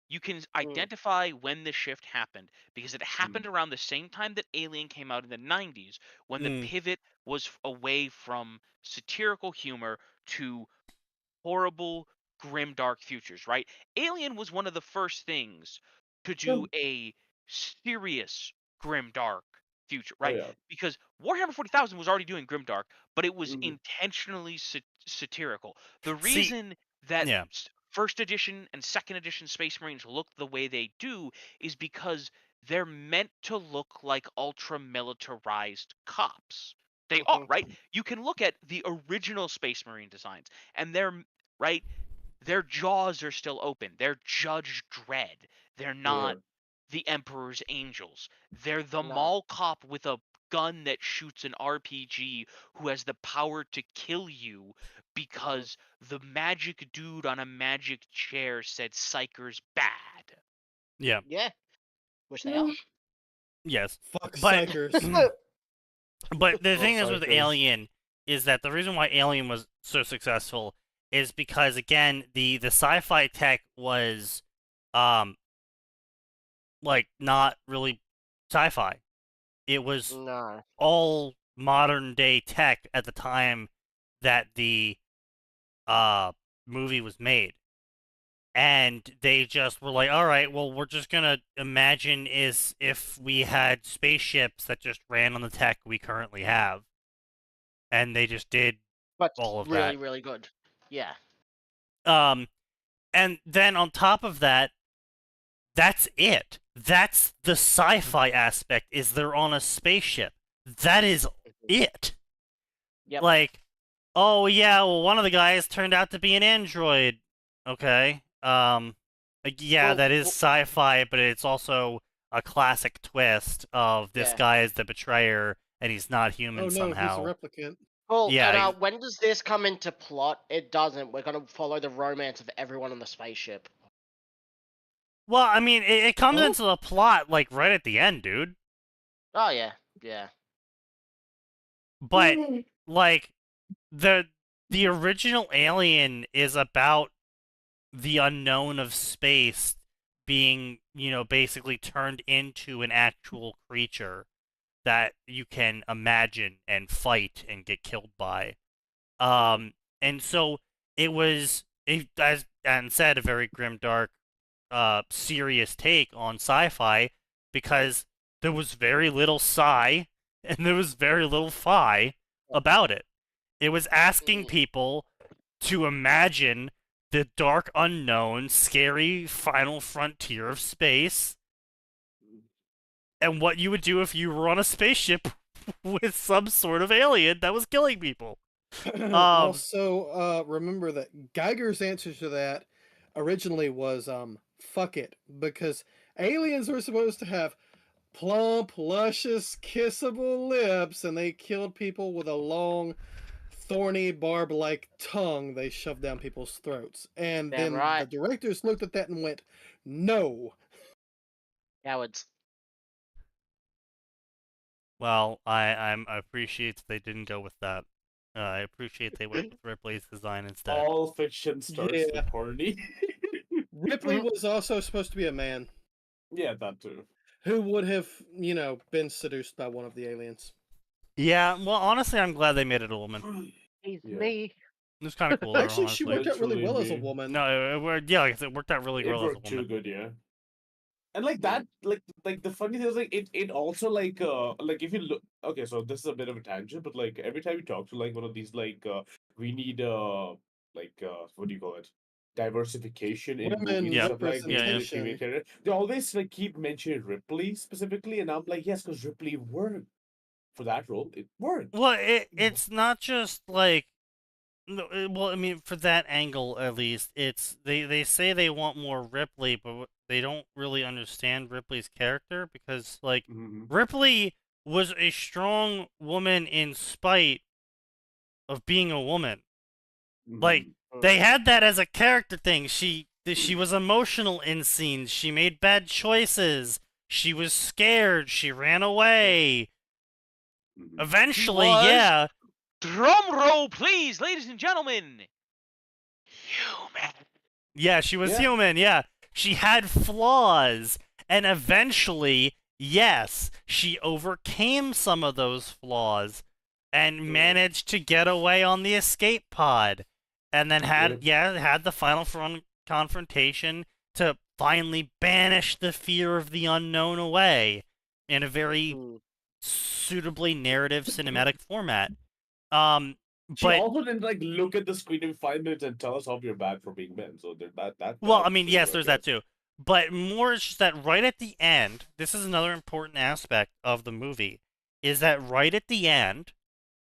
You can identify when the shift happened because it happened around the same time that Alien came out in the 90s, when the pivot was away from satirical humor to horrible, grim, dark futures, right? Alien was one of the first things to do a serious, grim, dark future, right? Because Warhammer 40,000 was already doing grim, dark, but it was intentionally satirical. The reason that first edition and second edition Space Marines look the way they do is because they're meant to look like ultra militarized cops. They are, right? You can look at the original Space Marine designs and their jaws are still open. They're Judge Dredd. They're not the Emperor's Angels. They're the mall cop with a gun that shoots an RPG who has the power to kill you because the magic dude on a magic chair said Psyker's bad. Yeah. Yeah. Which they are. Yes. Fuck Psychers. But the thing is with Alien is that the reason why Alien was so successful is because, again, the sci-fi tech was like not really sci-fi. It was all modern day tech at the time that the movie was made. And they just were like, all right, well, we're just going to imagine if we had spaceships that just ran on the tech we currently have. And they just did all of that. Really, really good. Yeah. And then on top of that, that's it. That's the sci-fi aspect, is they're on a spaceship. That is it. Yep. Like, oh yeah, well, one of the guys turned out to be an android. Okay. That is sci-fi, but it's also a classic twist of this guy is the betrayer, and he's not human somehow. He's a replicant. Well, and, when does this come into plot? It doesn't. We're going to follow the romance of everyone on the spaceship. Well, I mean, it comes into the plot, like, right at the end, dude. Oh, yeah. Yeah. But, like, the original Alien is about the unknown of space being, basically turned into an actual creature that you can imagine and fight and get killed by. And so it was, as Dan said, a very grim, dark, serious take on sci-fi, because there was very little sci and there was very little fi about it. It was asking people to imagine the dark unknown, scary final frontier of space, and what you would do if you were on a spaceship with some sort of alien that was killing people. Also, remember that Geiger's answer to that originally was fuck it, because aliens were supposed to have plump, luscious, kissable lips, and they killed people with a long, thorny, barb-like tongue they shoved down people's throats. And then the directors looked at that and went, no. Cowards. Well, I appreciate that they didn't go with that. I appreciate they went with Ripley's design instead. All fiction starts with horny. Ripley was also supposed to be a man. Yeah, that too. Who would have, been seduced by one of the aliens. Yeah, well, honestly, I'm glad they made it a woman. He's me. It was kind of cool. Actually, honestly. she worked out really well as a woman. No, it worked out really well as a woman. Too good, yeah. And like that, like the funny thing is, like it also like if you look, okay, so this is a bit of a tangent, but like every time you talk to like one of these we need what do you call it, diversification in movies and stuff like that. They always like keep mentioning Ripley specifically, and I'm like, yes, because Ripley worked for that role. It worked. Well, it's not just like. Well, I mean, for that angle at least, it's they say they want more Ripley, but they don't really understand Ripley's character, because like Ripley was a strong woman in spite of being a woman. Like they had that as a character thing. She was emotional in scenes. She made bad choices. She was scared. She ran away. Eventually, yeah. Drum roll, please, ladies and gentlemen. Human. Yeah, she was human, yeah. She had flaws, and eventually, yes, she overcame some of those flaws and managed to get away on the escape pod, and then had the final confrontation to finally banish the fear of the unknown away in a very suitably narrative cinematic format. She also didn't like look at the screen in 5 minutes and tell us how we're bad for being men. So that. Well, I mean, yes, there's that too. But more is just that right at the end, this is another important aspect of the movie, is that right at the end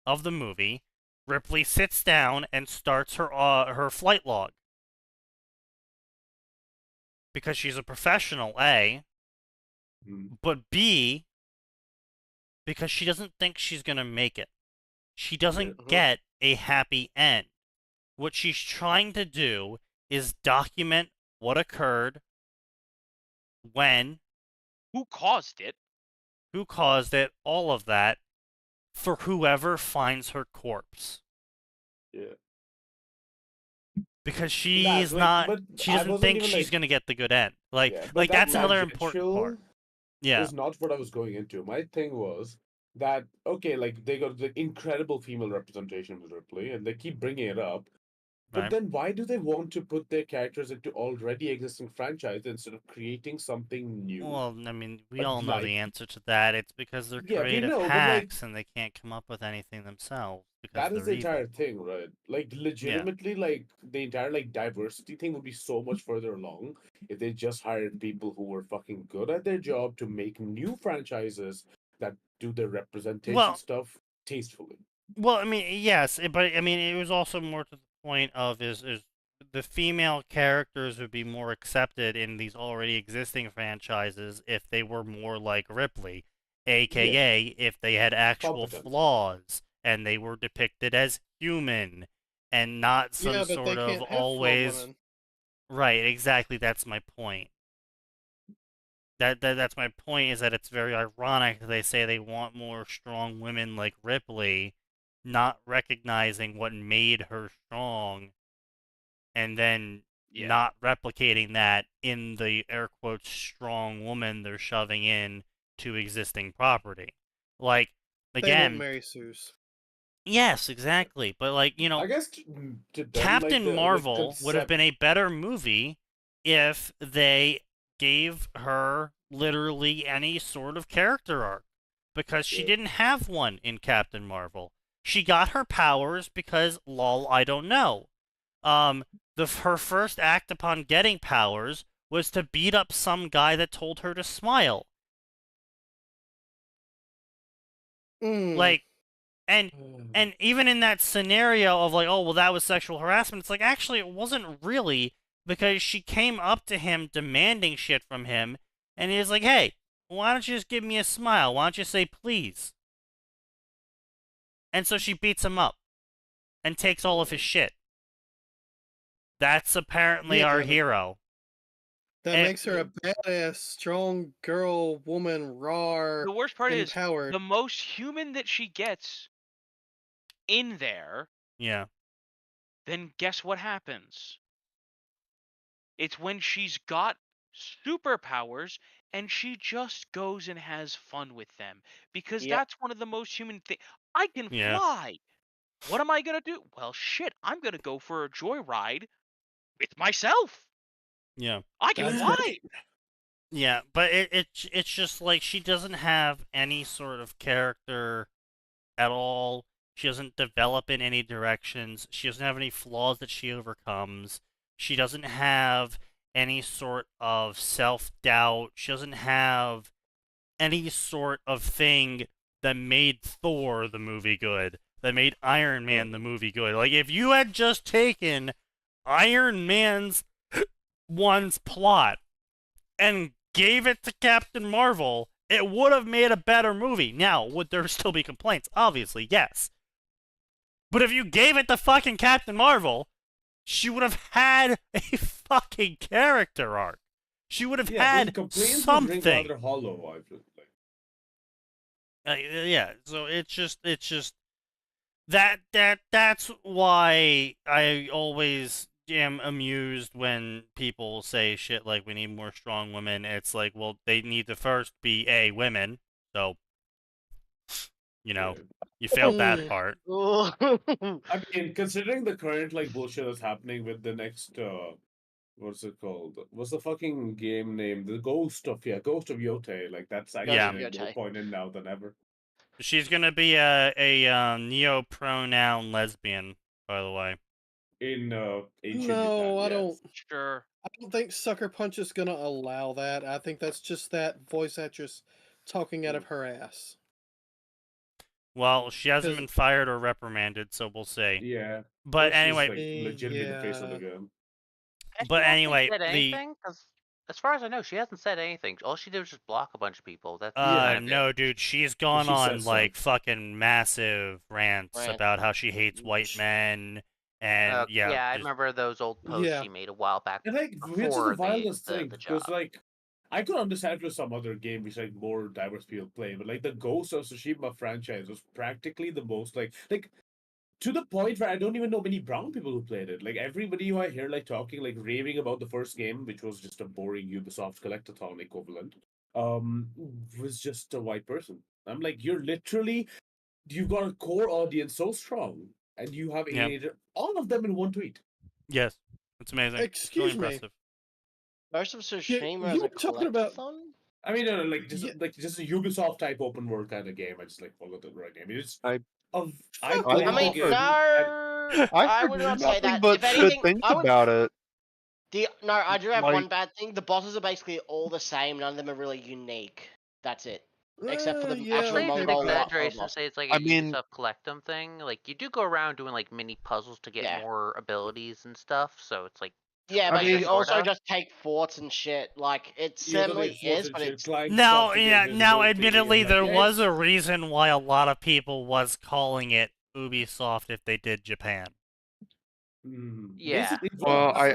of the movie, Ripley sits down and starts her flight log. Because she's a professional, A. But B, because she doesn't think she's going to make it. She doesn't get a happy end. What she's trying to do is document what occurred, when, who caused it, all of that, for whoever finds her corpse. Yeah. Because she doesn't think she's gonna get the good end. That's another important part. Yeah. Is not what I was going into. My thing was that, okay, like they got the incredible female representation with Ripley, and they keep bringing it up. But then why do they want to put their characters into already existing franchises instead of creating something new? Well, I mean, we all know the answer to that. It's because they're creative hacks and they can't come up with anything themselves. That is the entire thing, right? Like, legitimately, like, the entire, like, diversity thing would be so much further along if they just hired people who were fucking good at their job to make new franchises that do their representation stuff tastefully. Well, I mean, yes, but I mean, it was also more to the point of is the female characters would be more accepted in these already existing franchises if they were more like Ripley, aka if they had actual flaws and they were depicted as human and not some sort of always right. Exactly, that's my point. That's my point, is that it's very ironic that they say they want more strong women like Ripley, not recognizing what made her strong, and then not replicating that in the air quotes strong woman they're shoving in to existing property. Like, again, they want Mary Sue's. Yes, exactly. But like, I guess Captain Marvel would have been a better movie if they gave her literally any sort of character arc, because she didn't have one in Captain Marvel. She got her powers because lol, I don't know. Her first act upon getting powers was to beat up some guy that told her to smile. Like, and even in that scenario of like, oh, well, that was sexual harassment, it's like, actually, it wasn't really, because she came up to him demanding shit from him, and he was like, hey, why don't you just give me a smile? Why don't you say please? And so she beats him up and takes all of his shit. That's apparently our hero. That makes her a badass, strong girl, woman, raw. The worst part empowered. is the most human that she gets in there. Yeah. Then guess what happens? It's when she's got superpowers and she just goes and has fun with them, because that's one of the most human things. I can fly. What am I gonna do? Well, shit, I'm gonna go for a joyride with myself. Yeah. I can fly. Yeah, but it's just like she doesn't have any sort of character at all. She doesn't develop in any directions. She doesn't have any flaws that she overcomes. She doesn't have any sort of self-doubt. She doesn't have any sort of thing that made Thor the movie good, that made Iron Man the movie good. Like, if you had just taken Iron Man's one's plot and gave it to Captain Marvel, it would have made a better movie. Now, would there still be complaints? Obviously, yes. But if you gave it to fucking Captain Marvel, she would have had a fucking character arc. She would have had something. Rather hollow, I feel like. Yeah, so it's just that's why I always am amused when people say shit like we need more strong women. It's like, well, they need to first be women, so you failed that part. I mean, considering the current bullshit that's happening with the next what's it called? What's the fucking game name? The Ghost of Yote. Like, that's actually more poignant now than ever. She's gonna be a neo-pronoun lesbian, by the way. In ancient No, Japan, I don't. Sure. I don't think Sucker Punch is gonna allow that. I think that's just that voice actress talking out of her ass. Well, she hasn't been fired or reprimanded, so we'll see. Yeah. But she's, anyway, legitimately the face of the game. But anyway, said anything? 'Cause as far as I know, she hasn't said anything. All she did was just block a bunch of people. That's no, dude, she's gone on fucking massive rants about how she hates white men, and I remember those old posts she made a while back. And which is the wildest thing, because I could understand for some other game which more diverse people play, but the Ghost of Tsushima franchise was practically the most to the point where I don't even know many brown people who played it. Everybody who I hear talking, raving about the first game, which was just a boring Ubisoft collectathon equivalent, was just a white person. I'm like, you've got a core audience so strong, and you have alienated all of them in one tweet. Yes, it's amazing. Excuse me. Impressive. Most of Tsushima is a collectathon? I mean, just a Ubisoft type open world kind of game. I just followed the right name. It's I would not say that. But if anything, good things about it. I do have one bad thing. The bosses are basically all the same. None of them are really unique. That's it. Except for the actual Mongol exaggeration to say it's like a Ubisoft Collectum thing. You do go around doing mini puzzles to get more abilities and stuff. So it's but you also just take forts and shit. It certainly is, but it's now, admittedly, there was a reason why a lot of people was calling it Ubisoft if they did Japan. Yeah. Well, I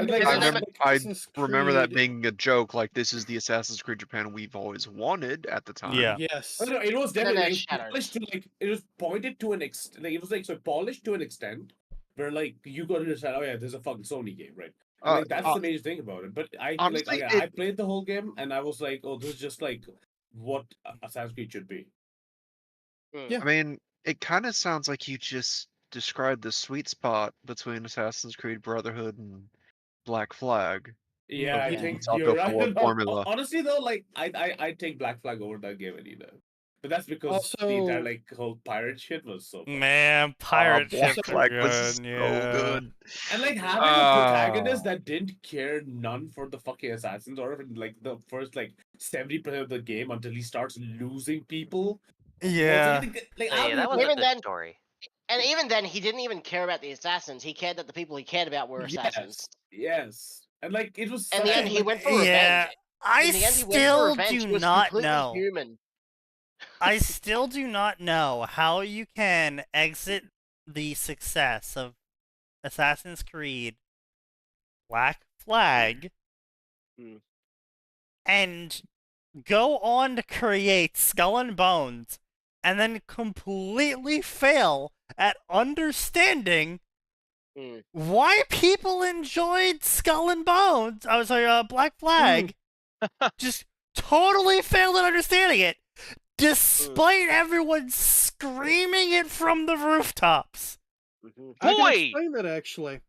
remember that being a joke. This is the Assassin's Creed Japan we've always wanted at the time. Yeah. Yes. No, it was definitely polished to it was pointed to an extent. It was polished to an extent, where like you got to decide, oh yeah, there's a fucking Sony game, right? And, like that's the major thing about it. But honestly, I played the whole game and I was like, oh, this is just like what Assassin's Creed should be. Yeah. I mean, it kind of sounds like you just described the sweet spot between Assassin's Creed Brotherhood and Black Flag. Yeah, I think Top you're of right. War formula. Honestly, though, like I take Black Flag over that game any day. But that's because the entire like whole pirate shit was so fun. Man, pirate Black shit Flag was good. so good. And like having a protagonist that didn't care none for the fucking assassins, or like the first like 70% of the game until he starts losing people. Yeah. Like, yeah, that was a good story. And even then, he didn't even care about the assassins. He cared that the people he cared about were assassins. Yes. And like it was. In the end, he went for revenge. Yeah, I still do not know. Human. I still do not know how you can exit the success of Assassin's Creed Black Flag and go on to create Skull and Bones and then completely fail at understanding why people enjoyed Skull and Bones. I was like, Black Flag. Just totally failed at understanding it, despite everyone screaming it from the rooftops. I can explain that actually.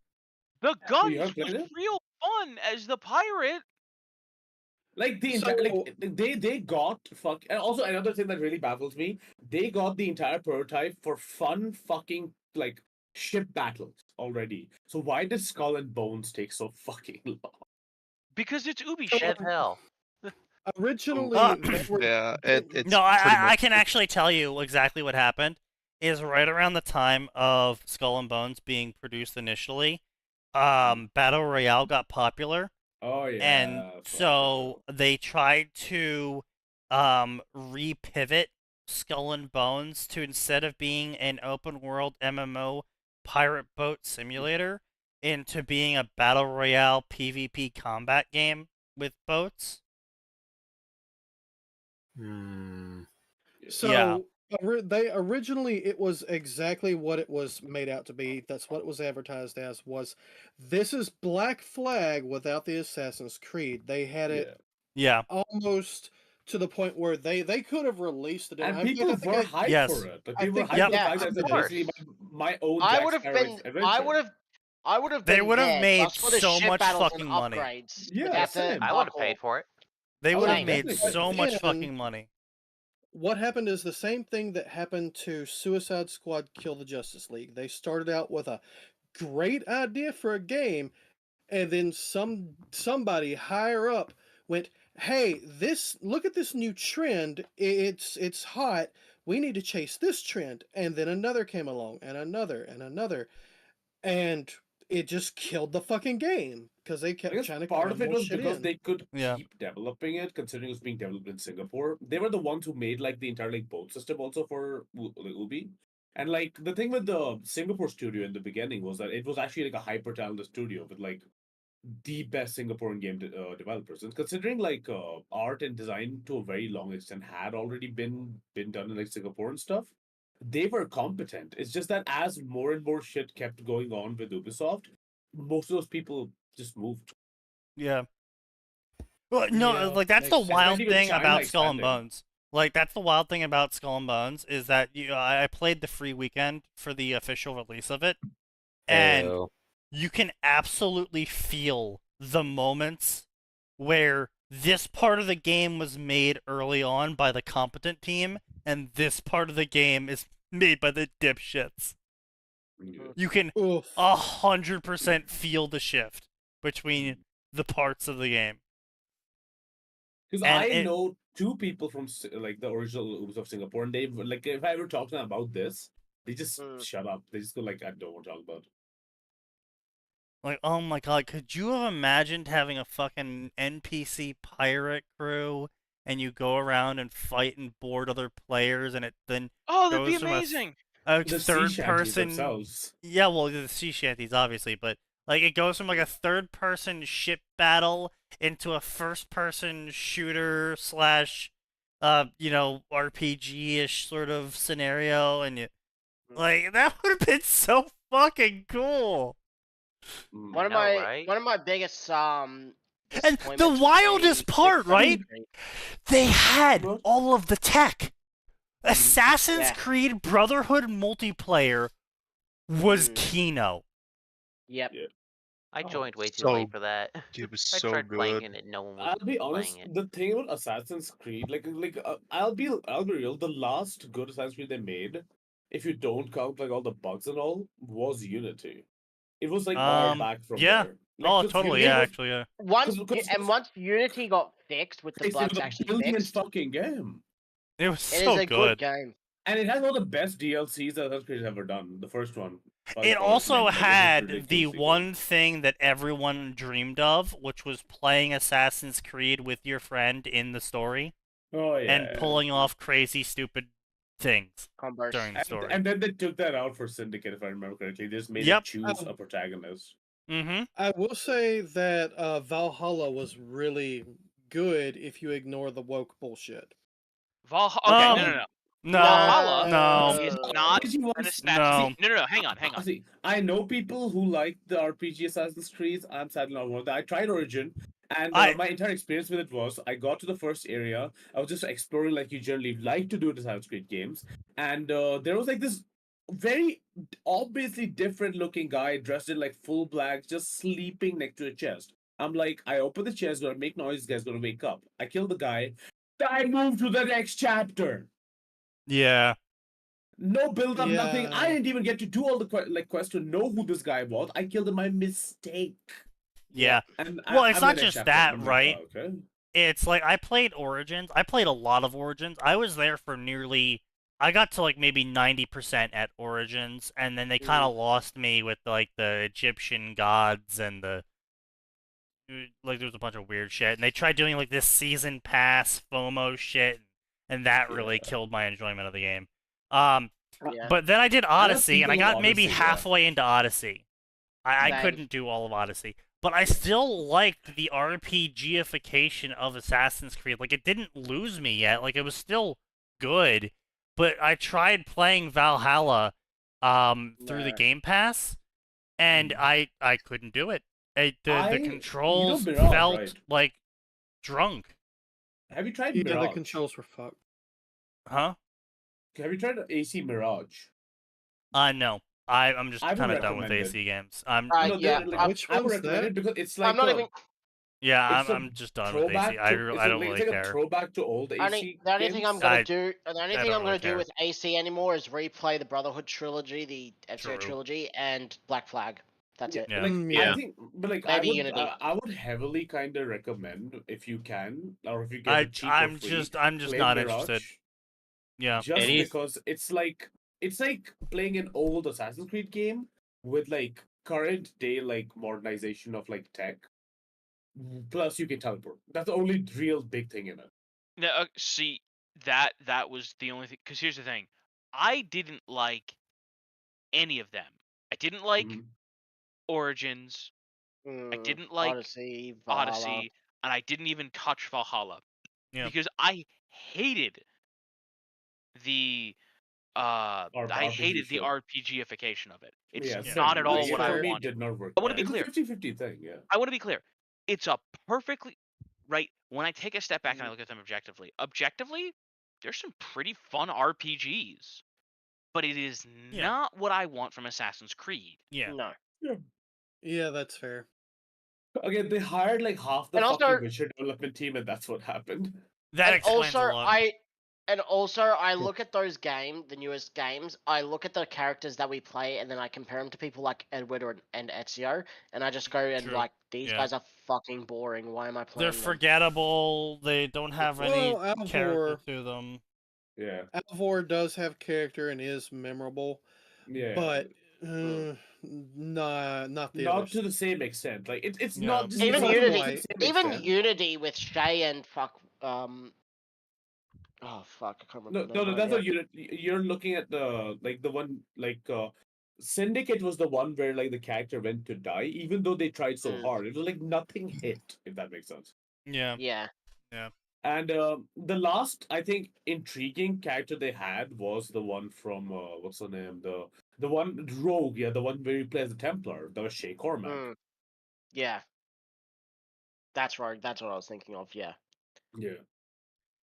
The guns was real fun as the pirate. Like the entire, like they got fuck. And also another thing that really baffles me, they got the entire prototype for fun fucking like ship battles already. So why did Skull and Bones take so fucking long? Because it's Ubi shit. Hell. Originally, no, I can actually tell you exactly what happened. Is right around the time of Skull and Bones being produced initially, Battle Royale got popular. Oh yeah. And so they tried to repivot Skull and Bones to, instead of being an open world MMO pirate boat simulator, into being a Battle Royale PvP combat game with boats. So they originally, it was exactly what it was made out to be. That's what it was advertised as. Was this is Black Flag without the Assassin's Creed? They had it, almost to the point where they could have released it. And people were hyped for it. But people were hyped for the fact that it's basically my own. I would have. They would have made for the so ship much battles fucking and money. upgrades. Yeah, I would have paid for it. They would have made so much And fucking money. what happened is the same thing that happened to Suicide Squad Kill the Justice League. They started out with a great idea for a game, and then somebody higher up went, "Hey, look at this new trend. It's hot. We need to chase this trend." And then another came along, and another, and it just killed the fucking game because they kept trying to. Part of it was because they could keep developing it, considering it was being developed in Singapore. They were the ones who made like the entire like boat system also for Ubi. And like the thing with the Singapore studio in the beginning was that it was actually like a hyper talented studio with like the best Singaporean game developers. And considering like art and design to a very long extent had already been done in like Singapore and stuff, they were competent. It's just that as more and more shit kept going on with Ubisoft, most of those people just moved. Yeah. Well, no, like that's the wild thing about Skull and Bones. Like that's the wild thing about Skull and Bones is that I played the free weekend for the official release of it, and you can absolutely feel the moments where this part of the game was made early on by the competent team, and this part of the game is made by the dipshits. You can 100% feel the shift between the parts of the game. Because I know two people from like the original Ubisoft Singapore, and they like if I ever talk to them about this, they just shut up. They just go like, "I don't want to talk about it." Like, oh my god, could you have imagined having a fucking NPC pirate crew and you go around and fight and board other players and it then that'd be amazing. A the third sea person themselves. Yeah, well, the sea shanties obviously, but like it goes from like a third person ship battle into a first person shooter slash RPG-ish sort of scenario, and like that would have been so fucking cool. One of my biggest And the disappointments wildest with part, right? Assassin's Creed. They had all of the tech. Assassin's Yeah. Creed Brotherhood multiplayer was Kino. Yep. I joined way too so- late for that. It was I so tried playing good. it, no one was I'll be honest. playing it. The thing about Assassin's Creed, I'll be real. The last good Assassin's Creed they made, if you don't count like all the bugs and all, was Unity. It was like all back from yeah. there. Like, Oh, 'cause totally. Unity Yeah, was- actually, yeah. Once Unity got fixed with the It was bugs a actually brilliant fixed, fucking game. It was it so is a good game. And it has all the best DLCs that Assassin's Creed has ever done. The first one. by It far, also like, had the ridiculously good. one thing that everyone dreamed of, which was playing Assassin's Creed with your friend in the story Oh yeah. and pulling off crazy, stupid things Combos. during the story. And then they took that out for Syndicate, if I remember correctly. They just made Yep. it choose a protagonist. Mm-hmm. I will say that Valhalla was really good if you ignore the woke bullshit. Valhalla. Okay, no. No, Valhalla is no. not Did you an want- Assassin's Creed. No. Hang on. See, I know people who like the RPG Assassin's Creed. I'm sadly not one of them. I tried Origin, and my entire experience with it was I got to the first area. I was just exploring like you generally like to do in Assassin's Creed games, and there was like this very obviously different looking guy dressed in like full black, just sleeping next to a chest. I'm like, I open the chest, gonna make noise. This guy's gonna wake up. I kill the guy. I move to the next chapter. Yeah. No build up, nothing. Yeah. I didn't even get to do all the quests to know who this guy was. I killed him by mistake. Yeah. And Well, it's I'm not the next just chapter. that, I'm like, right? oh, okay. It's like I played Origins. I played a lot of Origins. I was there for nearly. I got to like maybe 90% at Origins, and then they kind of lost me with like the Egyptian gods and the. Like there was a bunch of weird shit, and they tried doing like this season pass FOMO shit, and that really killed my enjoyment of the game. But then I did Odyssey, and I got maybe halfway into Odyssey. I couldn't do all of Odyssey, but I still liked the RPGification of Assassin's Creed. Like it didn't lose me yet. Like it was still good, but I tried playing Valhalla through the Game Pass, and I couldn't do it. The controls Mirage, felt right? like drunk. Have you tried Yeah, Mirage? the controls were fucked. Huh? Have you tried AC Mirage? No. I'm just I would kind of done with recommend it. AC games. I'm No, yeah. like, Which I would one's recommend that? it because it's like I'm not even. yeah, it's a I'm just done with throwback AC. I to- it's don't like, really it's like a care. throwback to old AC The only thing I'm games. gonna do, and the only I thing don't I'm really gonna do care. with AC anymore is replay the Brotherhood trilogy, the Ezio True. trilogy, and Black Flag. That's it. Yeah. Like, Yeah. I think, but like, Maybe I would, Unity. I would heavily kind of recommend if you can, or if you get it cheap or I'm free, just play not Mirage, interested. Yeah. Just Any- because it's like playing an old Assassin's Creed game with like current day like modernization of like tech. Plus, you can teleport. That's the only real big thing in it. No, see that was the only thing. Because here's the thing, I didn't like any of them. I didn't like Mhm. Origins. I didn't like Odyssey, Valhalla. Odyssey, and I didn't even touch Valhalla Yeah. because I hated the I hated the shit. RPGification of it. It's Yeah, not same. at all Like, what for I me, it wanted. did not work. I wanna be It's a clear. 50-50 thing, yeah. I want to be clear. It's a perfectly right. When I take a step back and I look at them objectively, there's some pretty fun RPGs, but it is not what I want from Assassin's Creed. Yeah. No. Yeah, that's fair. Again, they hired like half the And fucking also- Witcher development team, and that's what happened. That And explains also, a lot. I look at those the newest games. I look at the characters that we play, and then I compare them to people like Edward and Ezio, and I just go and True. like, these Yeah. guys are fucking boring. Why am I playing They're them? forgettable. They don't have any Well, character Alvor, to them. Yeah. Alvor does have character and is memorable, Yeah. but nah, not the not others. to the same extent. Like it's Yeah. not just Even not to the Unity, same even extent. Unity with Shay and oh fuck, I can't No, remember. no, the that's name what you're looking at the one Syndicate was the one where like the character went to die, even though they tried so hard. It was like nothing hit, if that makes sense. Yeah. Yeah. And the last, I think, intriguing character they had was the one from what's the name, The one Rogue, yeah, the one where he plays the Templar. That was Shay Cormac. Yeah. That's right. That's what I was thinking of. Yeah. Yeah.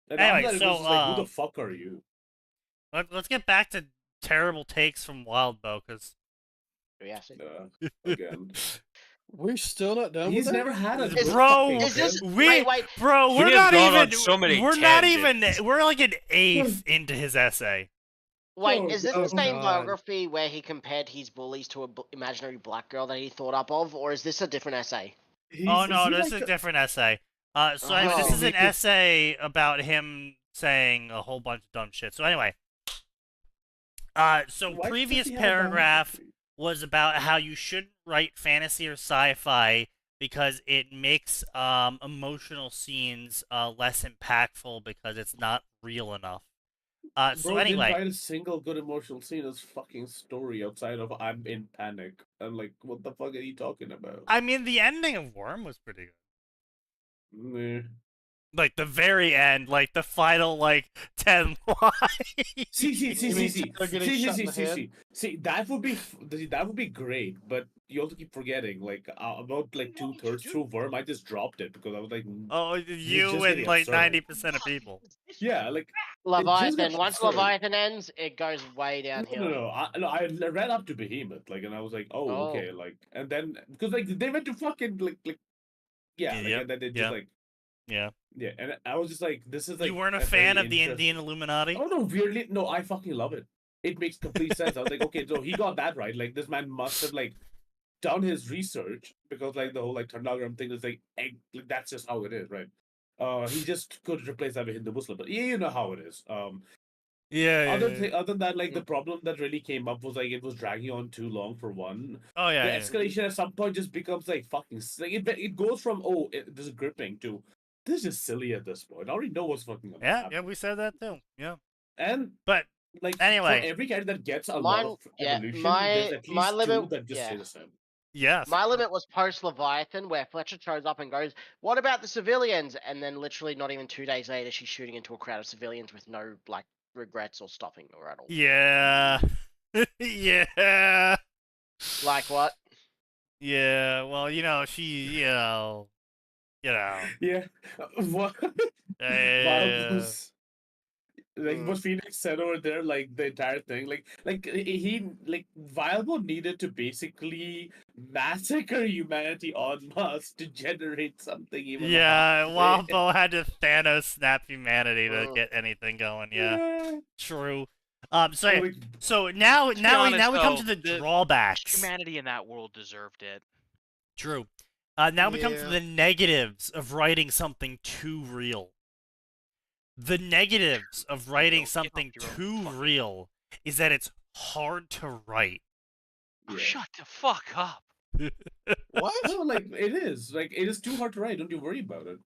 And Anyway, after that, it was just like, who the fuck are you? Let's get back to terrible takes from Wildbow, because again. We're still not done. He's with never that? had a bro, we're not even. so many we're not even. We're like an eighth into his essay. Wait, is this the same biography where he compared his bullies to a imaginary black girl that he thought up of, or is this a different essay? Oh no, this is a different essay. So anyway, this is an essay about him saying a whole bunch of dumb shit. So anyway, so previous paragraph was about how you shouldn't write fantasy or sci-fi because it makes emotional scenes less impactful because it's not real enough. So anyway, didn't write a single good emotional scene in his fucking story outside of "I'm in panic." I'm like, what the fuck are you talking about? I mean, the ending of Worm was pretty good. Meh. Like the very end, like the final 10 lines. See, that would be great, but you also keep forgetting, about 2/3 through Worm, I just dropped it because I was like, oh, you and 90% of people. Yeah, Leviathan. Once Leviathan ends, it goes way downhill. No. I read up to Behemoth, and I was like, oh, okay, and then because they went to fucking and then they just Yeah, and I was just like, this is you weren't a fan of the Indian Illuminati? Oh no, weirdly, no, I fucking love it. It makes complete sense. I was like, okay, so he got that right. This man must have done his research because the whole Tundagaram thing is that's just how it is, right? He just could replace that with Hindu Muslim, but you know how it is. Other than that, the problem that really came up was it was dragging on too long for one. Oh yeah, the escalation at some point just becomes fucking it goes from this is gripping to this is just silly at this point. I already know what's fucking gonna happen. Yeah, we said that too. Yeah, but anyway, for every character that gets a lot of evolution, there's at least two that just stay the same. Yes. My limit was post Leviathan, where Fletcher shows up and goes, "What about the civilians?" And then literally not even 2 days later, she's shooting into a crowd of civilians with no regrets or stopping her at all. Yeah. Yeah. Like what? Yeah. Well, she, Yeah. What? What Phoenix said over there, the entire thing, Vilebo needed to basically massacre humanity en masse to generate something even. Yeah, Wildbow had to Thanos snap humanity to get anything going. Yeah. True. So now we come to the drawbacks. Humanity in that world deserved it. True. Now we come to the negatives of writing something too real. The negatives of writing something too real is that it's hard to write. Oh, shut the fuck up. What? No, it is. It is too hard to write. Don't you worry about it.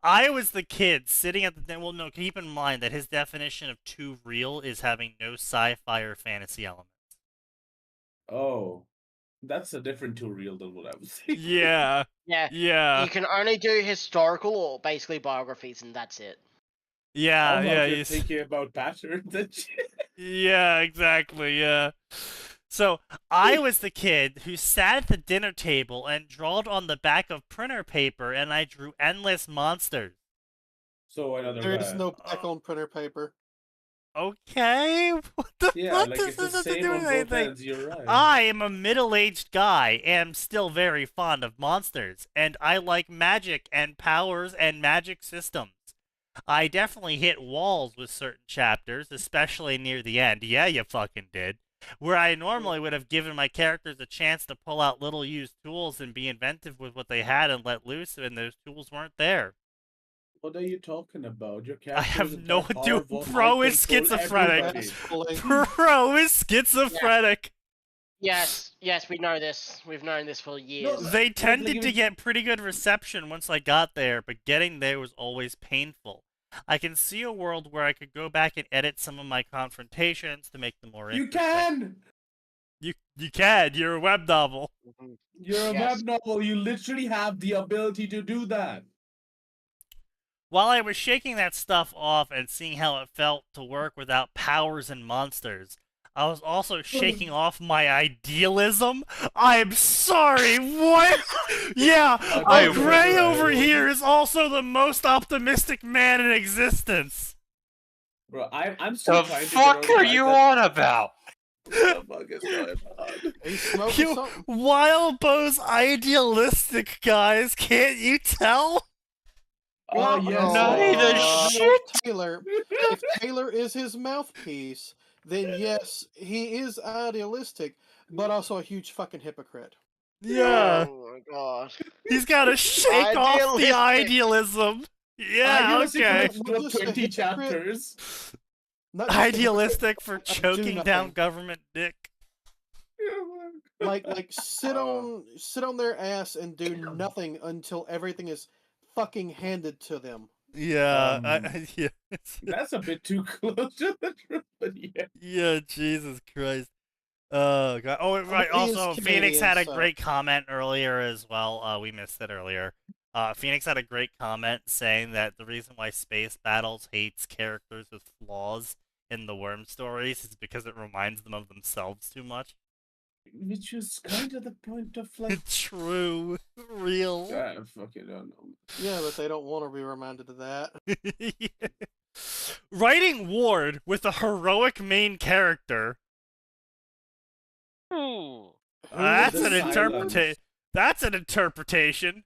I was the kid sitting at the... Well, no, keep in mind that his definition of too real is having no sci-fi or fantasy elements. Oh. That's a different too real than what I was saying. Yeah. Yeah. You can only do historical or basically biographies, and that's it. Yeah, you're thinking about patterns and shit. Yeah, exactly, yeah. So, I was the kid who sat at the dinner table and drawed on the back of printer paper, and I drew endless monsters. So, another There is no back on printer paper. Okay, what the fuck does this have to do with anything? You're right. I am a middle-aged guy and am still very fond of monsters, and I like magic and powers and magic systems. I definitely hit walls with certain chapters, especially near the end. Yeah, you fucking did. Where I normally would have given my characters a chance to pull out little used tools and be inventive with what they had and let loose, and those tools weren't there. What are you talking about? Your I have no idea. Bro is schizophrenic. Bro is schizophrenic. Yes, we know this. We've known this for years. No, they tended to get pretty good reception once I got there, but getting there was always painful. I can see a world where I could go back and edit some of my confrontations to make them more interesting. You can! You're a web novel. You're a web novel. You literally have the ability to do that. While I was shaking that stuff off and seeing how it felt to work without powers and monsters, I was also shaking off my idealism. I'm sorry, what? Yeah, Gray over here is also the most optimistic man in existence. Bro, I'm still trying to fuck are you on about? What the fuck is going on? He's smoking something. Wildbow's idealistic, guys. Can't you tell? Oh, yes. If Taylor is his mouthpiece, then yes, he is idealistic, but also a huge fucking hypocrite. Yeah. Oh my god. He's got to shake off the idealism. Yeah, okay. 20 chapters. Idealistic for choking down government dick. Like sit on their ass and do nothing until everything is fucking handed to them. Yeah, yeah. That's a bit too close to the truth, but yeah. Yeah, Jesus Christ. Oh god. Oh right. Also, Phoenix had a great comment earlier as well. We missed it earlier. Phoenix had a great comment saying that the reason why Space Battles hates characters with flaws in the Worm stories is because it reminds them of themselves too much. Which is kind of the point of like true, real. I fucking don't know. Yeah, but they don't want to be reminded of that. Yeah. Writing Ward with a heroic main character. Ooh. That's an interpretation. That's an interpretation.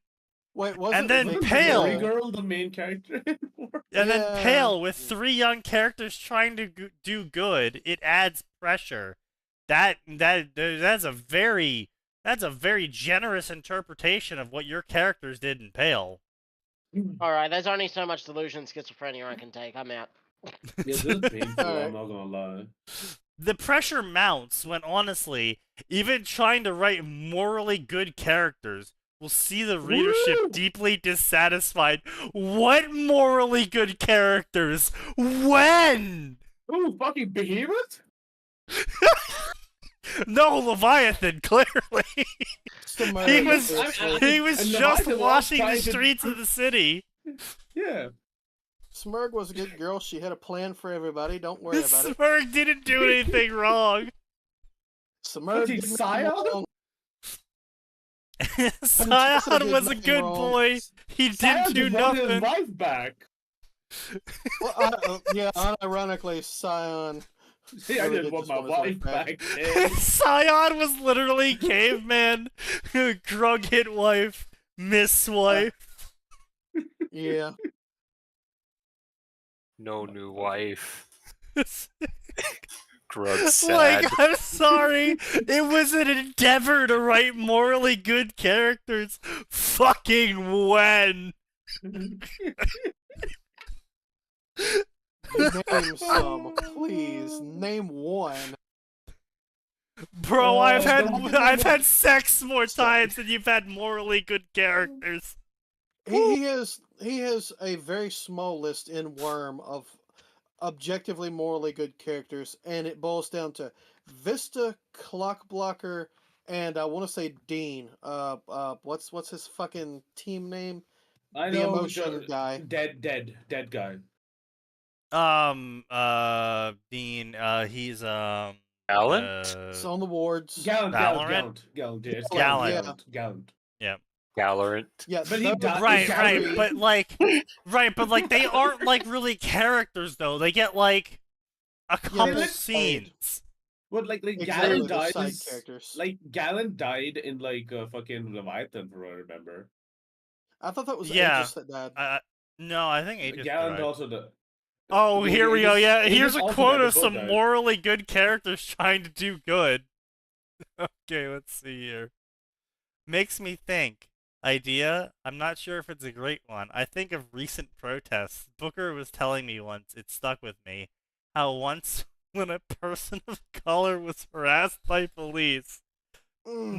Wait, was and then Pale, Girl, the main character, and then Pale with 3 young characters trying to do good. It adds pressure. That's a very generous interpretation of what your characters did in Pale. Alright, there's only so much delusion schizophrenia I can take. I'm out. Yeah, this is painful, I'm not gonna lie. The pressure mounts when, honestly, even trying to write morally good characters will see the readership deeply dissatisfied. What morally good characters? When? Ooh, fucking Behemoth? No, Leviathan, clearly. he was just washing the streets of the city. Yeah. Smurg was a good girl. She had a plan for everybody. Don't worry about it. Smurg didn't do anything wrong. Smurg didn't Scion? Scion was a good boy. He didn't do nothing. His wife back. Well, yeah, unironically, Scion. See, I didn't want my wife back. Scion was literally caveman, drug hit wife, miss wife. Yeah. No new wife. Drug sad. Like, I'm sorry. It was an endeavor to write morally good characters. Fucking when? Name some, please. Name one. Bro, I've had sex more times than you've had morally good characters. He has a very small list in Worm of objectively morally good characters, and it boils down to Vista, Clockblocker, and I want to say Dean. What's his fucking team name? I the know, emotion guy. Dead guy. Dean. He's Gallant. It's on the wards. Gallant. Yeah. Gallant. Yeah, but he died. Right, but like they aren't like really characters though. They get like a couple scenes. But like Exactly, Gallant died. side characters. Like Gallant died in like fucking Leviathan, for what I remember. I thought that was Yeah. Aegis that died. No, I think Aegis Gallant died. also died. Oh, here we go. Yeah, here's a also quote died, of they some both died. morally good characters trying to do good. Okay, let's see here. Makes me think. Idea? I'm not sure if it's a great one. I think of recent protests. Booker was telling me once, it stuck with me, how once when a person of color was harassed by police,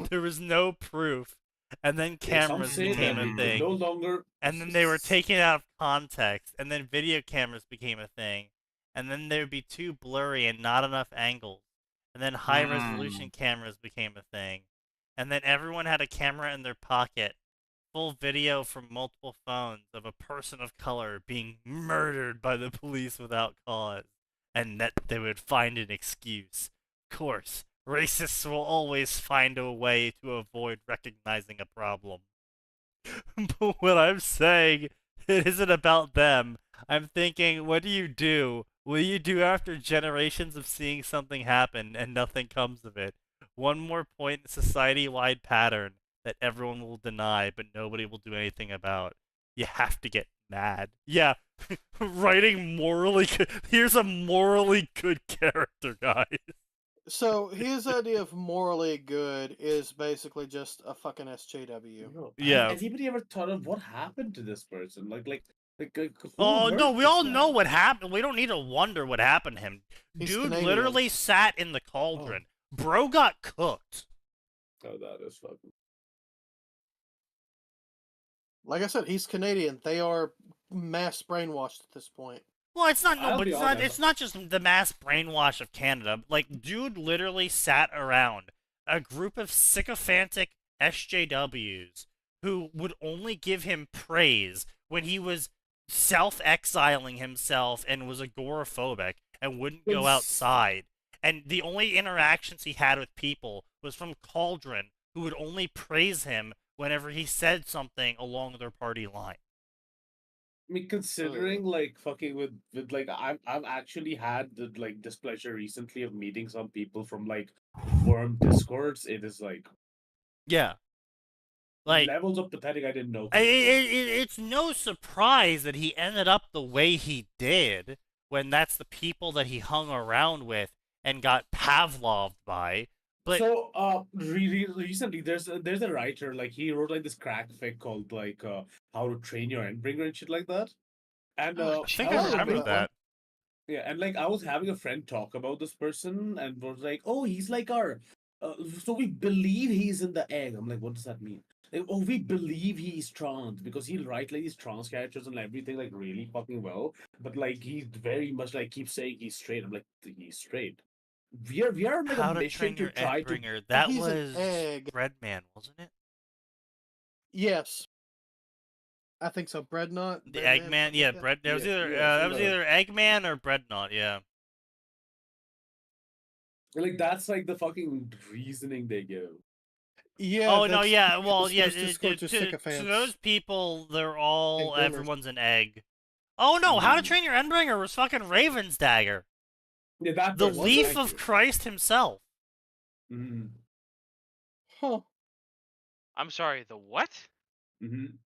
there was no proof. And then cameras became a thing. No longer. And then they were taken out of context. And then video cameras became a thing. And then they would be too blurry and not enough angles. And then high resolution cameras became a thing. And then everyone had a camera in their pocket. Full video from multiple phones of a person of color being murdered by the police without cause. And that they would find an excuse. course, racists will always find a way to avoid recognizing a problem. But what I'm saying, it isn't about them. I'm thinking, what do you do? What do you do after generations of seeing something happen and nothing comes of it? One more point in society-wide pattern that everyone will deny, but nobody will do anything about. You have to get mad. Yeah, writing morally good. Here's a morally good character, guys. So his idea of morally good is basically just a fucking SJW. Yeah. Has anybody ever thought of what happened to this person? Who Oh no, hurt we this all guy? know what happened. We don't need to wonder what happened to him. He's Dude Canadian. literally sat in the cauldron. Bro got cooked. Oh, that is fucking. Like I said, he's Canadian. They are mass brainwashed at this point. Well, it's not. No, I'll but be it's not. honest. It's not just the mass brainwash of Canada. Like, dude literally sat around a group of sycophantic SJWs who would only give him praise when he was self-exiling himself and was agoraphobic and wouldn't go outside. And the only interactions he had with people was from Cauldron, who would only praise him whenever he said something along their party line. I mean, considering like fucking with like I've actually had the like displeasure recently of meeting some people from like forum discords. It is like Yeah. Like levels of pathetic I didn't know. It's no surprise that he ended up the way he did when that's the people that he hung around with and got Pavloved by. But so recently there's a writer, like he wrote like this crack fic called like How to Train Your Endbringer and shit like that. And I think I remember that. Yeah, and like I was having a friend talk about this person and was like, oh, he's like our so we believe he's in the egg. I'm like, what does that mean? Like, oh, we believe he's trans because he'll write like these trans characters and everything like really fucking well. But like he's very much like keeps saying he's straight. I'm like, he's straight. We are like How a to mission Train Your to try to. Endbringer. That He's an was egg. Breadman, wasn't it? Yes. I think so. Breadnut. The Eggman, yeah, Bread. That was either that was either Eggman or Breadnut, yeah. Like that's like the fucking reasoning they give. Yeah. Oh no, yeah. Well, yeah. To To those people, they're all Egg boomers. everyone's an egg. Oh no! How to Train Your Endbringer was fucking Raven's Dagger, Yeah, that the person, leaf thank of you. Christ himself. Mhm. Huh. I'm sorry, the what? Mhm.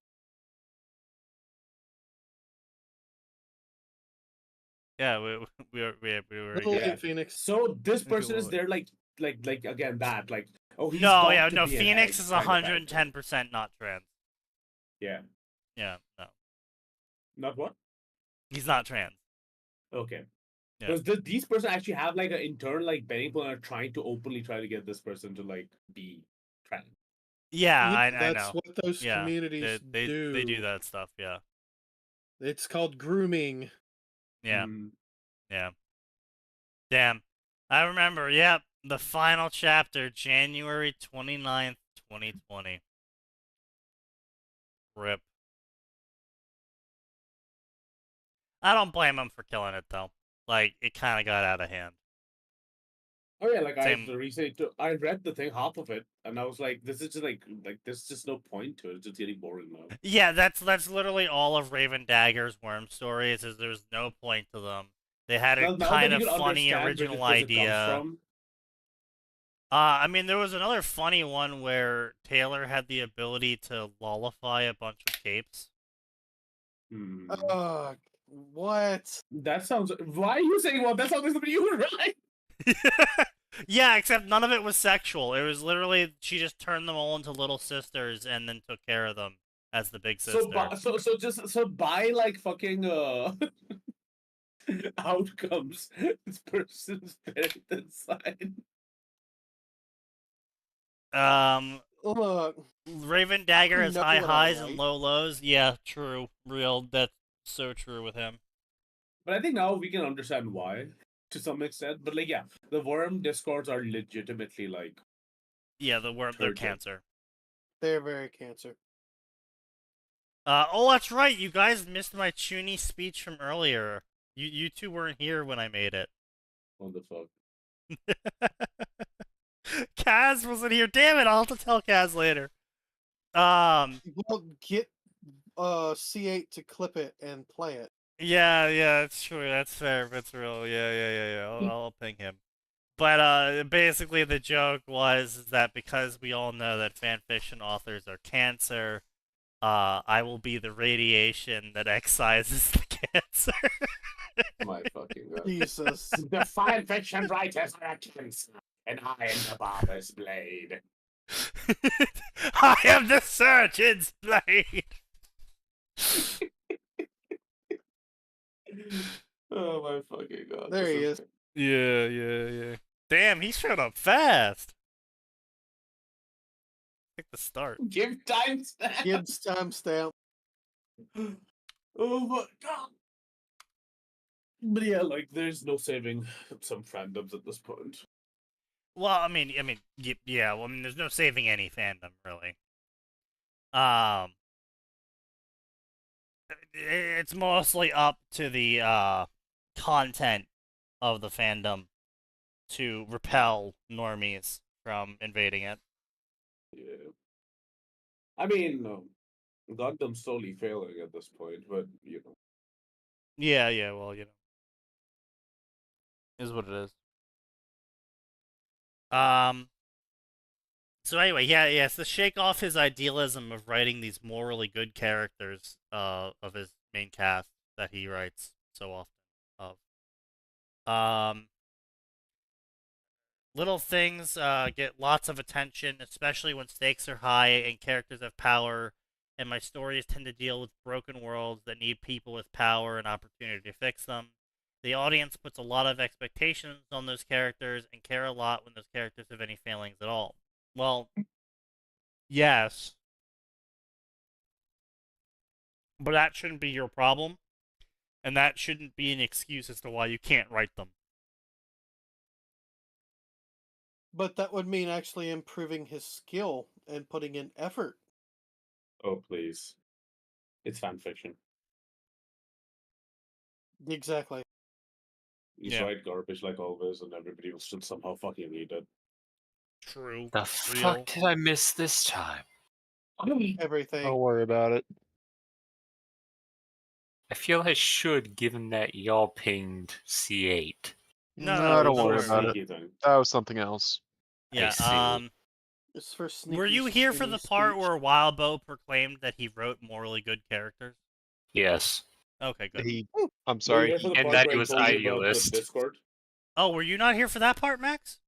Yeah, we were. Little Yeah. League Phoenix. So this Okay, person is well, there like again that like oh he's No, got yeah, to no. be an Phoenix egg is kind of character. 110% not trans. Yeah. Yeah, no, Not what? he's not trans. Okay. Yeah. Because these person actually have like an internal like betting pool and are trying to openly try to get this person to like be trans. Yeah, Yeah, I that's know. what those Yeah, communities they do. do that stuff. Yeah, It's called grooming. yeah, Mm. yeah. Damn, I remember. Yep, the final chapter, January 29th, 2020. Rip. I don't blame him for killing it though. Like it kind of got out of hand. Oh yeah, like Same. I recently I read the thing half of it and I was like, this is just like there's just no point to it. It's just getting boring now. Yeah, that's literally all of Raven Dagger's worm stories. Is there's no point to them. They had a Now that kind you of can funny understand where original this person comes idea. from. I mean, there was another funny one where Taylor had the ability to lollify a bunch of capes. Hmm. What? That sounds. Why are you saying what? That sounds like something you would write. Yeah, except none of it was sexual. It was literally she just turned them all into little sisters and then took care of them as the big sister. So by like fucking outcomes, this person's buried inside. Look, Raven Dagger has know high what I highs and like. low lows. Yeah, true. Real. That's so true with him. But I think now we can understand why to some extent. But like, yeah, the worm discords are legitimately like. Yeah, the worm. They're turgid. cancer. they're very cancer. Oh, that's right. You guys missed my Chuny speech from earlier. You two weren't here when I made it. What the fuck? Kaz wasn't here. Damn it! I'll have to tell Kaz later. Well, get C8 to clip it and play it. Yeah, that's true. That's fair. That's real. Yeah. I'll ping him. But basically the joke was that because we all know that fanfiction authors are cancer, I will be the radiation that excises the cancer. My fucking god. Jesus. The fanfiction writers are cancer, and I am the barber's blade. I am the surgeon's blade. Oh my fucking god. There he is. Yeah. Damn, he showed up fast. Pick the start. Give timestamp. Give timestamp. Oh my god. But yeah, like there's no saving some fandoms at this point. Well, I mean, yeah. Well, I mean, there's no saving any fandom, really. It's mostly up to the content of the fandom to repel normies from invading it. Yeah. I mean, Gundam's slowly failing at this point, but you know. Yeah. Well, is what it is. So anyway, yes, to shake off his idealism of writing these morally good characters of his main cast that he writes so often of. Little things get lots of attention, especially when stakes are high and characters have power, and my stories tend to deal with broken worlds that need people with power and opportunity to fix them. The audience puts a lot of expectations on those characters and care a lot when those characters have any failings at all. Well, yes. But that shouldn't be your problem, and that shouldn't be an excuse as to why you can't write them. But that would mean actually improving his skill and putting in effort. Oh, please. It's fanfiction. Exactly. You write garbage like always, and everybody will still somehow fucking read it. True. The fuck did I miss this time? Everything. Don't worry about it. I feel I should, given that y'all pinged C8. No, don't worry about it. That was something else. Yeah, It's for sneaky. Were you here for the part where Wildbow proclaimed that he wrote morally good characters? Yes. Okay, good. I'm sorry. And that he was idealist. Discord? Oh, were you not here for that part, Max?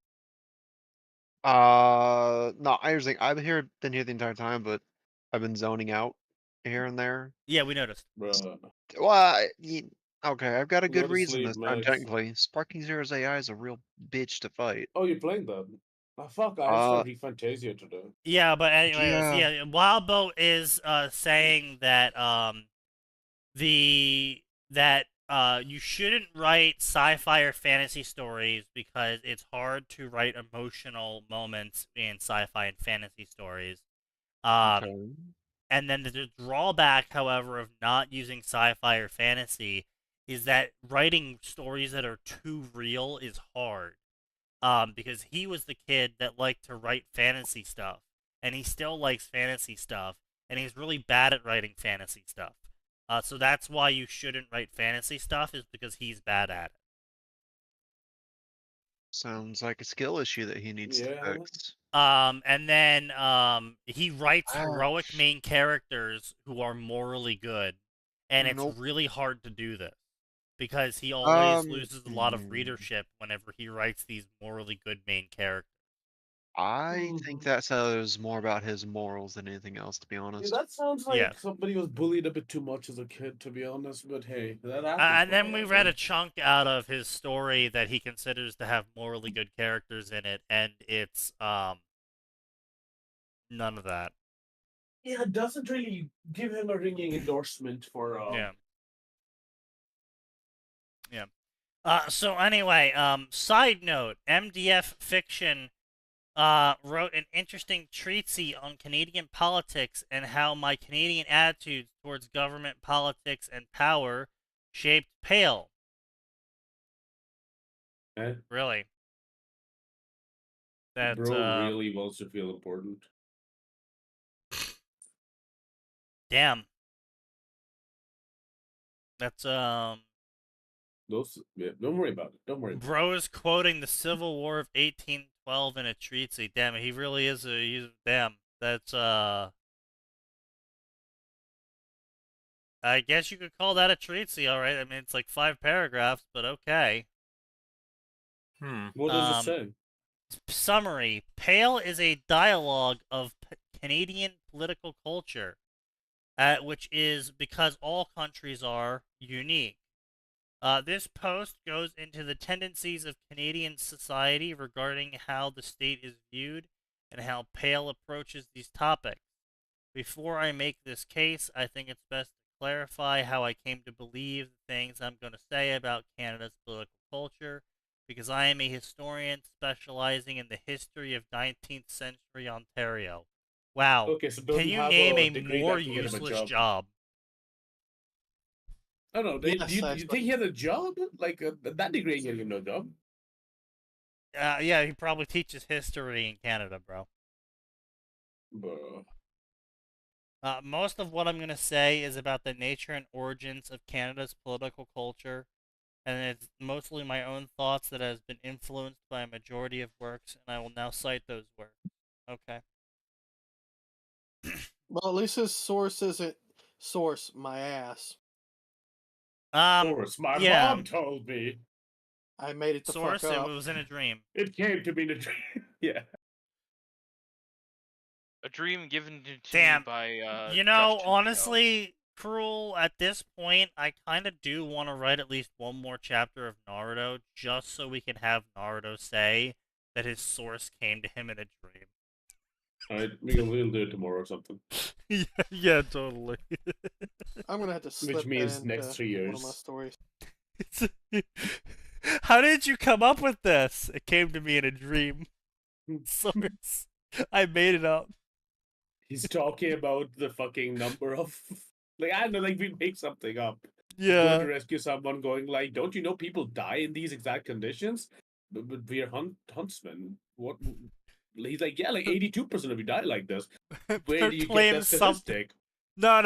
No, I was like, I've been here the entire time, but I've been zoning out here and there. Yeah, we noticed. Well, okay, I've got a good Go to reason sleep, this time, Max. technically. Sparking Zero's AI is a real bitch to fight. Oh, you're playing that? Oh, fuck, I started Fantasia today. Yeah, but anyways, Yeah. Wildbow is saying that you shouldn't write sci-fi or fantasy stories because it's hard to write emotional moments in sci-fi and fantasy stories. And then the drawback, however, of not using sci-fi or fantasy is that writing stories that are too real is hard. Because he was the kid that liked to write fantasy stuff, and he still likes fantasy stuff, and he's really bad at writing fantasy stuff. So that's why you shouldn't write fantasy stuff, is because he's bad at it. Sounds like a skill issue that he needs to fix. And then he writes heroic main characters who are morally good, and it's really hard to do this because he always loses a lot of readership whenever he writes these morally good main characters. I think that says more about his morals than anything else, to be honest. Yeah, that sounds like somebody was bullied a bit too much as a kid, to be honest. But hey, that happens. And then we read a chunk out of his story that he considers to have morally good characters in it, and it's none of that. Yeah, it doesn't really give him a ringing endorsement for. Yeah. So anyway, side note: MDF Fiction wrote an interesting treatise on Canadian politics and how my Canadian attitudes towards government, politics, and power shaped Pale. Eh? Really? That Bro really wants to feel important. Damn. That's Those, yeah, don't worry about it. Don't worry. Bro is quoting the Civil War of 1812 in a treatise. Damn, he really is damn. That's I guess you could call that a treatise, all right. I mean, it's like 5 paragraphs, but okay. What does it say? Summary: Pale is a dialogue of Canadian political culture, which is because all countries are unique. This post goes into the tendencies of Canadian society regarding how the state is viewed and how Pale approaches these topics. Before I make this case, I think it's best to clarify how I came to believe the things I'm going to say about Canada's political culture, because I am a historian specializing in the history of 19th century Ontario. Wow. Okay, so can you name a more useless job? I don't know. Do you think he has a job? Like, that degree ain't getting him no job. Yeah, he probably teaches history in Canada, bro. Bro. Most of what I'm going to say is about the nature and origins of Canada's political culture, and it's mostly my own thoughts that has been influenced by a majority of works, and I will now cite those works. Okay. Well, at least his source isn't source my ass. Source, my mom told me. I made it the source, fuck up. It was in a dream. It came to me in a dream. Yeah. A dream given to me by you know, honestly, Cruel, at this point, I kind of do want to write at least one more chapter of Naruto, just so we can have Naruto say that his source came to him in a dream. Alright, we'll do it tomorrow or something. yeah, totally. I'm gonna have to slip Which means that next 3 years. One of my stories. How did you come up with this? It came to me in a dream. Source. I made it up. He's talking about the fucking number of... Like, I don't know, like, we make something up. Yeah. Going to rescue someone going like, don't you know people die in these exact conditions? But we're huntsmen. What... He's like, yeah, like 82% of you die like this. Where do you get that statistic? No.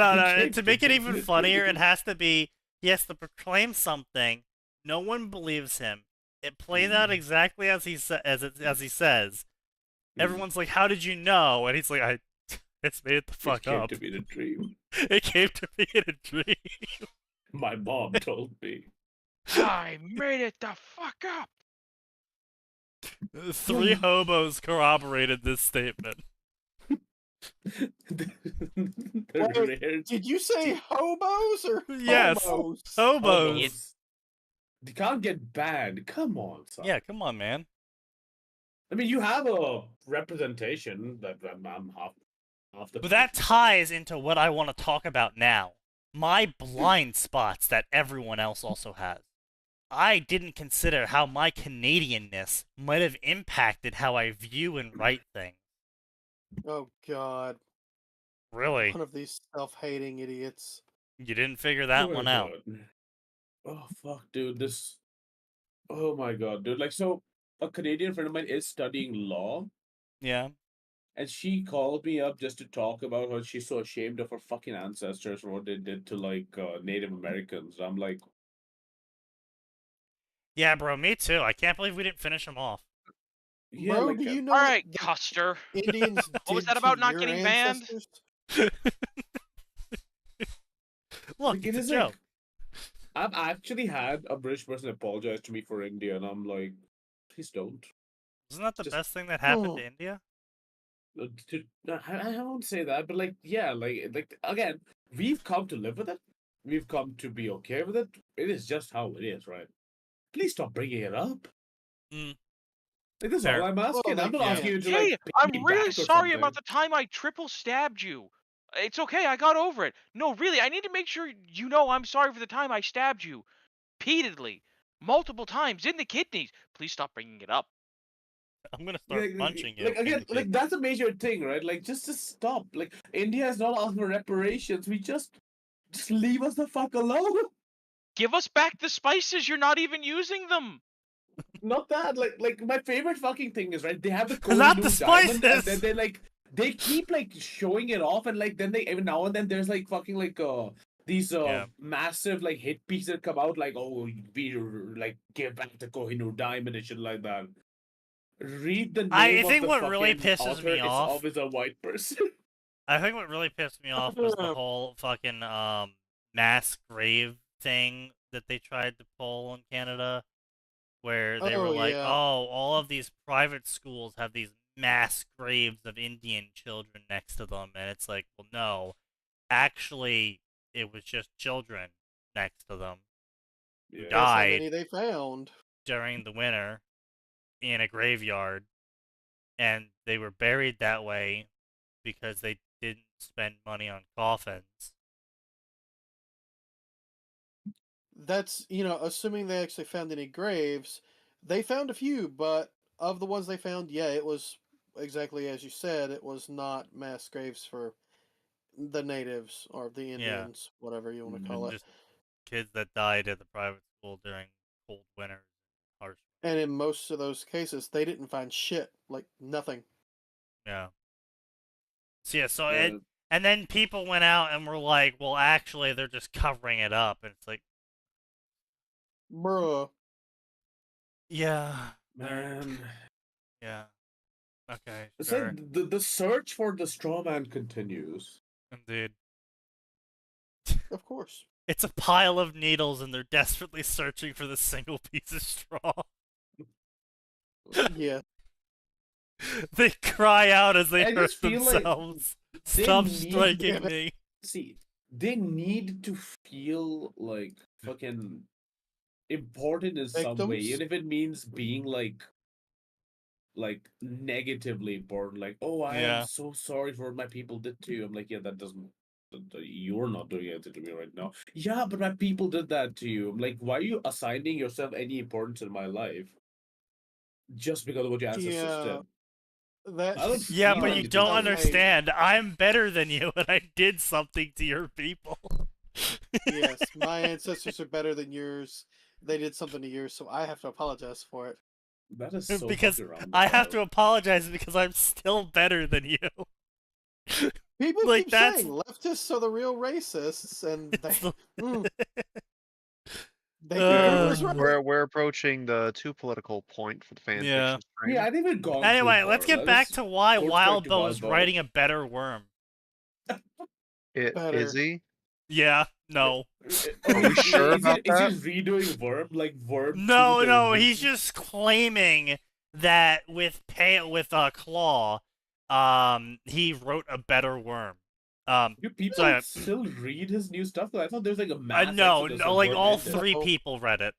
To make it even funnier, it has to be, he has to proclaim something. No one believes him. It plays out exactly as he says. Everyone's like, how did you know? And he's like, I just made it the fuck up. It came to me in a dream. It came to me in a dream. My mom told me. I made it the fuck up. 3 hobos corroborated this statement. Wait, did you say hobos or yes, hobos? You can't get bad. Come on, son. Yeah, come on, man. I mean, you have a representation that I'm half the. But that ties into what I want to talk about now. My blind spots that everyone else also has. I didn't consider how my Canadianness might have impacted how I view and write things. Oh, God. Really? One of these self-hating idiots. You didn't figure that one out. Oh, fuck, dude. This... Oh, my God, dude. Like, so, a Canadian friend of mine is studying law. Yeah. And she called me up just to talk about how she's so ashamed of her fucking ancestors and what they did to, like, Native Americans. I'm like... Yeah, bro, me too. I can't believe we didn't finish him off. Yeah, bro, like, do you know all right, Custer. Indians what was that about not getting banned? Look, it's a joke. I've actually had a British person apologize to me for India, and I'm like, please don't. Isn't that the best thing that happened to India? I won't say that, but like, yeah, like again, we've come to live with it. We've come to be okay with it. It is just how it is, right? Please stop bringing it up. Mm. Like, this is all I'm asking. I'm not asking you to, hey, like, I'm really sorry about the time I triple stabbed you. It's okay, I got over it. No, really, I need to make sure you know I'm sorry for the time I stabbed you. Repeatedly. Multiple times, in the kidneys. Please stop bringing it up. I'm gonna start punching you. Like, again, like, that's a major thing, right? Like, just stop. Like, India is not asking for reparations. We just leave us the fuck alone. Give us back the spices, you're not even using them. Not that, like my favorite fucking thing is, right, they have the Not the Kohinoor diamond, and spices! then they keep like showing it off, and like then they every now and then there's like fucking like these massive like hit pieces that come out, like, oh, we like give back the Kohinoor diamond and shit like that. Read the name I of think the what fucking really pisses author. me It's off. always a white person. I think what really pissed me off was the whole fucking mass grave thing that they tried to pull in Canada, where they were like, yeah. oh, all of these private schools have these mass graves of Indian children next to them, and it's like, well, no, actually, it was just children next to them who Guess how died many they found during the winter in a graveyard, and they were buried that way because they didn't spend money on coffins. That's, assuming they actually found any graves. They found a few, but of the ones they found, yeah, it was exactly as you said. It was not mass graves for the natives or the Indians, whatever you want to call it. Just kids that died at the private school during cold winters, harsh. And in most of those cases, they didn't find shit, like nothing. Yeah. So yeah, and then people went out and were like, well, actually, they're just covering it up, and it's like, bruh. Yeah. Man. Yeah. Okay. So Sure. the search for the straw man continues. Indeed. Of course. It's a pile of needles, and they're desperately searching for the single piece of straw. Yeah. They cry out as they I hurt just feel themselves. like they Stop need- striking me. See, they need to feel like fucking important in some way, Victims? even if it means being like negatively important. Like, oh, I Yeah. am so sorry for what my people did to you. I'm like, yeah, that doesn't. You're not doing anything to me right now. Yeah, but my people did that to you. I'm like, why are you assigning yourself any importance in my life? Just because of what your ancestors Yeah. did. That, I don't Yeah, feel but you anything don't for you. understand. I'm better than you, and I did something to your people. Yes, my ancestors are better than yours. They did something to yours, so I have to apologize for it. That is so Because fucking roundabout. I have to apologize because I'm still better than you. People Like, keep that's- saying leftists are the real racists, and We're approaching the too political point for the fan Yeah. fiction stream. Yeah, I think we've gone. Anyway, too let's far. get back to why go back to Wildbow's Wildbow. writing a better worm. Better. Is he? Yeah, no. Are we sure about Is that? he redoing Worm like Worm? No, he's just claiming that with Claw, he wrote a better worm. Do people so, still read his new stuff? I thought there was like a mass no, exodus of like Worm all ended. 3 people read it.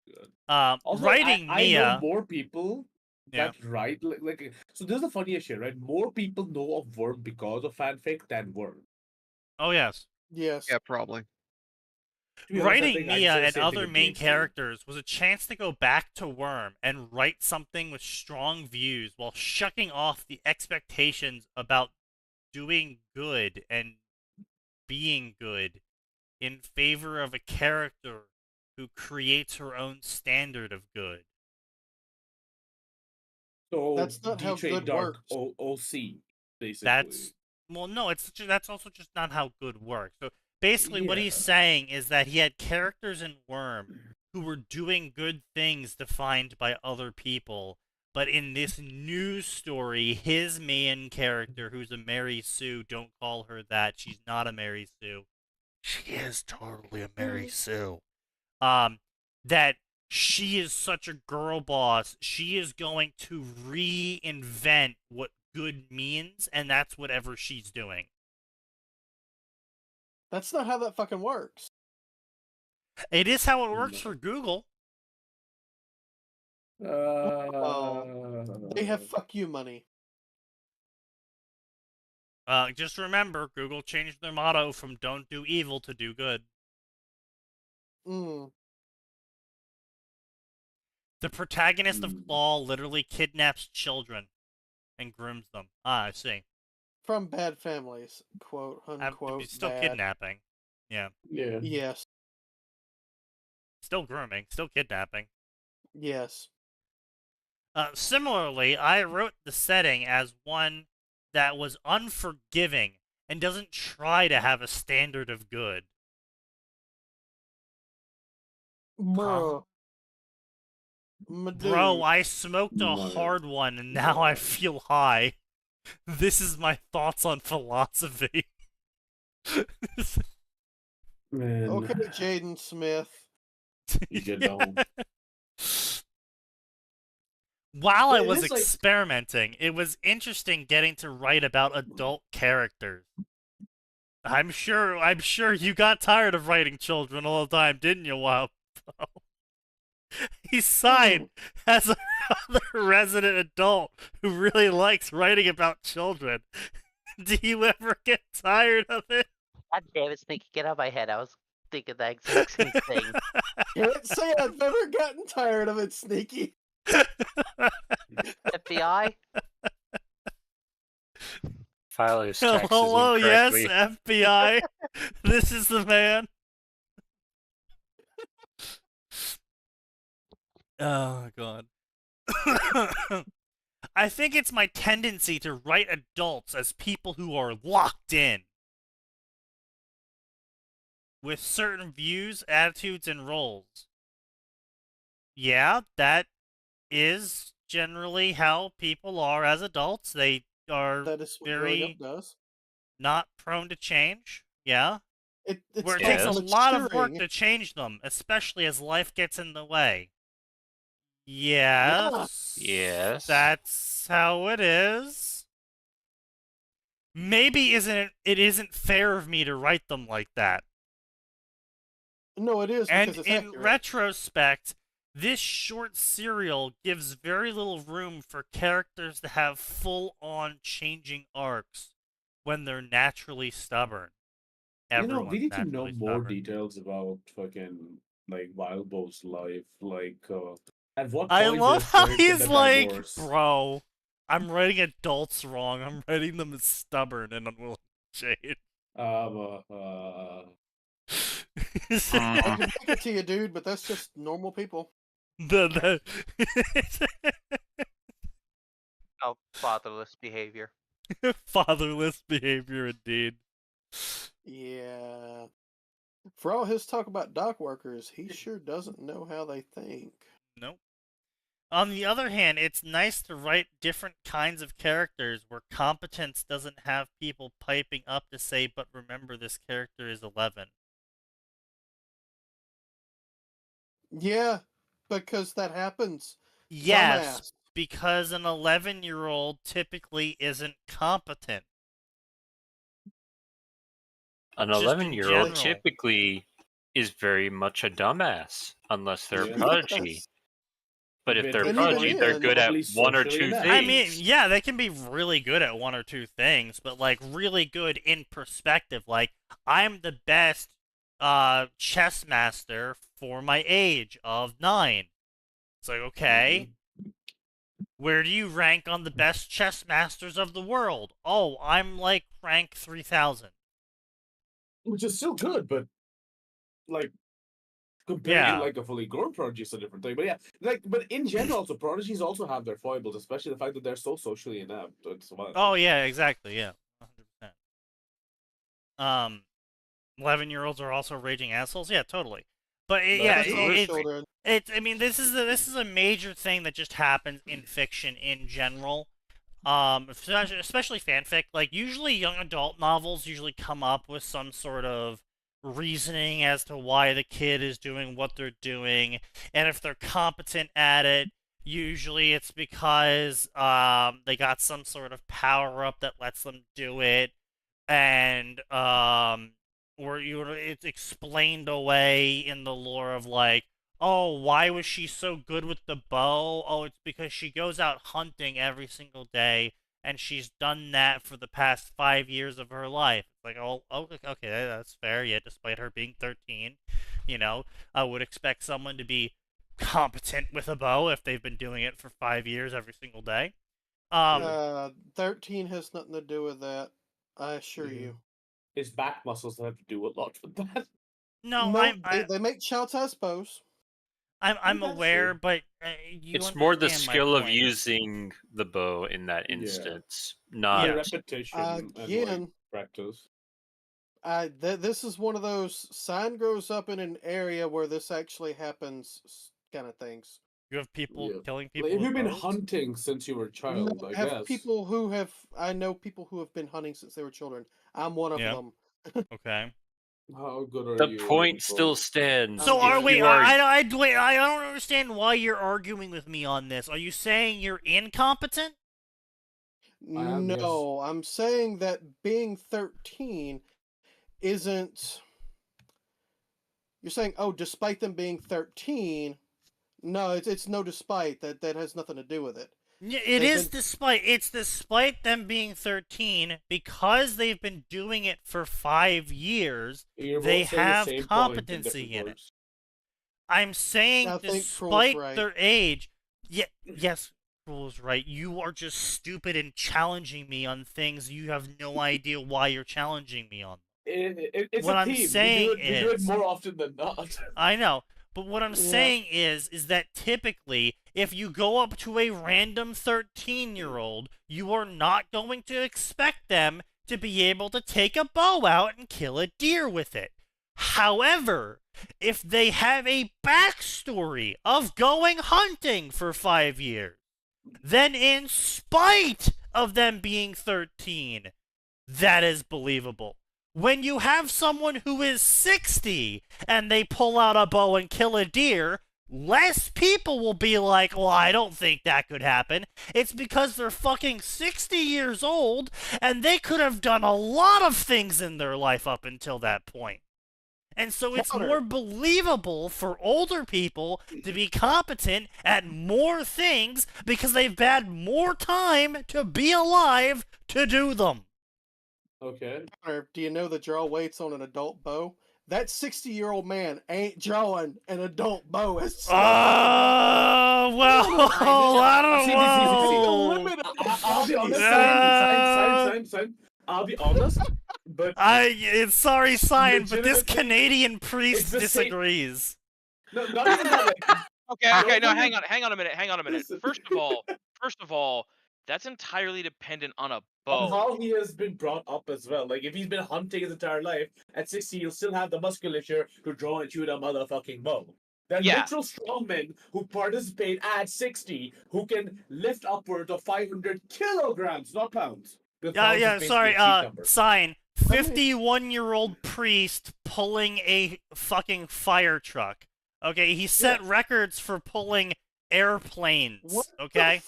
Good. Also, writing I Mia. know more people Yeah. that write like. So there's the funniest shit, right? More people know of Worm because of fanfic than Worm. Oh yes. Yes. Yeah, probably. To be honest, I Writing think I'd Mia say the and same thing other with main DxD. characters was a chance to go back to Worm and write something with strong views while shucking off the expectations about doing good and being good in favor of a character who creates her own standard of good. So That's not how D-Train good Dark works. OC, basically. That's also just not how good works. So basically what he's saying is that he had characters in Worm who were doing good things defined by other people, but in this new story, his main character, who's a Mary Sue, don't call her that, she's not a Mary Sue. She is totally a Mary Sue. That she is such a girl boss, she is going to reinvent what good means, and that's whatever she's doing. That's not how that fucking works. It is how it works for Google. They have fuck you money. Just remember, Google changed their motto from "Don't do evil" to "Do good." Mm. The protagonist of Claw literally kidnaps children and grooms them. Ah, I see. From bad families, quote unquote. Still bad. kidnapping. Yeah. Yeah. Yes. Still grooming. Still kidnapping. Yes. Similarly, I wrote the setting as one that was unforgiving and doesn't try to have a standard of good. Bro. Bro, I smoked a hard one and now I feel high. This is my thoughts on philosophy. Man. Okay, Jaden Smith. You get down. While I was experimenting, it was interesting getting to write about adult characters. I'm sure you got tired of writing children all the time, didn't you, Wow? He sighed as another resident adult who really likes writing about children. Do you ever get tired of it? God damn it, Sneaky, get out of my head. I was thinking that exact same thing. Can't say I've ever gotten tired of it, Sneaky. FBI? File his taxes Hello, yes, incorrectly. FBI. This is the man. Oh, God. I think it's my tendency to write adults as people who are locked in with certain views, attitudes, and roles. Yeah, that is generally how people are as adults. They are very not prone to change. Yeah. Where it takes a lot of work to change them, especially as life gets in the way. Yes. Yes. That's how it is. Maybe it isn't fair of me to write them like that. No, it is. And it's in accurate. retrospect, this short serial gives very little room for characters to have full-on changing arcs when they're naturally stubborn. Everyone's we need to know more stubborn. details about fucking like Wildbow's life. Like, at what point I love how did his he's parents like, get a divorce? bro, I'm writing adults wrong. I'm writing them as stubborn and unwilling to change. I can make it to you, dude, but that's just normal people. Oh, fatherless behavior. Fatherless behavior, indeed. Yeah. For all his talk about dock workers, he sure doesn't know how they think. Nope. On the other hand, it's nice to write different kinds of characters where competence doesn't have people piping up to say, but remember this character is 11. Yeah, because that happens. Yes, Dumbass. because an 11-year-old typically isn't competent. An 11-year-old typically is very much a dumbass, unless they're a prodigy. But if they're a prodigy, they're good at one or two things. I mean, yeah, they can be really good at one or two things, but like really good in perspective. Like, I'm the best chess master for my age of 9. It's like, okay, where do you rank on the best chess masters of the world? Oh, I'm like rank 3000. Which is still good, but like compared to like a fully grown prodigy is a different thing. But yeah, but in general, also prodigies also have their foibles, especially the fact that they're so socially inept. Oh yeah, exactly, yeah, 100%. 11-year-olds are also raging assholes. Yeah, totally. But it's I mean, this is a major thing that just happens in fiction in general. Especially fanfic. Like, usually young adult novels usually come up with some sort of reasoning as to why the kid is doing what they're doing, and if they're competent at it, usually it's because they got some sort of power up that lets them do it, and or it's explained away in the lore of like, oh, why was she so good with the bow? Oh, it's because she goes out hunting every single day, and she's done that for the past 5 years of her life. It's like, oh, okay, that's fair. Yeah, despite her being 13, you know, I would expect someone to be competent with a bow if they've been doing it for 5 years every single day. 13 has nothing to do with that. I assure you. His back muscles have to do a lot with that. No, they make Chowtaz bows. I'm aware, but it's more the skill of using the bow in that instance, not repetition and like, practice. This is one of those sign grows up in an area where this actually happens kind of things. You have people killing people. Like, have you been hunting since you were a child? No, I guess. People who have. I know people who have been hunting since they were children. I'm one of them. Okay. How good are the you? The point still stands. So I don't understand why you're arguing with me on this. Are you saying you're incompetent? No, I'm saying that being 13 isn't. You're saying, oh, despite them being 13, no, it's no despite. That has nothing to do with it. It is despite. It's despite them being 13 because they've been doing it for 5 years. They have competency in it. I'm saying despite their age. Yes, Cruel's right. You are just stupid and challenging me on things you have no idea why you're challenging me on. It's what a I'm theme. saying we do it more often than not. I know. But what I'm saying is that typically, if you go up to a random 13-year-old, you are not going to expect them to be able to take a bow out and kill a deer with it. However, if they have a backstory of going hunting for 5 years, then in spite of them being 13, that is believable. When you have someone who is 60 and they pull out a bow and kill a deer, less people will be like, well, I don't think that could happen. It's because they're fucking 60 years old and they could have done a lot of things in their life up until that point. And so it's more believable for older people to be competent at more things because they've had more time to be alive to do them. Okay. Do you know the draw weights on an adult bow? That 60-year-old man ain't drawing an adult bow. Oh, well, I don't know. I'll be honest. I'll be honest. But sorry, Cyan, but this Canadian priest disagrees. No, not even that. Okay. No, hang on a minute. First of all, that's entirely dependent on a bow. On how he has been brought up as well. Like, if he's been hunting his entire life, at 60, you'll still have the musculature to draw and shoot a motherfucking bow. There are literal strongmen who participate at 60 who can lift upward of 500 kilograms, not pounds. Sorry, Sign. 51-year-old priest pulling a fucking fire truck. Okay, he set records for pulling airplanes. Okay?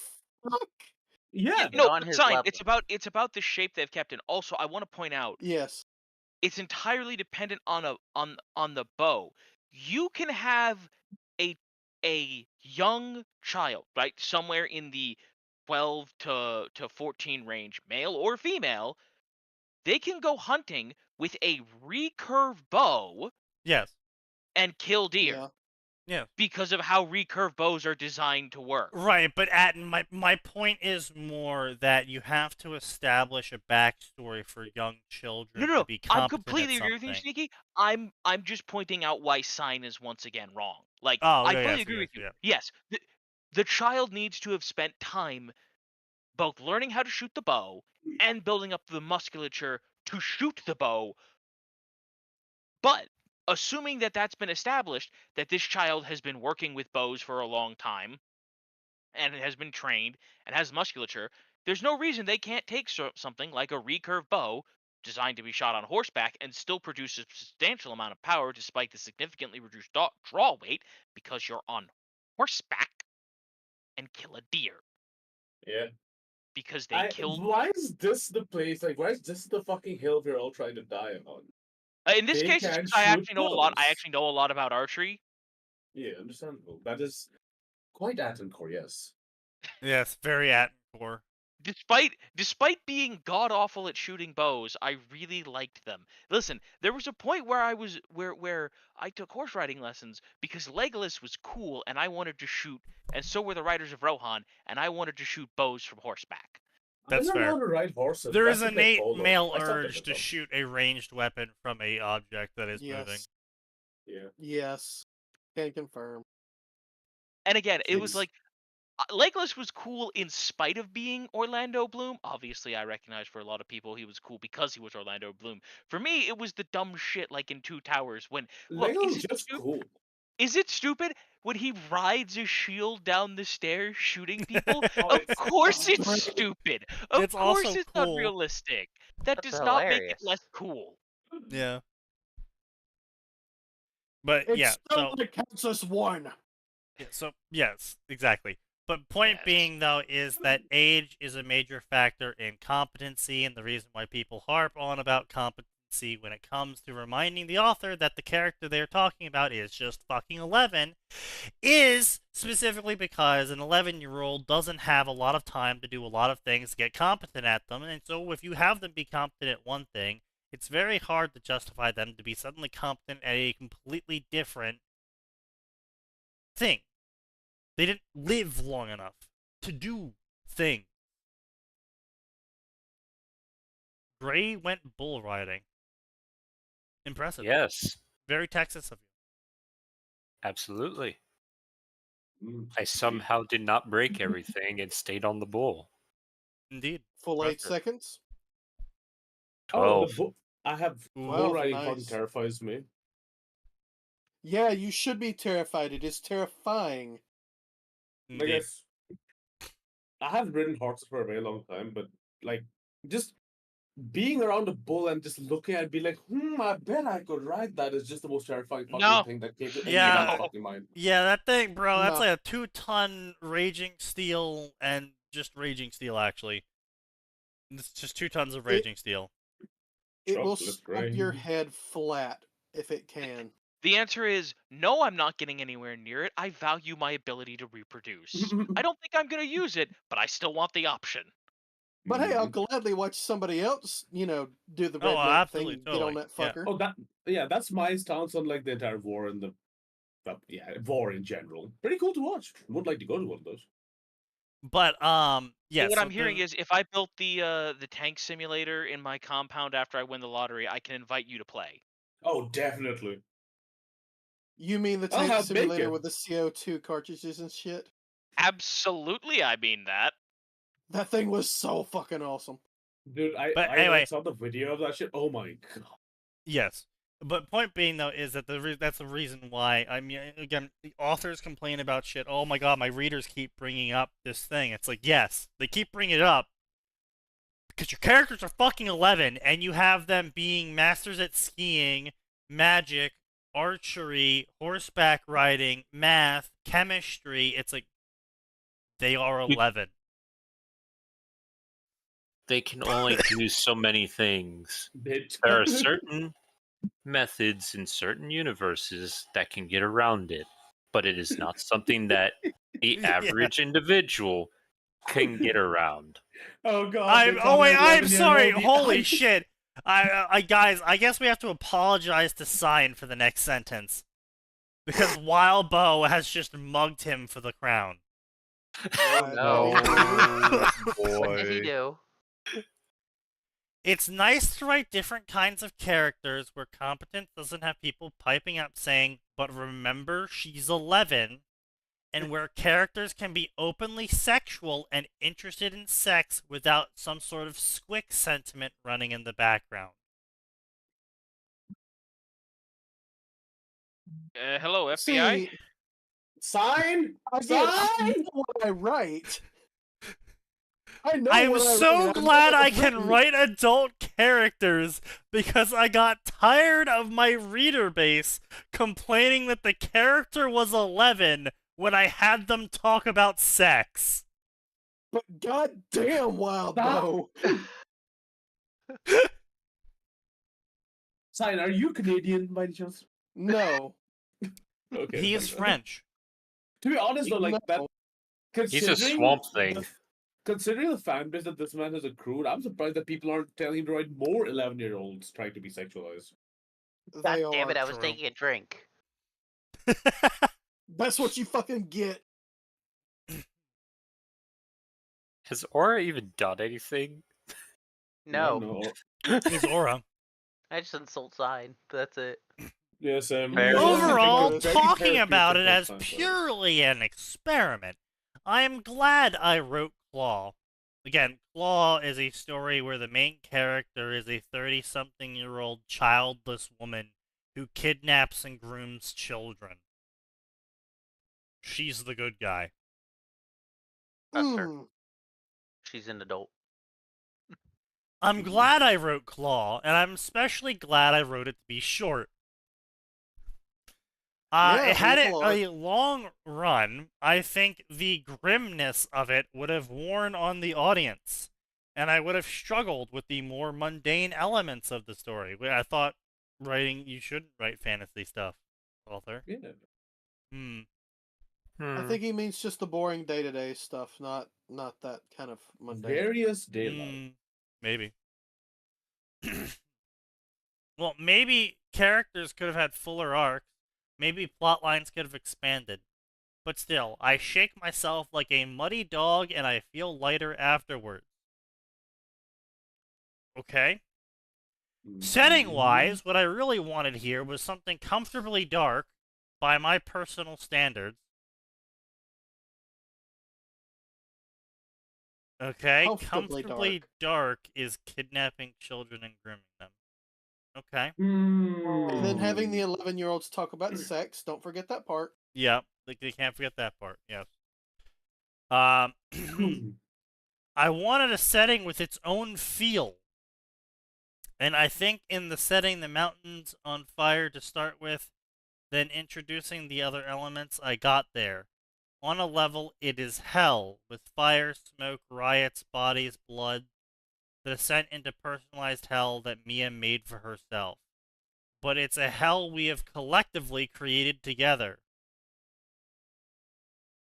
Yeah, no, Sign. It's about the shape they've kept in. Also, I want to point out. Yes. It's entirely dependent on the bow. You can have a young child, right, somewhere in the 12 to 14 range, male or female. They can go hunting with a recurve bow. Yes. And kill deer. Yeah. Because of how recurve bows are designed to work. Right, but my point is more that you have to establish a backstory for young children to be competent. I completely agree with you, Sneaky. I'm just pointing out why Sign is once again wrong. Like, I completely agree with you. Yeah. Yes, the child needs to have spent time both learning how to shoot the bow and building up the musculature to shoot the bow. But assuming that that's been established, that this child has been working with bows for a long time and has been trained and has musculature, there's no reason they can't take something like a recurve bow designed to be shot on horseback and still produce a substantial amount of power despite the significantly reduced draw weight because you're on horseback and kill a deer. Yeah. Because they killed. Why is this the place? Like, why is this the fucking hill we're all trying to die on? In this case, it's because I actually know a lot. I actually know a lot about archery. Yeah, understandable. That is quite Atin core, yes. Yes, very Atin core. Despite being god awful at shooting bows, I really liked them. Listen, there was a point where I took horse riding lessons because Legolas was cool and I wanted to shoot, and so were the riders of Rohan, and I wanted to shoot bows from horseback. That's fair. To ride horses. There is an innate male urge to shoot a ranged weapon from a object that is moving. Yeah. Yes. Can confirm. And again, it was like Legolas was cool in spite of being Orlando Bloom. Obviously, I recognize for a lot of people he was cool because he was Orlando Bloom. For me, it was the dumb shit like in Two Towers when look, Legolas just cool. Is it stupid when he rides a shield down the stairs shooting people? Of it's course it's stupid. Of It's course also it's cool. unrealistic. That That's does not make it hilarious. less cool. Yeah. But It yeah, still so counts as one. yeah, so yes, exactly. But point Yes. being though is that age is a major factor in competency, and the reason why people harp on about competency when it comes to reminding the author that the character they're talking about is just fucking 11 is specifically because an 11-year-old doesn't have a lot of time to do a lot of things to get competent at them, and so if you have them be competent at one thing, it's very hard to justify them to be suddenly competent at a completely different thing. They didn't live long enough to do things. Gray went bull riding. Impressive. Yes, Very Texas of you. absolutely. Mm. I somehow did not break everything and stayed on the bull. Indeed. Full 8 Impressive. seconds. Oh, 12. I have Ooh. bull riding Nice. fun terrifies me. Yeah, you should be terrified. It is terrifying. I Indeed. guess I have ridden horses for a very long time, but like just being around a bull and just looking at it, be like, I bet I could ride that is just the most terrifying fucking No. thing that came to Yeah. anyone's fucking mind. Yeah, that thing, bro, that's No. like a 2-ton raging steel and just raging steel, actually. It's just 2 tons of raging steel. It will Chocolate snap your rain. head flat if it can. The answer is no, I'm not getting anywhere near it. I value my ability to reproduce. I don't think I'm going to use it, but I still want the option. But hey, I'll gladly watch somebody else, do the redneck absolutely, thing, get on totally, that fucker. Oh, that's my stance on like the entire war and the war in general. Pretty cool to watch. Would like to go to one of those. But, yeah. What so I'm hearing is if I built the tank simulator in my compound after I win the lottery, I can invite you to play. Oh, definitely. You mean the I'll tank have simulator bacon. with the CO2 cartridges and shit? Absolutely, I mean that. That thing was so fucking awesome. Dude, But I anyway. saw the video of that shit. Oh my god. Yes. But point being, though, is that that's the reason why, I mean, again, the authors complain about shit, oh my god, my readers keep bringing up this thing. It's like, yes, they keep bringing it up because your characters are fucking 11, and you have them being masters at skiing, magic, archery, horseback riding, math, chemistry. It's like, they are 11. They can only do so many things. There are certain methods in certain universes that can get around it, but it is not something that the average individual can get around. Oh god. I'm sorry. Holy shit. Guys, I guess we have to apologize to Sign for the next sentence. Because Wild Bow has just mugged him for the crown. No. boy. What did he do? It's nice to write different kinds of characters where competence doesn't have people piping up saying, but remember, she's 11, and where characters can be openly sexual and interested in sex without some sort of squick sentiment running in the background. Hello, FBI? See, Sign? I know what I write. I know I'm what I so write. glad I can write adult characters because I got tired of my reader base complaining that the character was 11 when I had them talk about sex. But goddamn, Wild Bow. Sign, are you Canadian by any chance? No. Okay. He is French. To be honest, though, like that. He's a swamp thing. Considering the fan base that this man has accrued, I'm surprised that people aren't telling him to write more 11-year-olds trying to be sexualized. God damn it, I was taking a drink. That's what you fucking get. Has Aura even done anything? No. He's Aura. I just insult Sign. That's it. Yes, overall, very talking about it as therapeutic purely an experiment, I am glad I wrote Claw. Again, Claw is a story where the main character is a 30-something-year-old childless woman who kidnaps and grooms children. She's the good guy. That's her. She's an adult. I'm glad I wrote Claw, and I'm especially glad I wrote it to be short. It had a long run. I think the grimness of it would have worn on the audience, and I would have struggled with the more mundane elements of the story. I thought you shouldn't write fantasy stuff, author. Yeah. I think he means just the boring day-to-day stuff, not that kind of mundane. Various daylight. Maybe. Well, maybe characters could have had fuller arcs. Maybe plot lines could have expanded. But still, I shake myself like a muddy dog and I feel lighter afterwards. Okay? Setting-wise, what I really wanted here was something comfortably dark by my personal standards. Okay, comfortably dark is kidnapping children and grooming them. Okay. And then having the 11-year-olds talk about sex. Don't forget that part. Yeah, they can't forget that part. Yes. I wanted a setting with its own feel. And I think in the setting the mountains on fire to start with, then introducing the other elements, I got there. On a level, it is hell, with fire, smoke, riots, bodies, blood, the descent into personalized hell that Mia made for herself. But it's a hell we have collectively created together.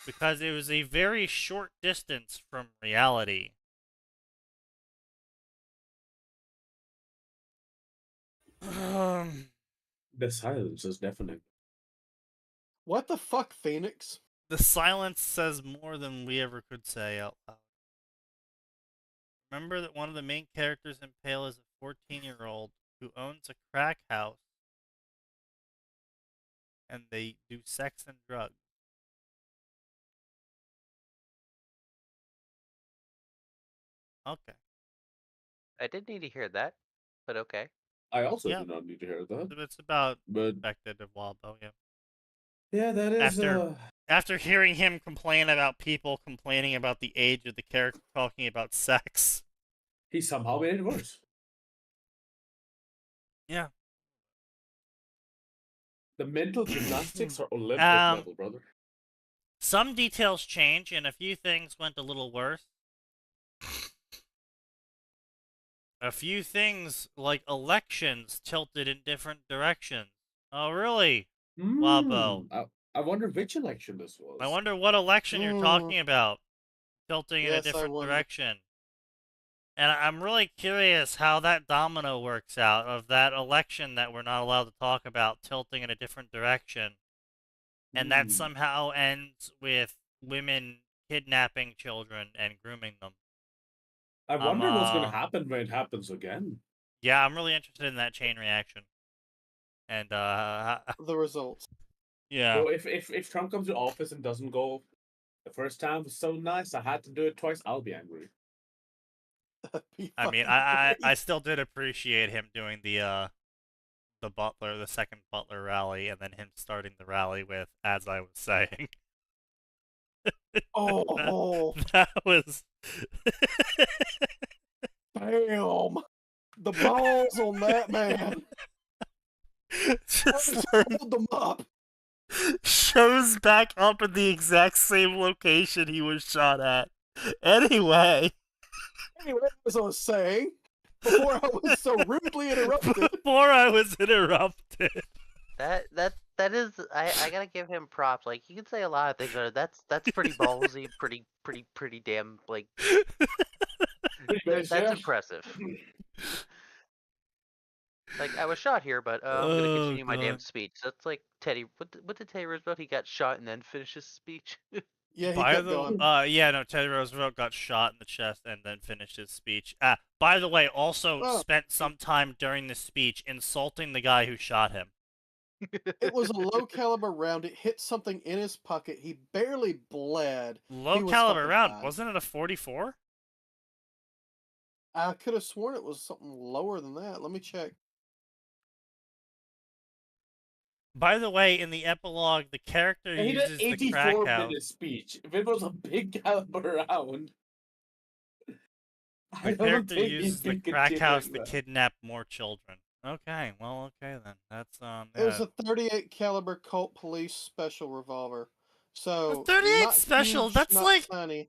Because it was a very short distance from reality. The silence is deafening. What the fuck, Phoenix? The silence says more than we ever could say out loud. Remember that one of the main characters in Pale is a 14-year-old who owns a crack house. And they do sex and drugs. Okay. I didn't need to hear that, but okay. I also did not need to hear that. It's about but expected of Waldo, yeah. Yeah, that is after hearing him complain about people complaining about the age of the character talking about sex. He somehow made it worse. Yeah. The mental gymnastics are Olympic level, brother. Some details change, and a few things went a little worse. A few things, like elections, tilted in different directions. Oh, really? Wabo. I wonder which election this was. I wonder what election you're talking about. Tilting in a different direction. And I'm really curious how that domino works out, of that election that we're not allowed to talk about tilting in a different direction. And that somehow ends with women kidnapping children and grooming them. I wonder what's going to happen when it happens again. Yeah, I'm really interested in that chain reaction. And, the results. Yeah. So if Trump comes to office and doesn't go the first time was so nice, I had to do it twice, I'll be angry. I mean, I still did appreciate him doing the Butler, the second Butler rally, and then him starting the rally with, as I was saying. Oh, that was. Damn, the balls on that man. Just hold them up. Shows back up in the exact same location he was shot at. Anyway, as I was saying, before I was so rudely interrupted. That is, I gotta give him props. Like, you can say a lot of things, but that's pretty ballsy, pretty damn, like, that's impressive. Like, I was shot here, but I'm gonna continue my damn speech. That's like Teddy. What did Teddy Roosevelt? He got shot and then finished his speech. Yeah, he kept going. Teddy Roosevelt got shot in the chest and then finished his speech. By the way, also spent some time during the speech insulting the guy who shot him. It was a low caliber round. It hit something in his pocket. He barely bled. Low caliber round. Wasn't it a 44? I could have sworn it was something lower than that. Let me check. By the way, in the epilogue, the character And he did uses the crack 84-minute speech. If it was a big caliber round, the character uses the crack house to kidnap more children. Okay, well, okay then. That's It was a 38 caliber Colt Police Special revolver. So a 38 not special. huge, That's not like tiny.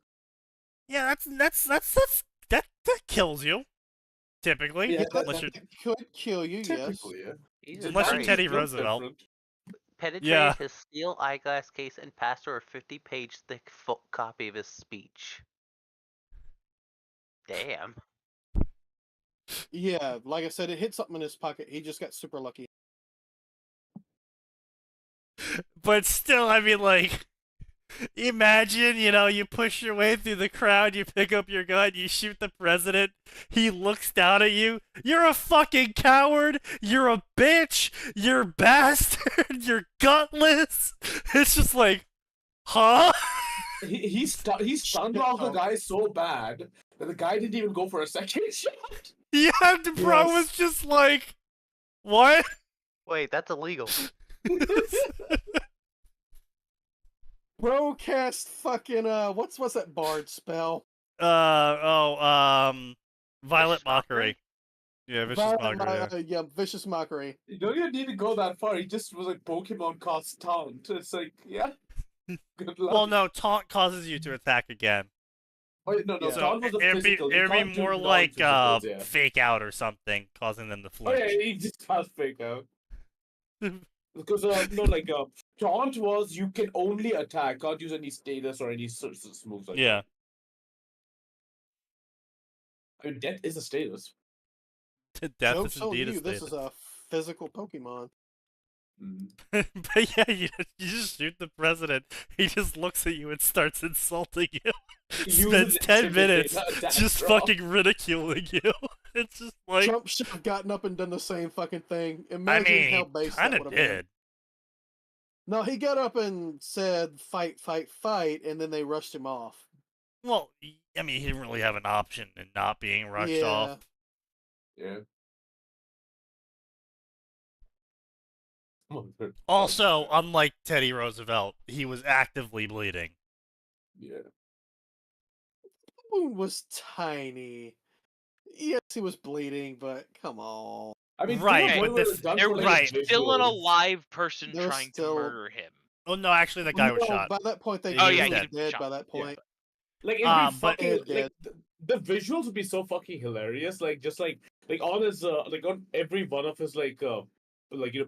Yeah, that kills you. Typically, Yeah, unless that could kill you. Typically, yes. Jesus unless you're Christ. Teddy Roosevelt. Penetrated Yeah. his steel eyeglass case and passed her a 50-page thick copy of his speech. Damn. Yeah, like I said, it hit something in his pocket. He just got super lucky. But still, I mean, like, imagine, you push your way through the crowd, you pick up your gun, you shoot the president, he looks down at you, you're a fucking coward, you're a bitch, you're a bastard, you're gutless. It's just like, huh? He stunned off the guy so bad that the guy didn't even go for a second shot. Yeah, the bro was just like, what? Wait, that's illegal. Bro cast fucking what's that bard spell? Violent Mockery. Yeah, Vicious Violent Mockery. yeah, Vicious Mockery. You don't even need to go that far. He just was like Pokemon cost taunt. It's like, yeah. Good luck. Well, no, taunt causes you to attack again. Wait, no, So taunt was a it'd physical. You be can't do more like non-physicals, yeah. fake out or something, causing them to Oh yeah, flinch. he just has fake out. Because taunt was you can only attack, can't use any status or any moves like Yeah. that. I mean, death is a status. Death Joke's is on indeed a you, this status. is a physical Pokemon. But yeah, you just shoot the president. He just looks at you and starts insulting you. Spends 10 minutes just fucking ridiculing you. It's just like Trump should have gotten up and done the same fucking thing. Imagine how base that kind would of have been. did. No, he got up and said, fight, fight, fight, and then they rushed him off. Well, I mean, he didn't really have an option in not being rushed off. Yeah. Also, unlike Teddy Roosevelt, he was actively bleeding. Yeah. The wound was tiny. Yes, he was bleeding, but come on. I mean, right, but there was still an alive person trying to murder him. Oh no, actually, that guy was shot. By that point, they he was dead. dead. By that point, like it'd be but fucking like the visuals would be so fucking hilarious. Like just like on his like on every one of his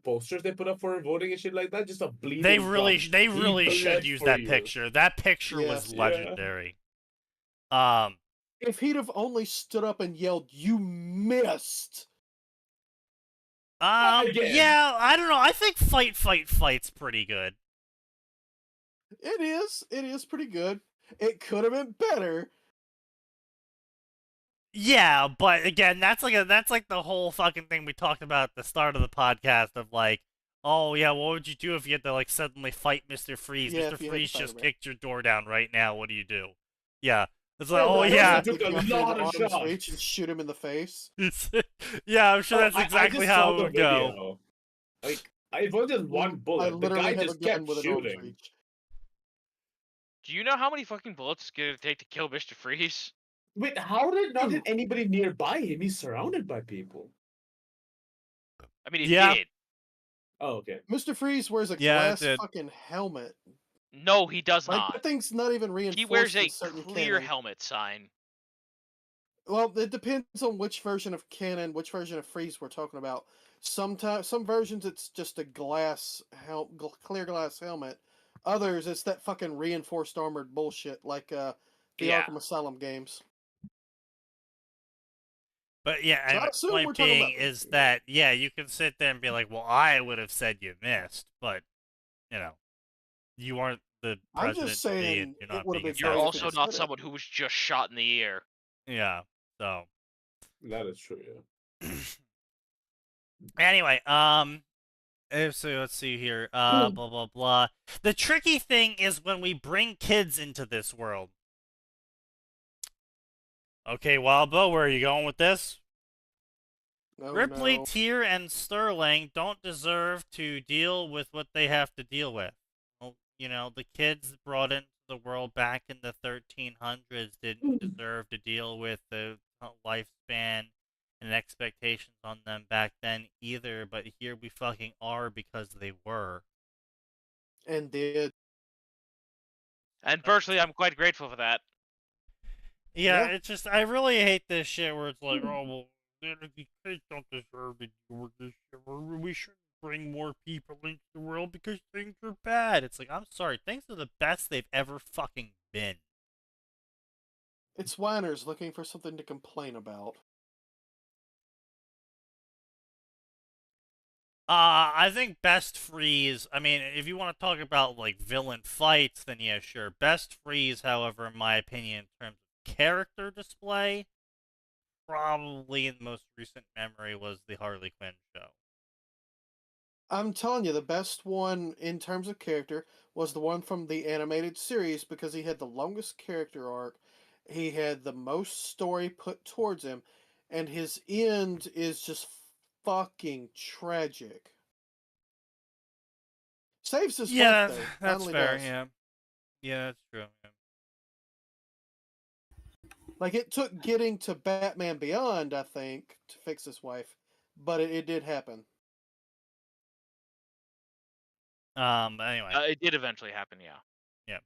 posters they put up for voting and shit like that. Just a bleeding. They really He should bled use for that you. picture. That picture was legendary. If he'd have only stood up and yelled, "You missed!" Yeah, I don't know. I think fight's pretty good. It is pretty good. It could have been better. Yeah, but again, that's like the whole fucking thing we talked about at the start of the podcast of like, oh yeah, what would you do if you had to like suddenly fight Mr. Freeze? Yeah, Mr. if you had to Freeze fight just him, kicked your door down right now. What do you do? Yeah. It's like, Yeah, oh that yeah. took a lot of shots. Reach and shoot him in the face. Yeah, I'm sure that's exactly how it would go. Video. Like, it wasn't just one bullet. The literally guy have just a gun kept with an arm's shooting. reach. Do you know how many fucking bullets it's gonna take to kill Mr. Freeze? Wait, how did not hit anybody nearby him? He's surrounded by people. I mean, it did. Oh, okay. Mr. Freeze wears a Yeah, it glass did. fucking helmet. No, he does Like, not. that thing's not even reinforced. He wears a with certain clear cannon. helmet sign. Well, it depends on which version of cannon, which version of Freeze we're talking about. Sometimes, some versions it's just a clear glass helmet. Others, it's that fucking reinforced armored bullshit, like the Arkham Asylum games. But yeah, So I and the assume we're point talking being about- is that yeah, you can sit there and be like, well, I would have said you missed, but you aren't the I'm president. just saying you're not it would've being been You're better if also it not said it. someone who was just shot in the ear. Yeah. So That is true, yeah. anyway, So let's see here. Blah blah blah. The tricky thing is when we bring kids into this world. Okay, Wildbow, where are you going with this? Oh, Ripley, no. Tyr, and Sterling don't deserve to deal with what they have to deal with. Well, you know, the kids brought into the world back in the 1300s didn't deserve to deal with the lifespan and expectations on them back then either, but here we fucking are because they were. And did. And personally, I'm quite grateful for that. Yeah, it's just, I really hate this shit where it's like, oh, well, the kids don't deserve to deal with this shit. We shouldn't bring more people into the world because things are bad. It's like, I'm sorry, things are the best they've ever fucking been. It's whiners looking for something to complain about. I think best freeze, I mean, if you want to talk about, like, villain fights, then yeah, sure. Best freeze, however, in my opinion, in terms of character display, probably in the most recent memory was the Harley Quinn show. I'm telling you, the best one in terms of character was the one from the animated series because he had the longest character arc, he had the most story put towards him, and his end is just fucking tragic. Saves his Yeah, life, though. that's Finally fair, does. yeah. Yeah, that's true. Yeah. Like, it took getting to Batman Beyond, I think, to fix his wife, but it did happen. Anyway. It did eventually happen, yeah. Yeah.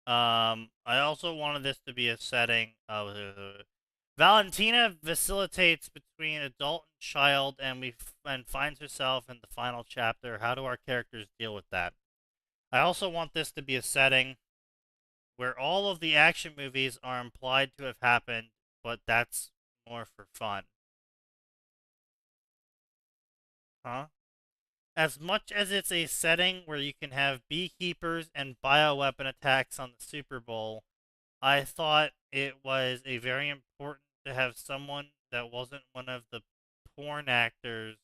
I also wanted this to be a setting of Valentina facilitates between adult and child, and finds herself in the final chapter. How do our characters deal with that? I also want this to be a setting where all of the action movies are implied to have happened, but that's more for fun. Huh? As much as it's a setting where you can have beekeepers and bioweapon attacks on the Super Bowl, I thought it was a very important to have someone that wasn't one of the porn actors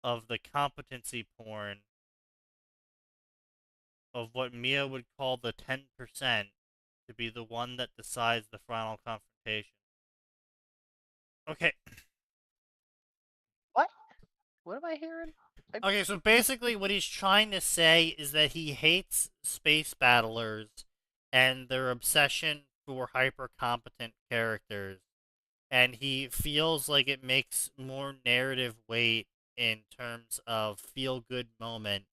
of the competency porn of what Mia would call the 10% to be the one that decides the final confrontation. Okay. What am I hearing? Okay, so basically what he's trying to say is that he hates space battlers and their obsession for hyper-competent characters. And he feels like it makes more narrative weight in terms of feel-good moment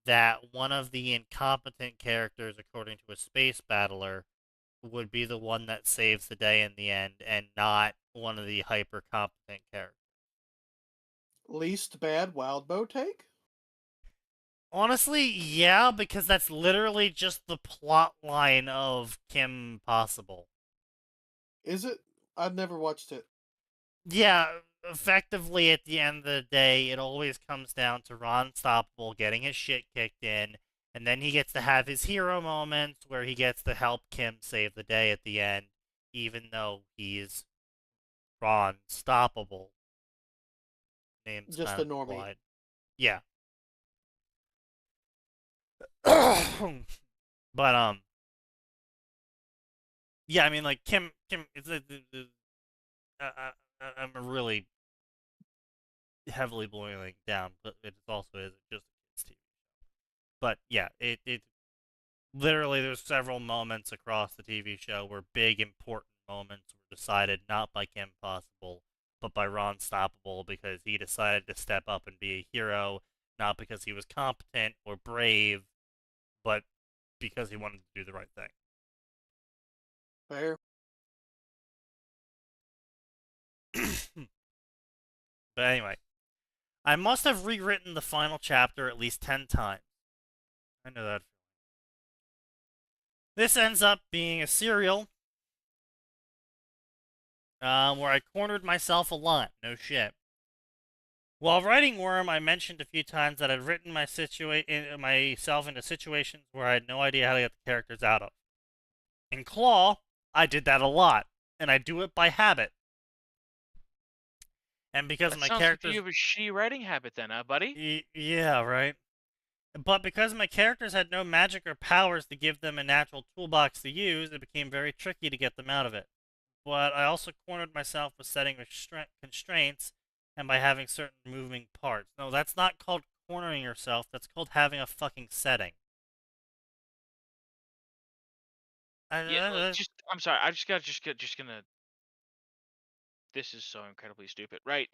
that one of the incompetent characters, according to a space battler, would be the one that saves the day in the end and not one of the hyper-competent characters. Least bad Wildbow take? Honestly, yeah, because that's literally just the plot line of Kim Possible. Is it? I've never watched it. Yeah, effectively at the end of the day, it always comes down to Ron Stoppable getting his shit kicked in, and then he gets to have his hero moments where he gets to help Kim save the day at the end, even though he's Ron Stoppable. Name's Just a normie. implied. Yeah. But yeah, I mean, like Kim it's I'm really heavily boiling down, but it also is just a kids' TV show. But yeah, it literally there's several moments across the TV show where big important moments were decided not by Kim Possible, but by Ron Stoppable because he decided to step up and be a hero, not because he was competent or brave, but because he wanted to do the right thing. Fair. But anyway, I must have rewritten the final chapter at least 10 times. I know that. This ends up being a serial where I cornered myself a lot. No shit. While writing Worm, I mentioned a few times that I'd written myself into situations where I had no idea how to get the characters out of. In Claw, I did that a lot, and I do it by habit. And because That my sounds characters, like you have a shitty writing habit, then, huh, buddy? yeah, right. But because my characters had no magic or powers to give them a natural toolbox to use, it became very tricky to get them out of it. But I also cornered myself with setting constraints and by having certain moving parts. No, that's not called cornering yourself. That's called having a fucking setting. Yeah, I'm sorry. I just gonna. This is so incredibly stupid, right?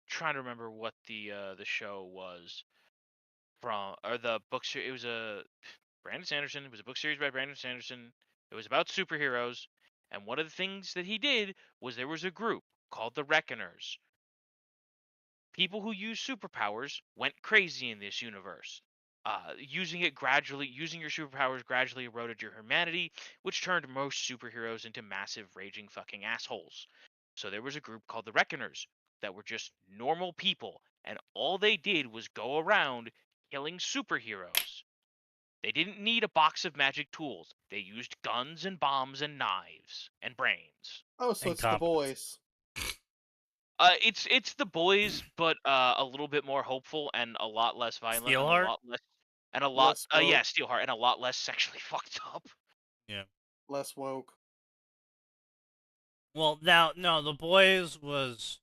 Trying to remember what the show was from, or the book series. It was a Brandon Sanderson. It was a book series by Brandon Sanderson. It was about superheroes, and one of the things that he did was there was a group called the Reckoners. People who use superpowers went crazy in this universe. Using your superpowers gradually eroded your humanity, which turned most superheroes into massive raging fucking assholes. So there was a group called the Reckoners that were just normal people, and all they did was go around killing superheroes. They didn't need a box of magic tools. They used guns and bombs and knives and brains. Oh, so it's the boys. It's the boys, but a little bit more hopeful and a lot less violent Steelheart? and a lot less Less woke. yeah, Steelheart, and a lot less sexually fucked up. Yeah. Less woke. Well, now, no, the boys was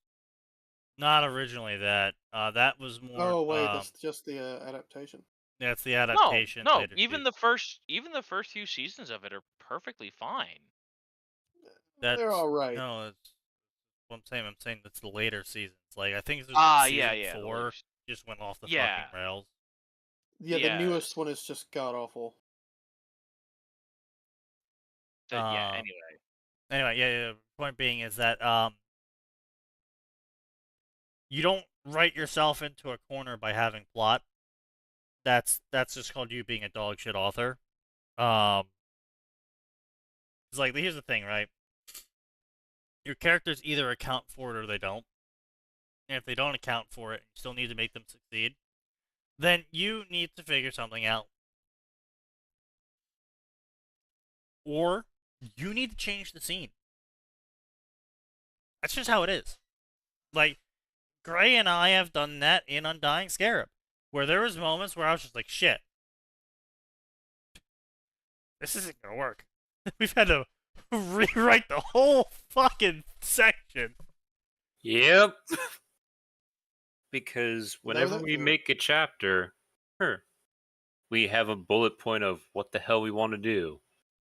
not originally that. That was more. Oh wait, that's just the adaptation. That's the adaptation. No, even the first few seasons of it are perfectly fine. They're all right. No, it's what I'm saying that's the later seasons. Like I think it's season 4 just went off the fucking rails. Yeah, the newest one is just god awful. Anyway, yeah. Point being is that you don't write yourself into a corner by having plot. That's just called you being a dog shit author. It's like here's the thing, right? Your characters either account for it or they don't. And if they don't account for it, you still need to make them succeed. Then you need to figure something out. Or you need to change the scene. That's just how it is. Like, Gray and I have done that in Undying Scarab, where there was moments where I was just like, shit, this isn't gonna work. We've had to rewrite the whole fucking section. Yep. Because whenever we make a chapter, we have a bullet point of what the hell we want to do.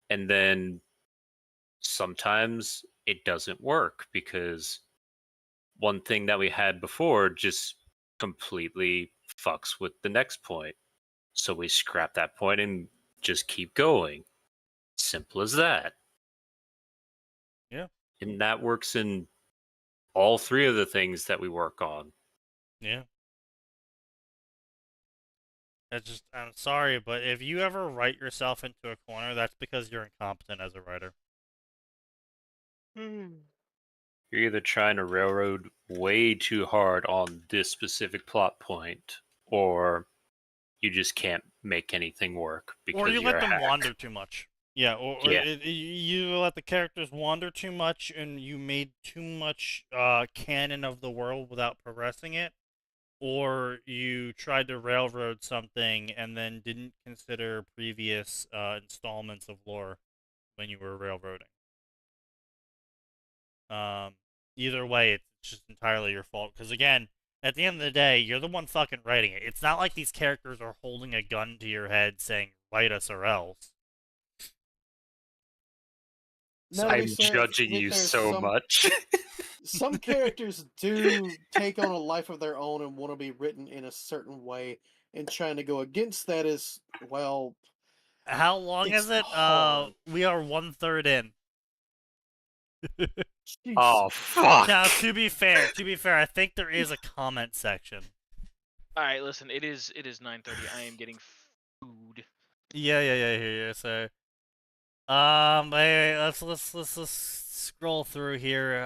And then sometimes it doesn't work because one thing that we had before just completely fucks with the next point. So we scrap that point and just keep going. Simple as that. Yeah. And that works in all three of the things that we work on. Yeah. I'm sorry, but if you ever write yourself into a corner, that's because you're incompetent as a writer. You're either trying to railroad way too hard on this specific plot point, or you just can't make anything work because or you let them a hack. wander too much. Yeah, or you let the characters wander too much, and you made too much canon of the world without progressing it, or you tried to railroad something and then didn't consider previous installments of lore when you were railroading. Either way, it's just entirely your fault. Because again, at the end of the day, you're the one fucking writing it. It's not like these characters are holding a gun to your head saying, write us or else. I'm judging you so much. Some characters do take on a life of their own and want to be written in a certain way, and trying to go against that is, well... How long is it? We are 1/3 in. Oh, fuck. Now, to be fair, I think there is a comment section. Alright, listen, it is 9:30. I am getting food. Yeah. So, hey, let's scroll through here.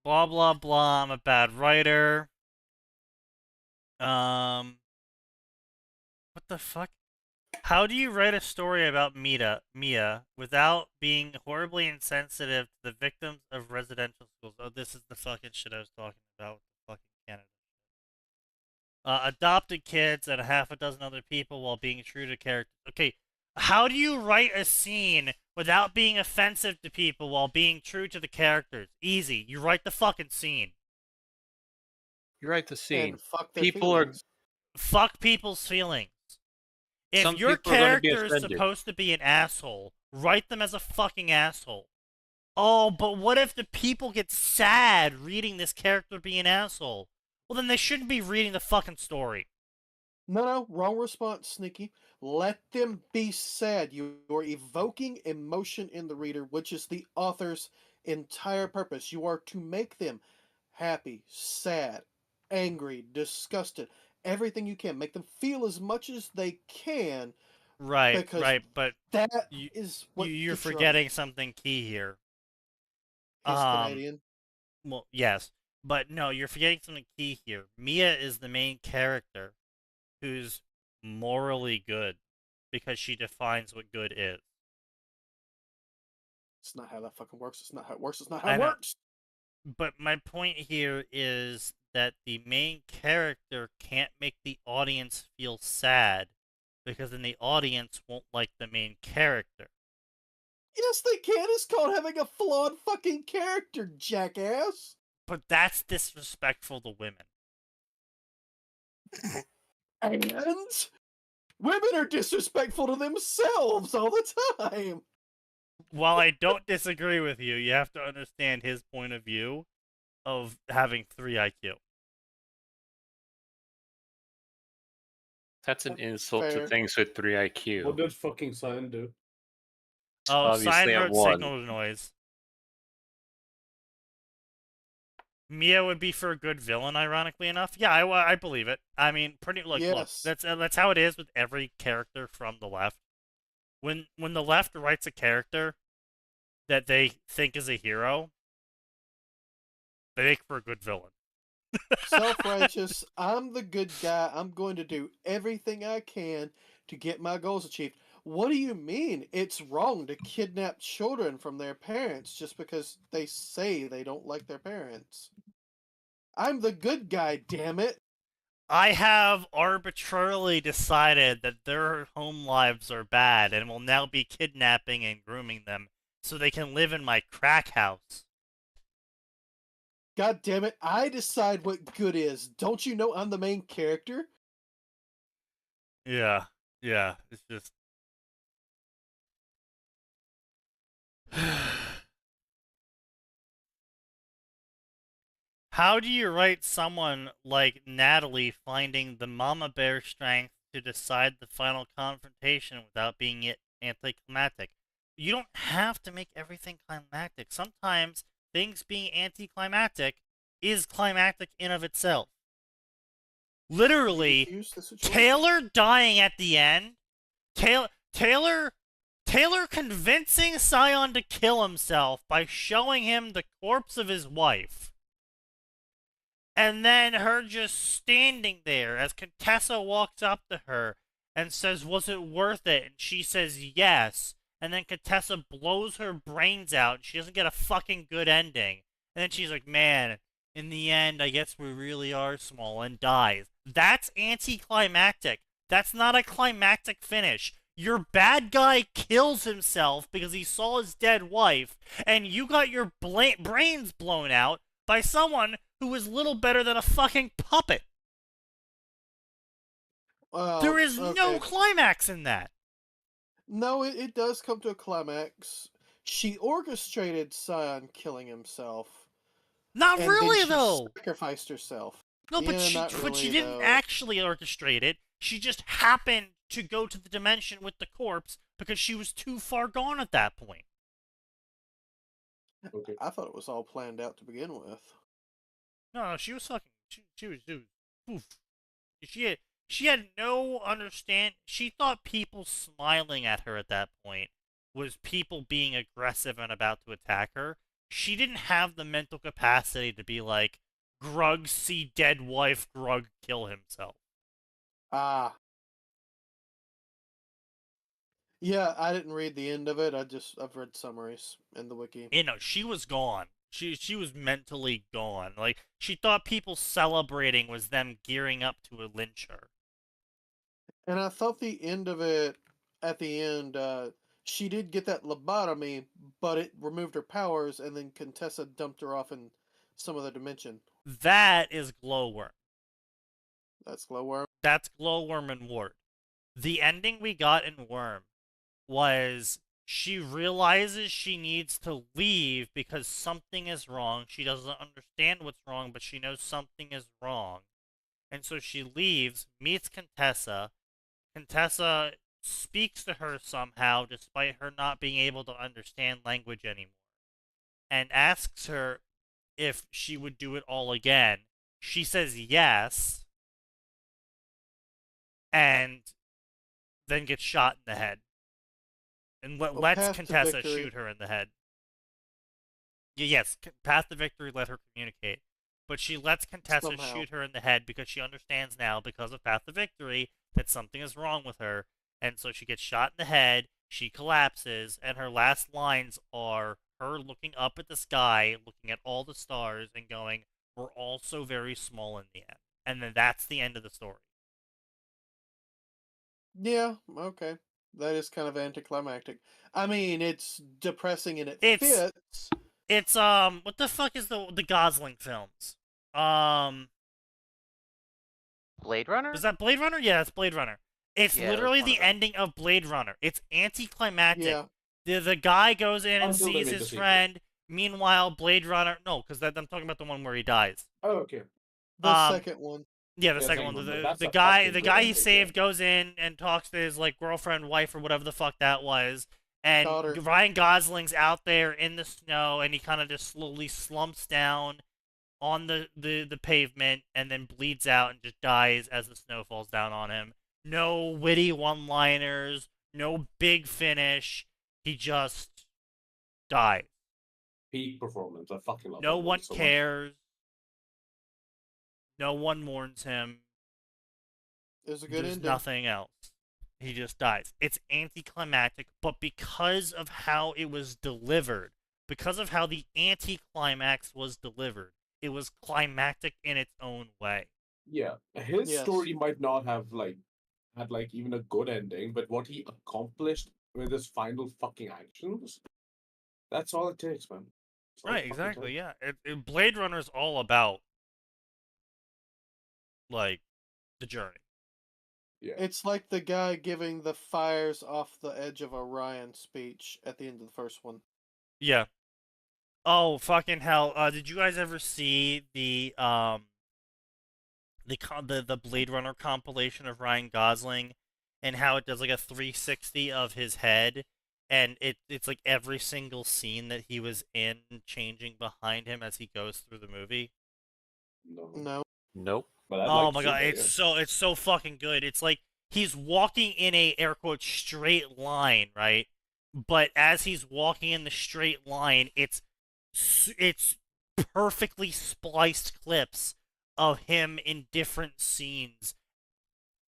Blah blah blah. I'm a bad writer. What the fuck? How do you write a story about Mia without being horribly insensitive to the victims of residential schools? Oh, this is the fucking shit I was talking about with the fucking Canada. Adopted kids and a half a dozen other people while being true to character. Okay, how do you write a scene without being offensive to people while being true to the characters? Easy. You write the fucking scene. You write the scene. And fuck their People feelings. Fuck people's feelings. If Some your people are gonna be character is offended. supposed to be an asshole, write them as a fucking asshole. Oh, but what if the people get sad reading this character be an asshole? Well, then they shouldn't be reading the fucking story. No, wrong response, Sneaky. Let them be sad. You're evoking emotion in the reader, which is the author's entire purpose. You are to make them happy, sad, angry, disgusted, everything you can. Make them feel as much as they can. Right, because right, but that is what you're gets your forgetting something key here. He's Canadian. Well, yes, but no, you're forgetting something key here. Mia is the main character who's morally good because she defines what good is. It's not how that fucking works. It's not how it works. It's not how it works. But my point here is that the main character can't make the audience feel sad because then the audience won't like the main character. Yes, they can. It's called having a flawed fucking character, jackass. But that's disrespectful to women. And women are disrespectful to themselves all the time. While I don't disagree with you, you have to understand his point of view of having 3 IQ. That's an insult Fair. to things with 3 IQ. What did fucking Sign do? Oh, Obviously Sign at wrote 1. signal to noise. Mia would be for a good villain, ironically enough. Yeah, I believe it. I mean, look, Yes. that's how it is with every character from the left. When the left writes a character that they think is a hero, they make for a good villain. Self-righteous, I'm the good guy. I'm going to do everything I can to get my goals achieved. What do you mean it's wrong to kidnap children from their parents just because they say they don't like their parents? I'm the good guy, damn it. I have arbitrarily decided that their home lives are bad and will now be kidnapping and grooming them so they can live in my crack house. God damn it, I decide what good is. Don't you know I'm the main character? Yeah, it's just... How do you write someone like Natalie finding the mama bear strength to decide the final confrontation without being anticlimactic? You don't have to make everything climactic. Sometimes things being anticlimactic is climactic in of itself. Literally, Taylor dying at the end, Taylor convincing Scion to kill himself by showing him the corpse of his wife. And then her just standing there as Contessa walks up to her and says, "Was it worth it?" And she says, "Yes." And then Contessa blows her brains out and she doesn't get a fucking good ending. And then she's like, "Man, in the end, I guess we really are small," and dies. That's anticlimactic. That's not a climactic finish. Your bad guy kills himself because he saw his dead wife, and you got your brains blown out by someone who is little better than a fucking puppet. There is no climax in that. No, it does come to a climax. She orchestrated Scion killing himself. Not and really, then she though. Sacrificed herself. No, but Yeah, she didn't actually orchestrate it. She just happened to go to the dimension with the corpse because she was too far gone at that point. Okay. I thought it was all planned out to begin with. No, she was fucking. She was oof. She had no understand. She thought people smiling at her at that point was people being aggressive and about to attack her. She didn't have the mental capacity to be like, "Grug, see dead wife, Grug, kill himself." Ah. Yeah, I didn't read the end of it. I've read summaries in the wiki. You know, she was gone. She was mentally gone. Like, she thought people celebrating was them gearing up to lynch her. And I thought the end of it, at the end, she did get that lobotomy, but it removed her powers, and then Contessa dumped her off in some other dimension. That is Glowworm. That's Glowworm? That's Glowworm and Ward. The ending we got in Worm was she realizes she needs to leave because something is wrong. She doesn't understand what's wrong, but she knows something is wrong. And so she leaves, meets Contessa. Contessa speaks to her somehow, despite her not being able to understand language anymore, and asks her if she would do it all again. She says yes, and then gets shot in the head. And lets Contessa shoot her in the head. Yes, Path to Victory let her communicate. But she lets Contessa shoot her in the head because she understands now, because of Path to Victory, that something is wrong with her. And so she gets shot in the head, she collapses, and her last lines are her looking up at the sky, looking at all the stars, and going, "We're all so very small in the end." And then that's the end of the story. Yeah, okay. That is kind of anticlimactic. I mean, it's depressing and it fits. It's what the fuck is the Gosling films? Blade Runner? Is that Blade Runner? Yeah, it's Blade Runner. It's literally the ending of Blade Runner. It's anticlimactic. Yeah. The guy goes in and sees his friend. Meanwhile, Blade Runner. No, because I'm talking about the one where he dies. Oh, okay. The second one. Yeah, the second one. The guy he saved goes in and talks to his girlfriend, wife, or whatever the fuck that was. And Ryan Gosling's out there in the snow, and he kind of just slowly slumps down on the pavement, and then bleeds out and just dies as the snow falls down on him. No witty one-liners, no big finish. He just dies. Peak performance. I fucking love it. No one cares. No one mourns him. There's a good ending. Nothing else. He just dies. It's anticlimactic, but because of how it was delivered, because of how the anticlimax was delivered, it was climactic in its own way. Yeah, his story might not have had even a good ending, but what he accomplished with his final fucking actions, that's all it takes, man. Right, exactly. Yeah, Blade Runner is all about the journey. Yeah. It's like the guy giving the fires off the edge of Orion speech at the end of the first one. Yeah. Oh, fucking hell. Did you guys ever see the Blade Runner compilation of Ryan Gosling and how it does a 360 of his head, and it's every single scene that he was in changing behind him as he goes through the movie? No. Nope. Oh my god, it's so fucking good. It's like he's walking in a air quote straight line, right? But as he's walking in the straight line, it's perfectly spliced clips of him in different scenes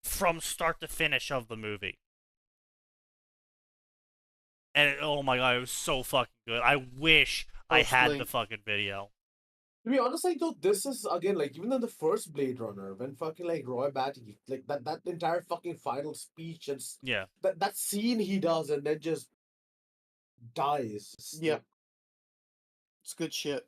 from start to finish of the movie. And oh my god, it was so fucking good. I wish I had the fucking video. To be honest, though, this is again even in the first Blade Runner, when fucking Roy Batty, that entire fucking final speech and that scene he does and then just dies. Yeah, it's good shit.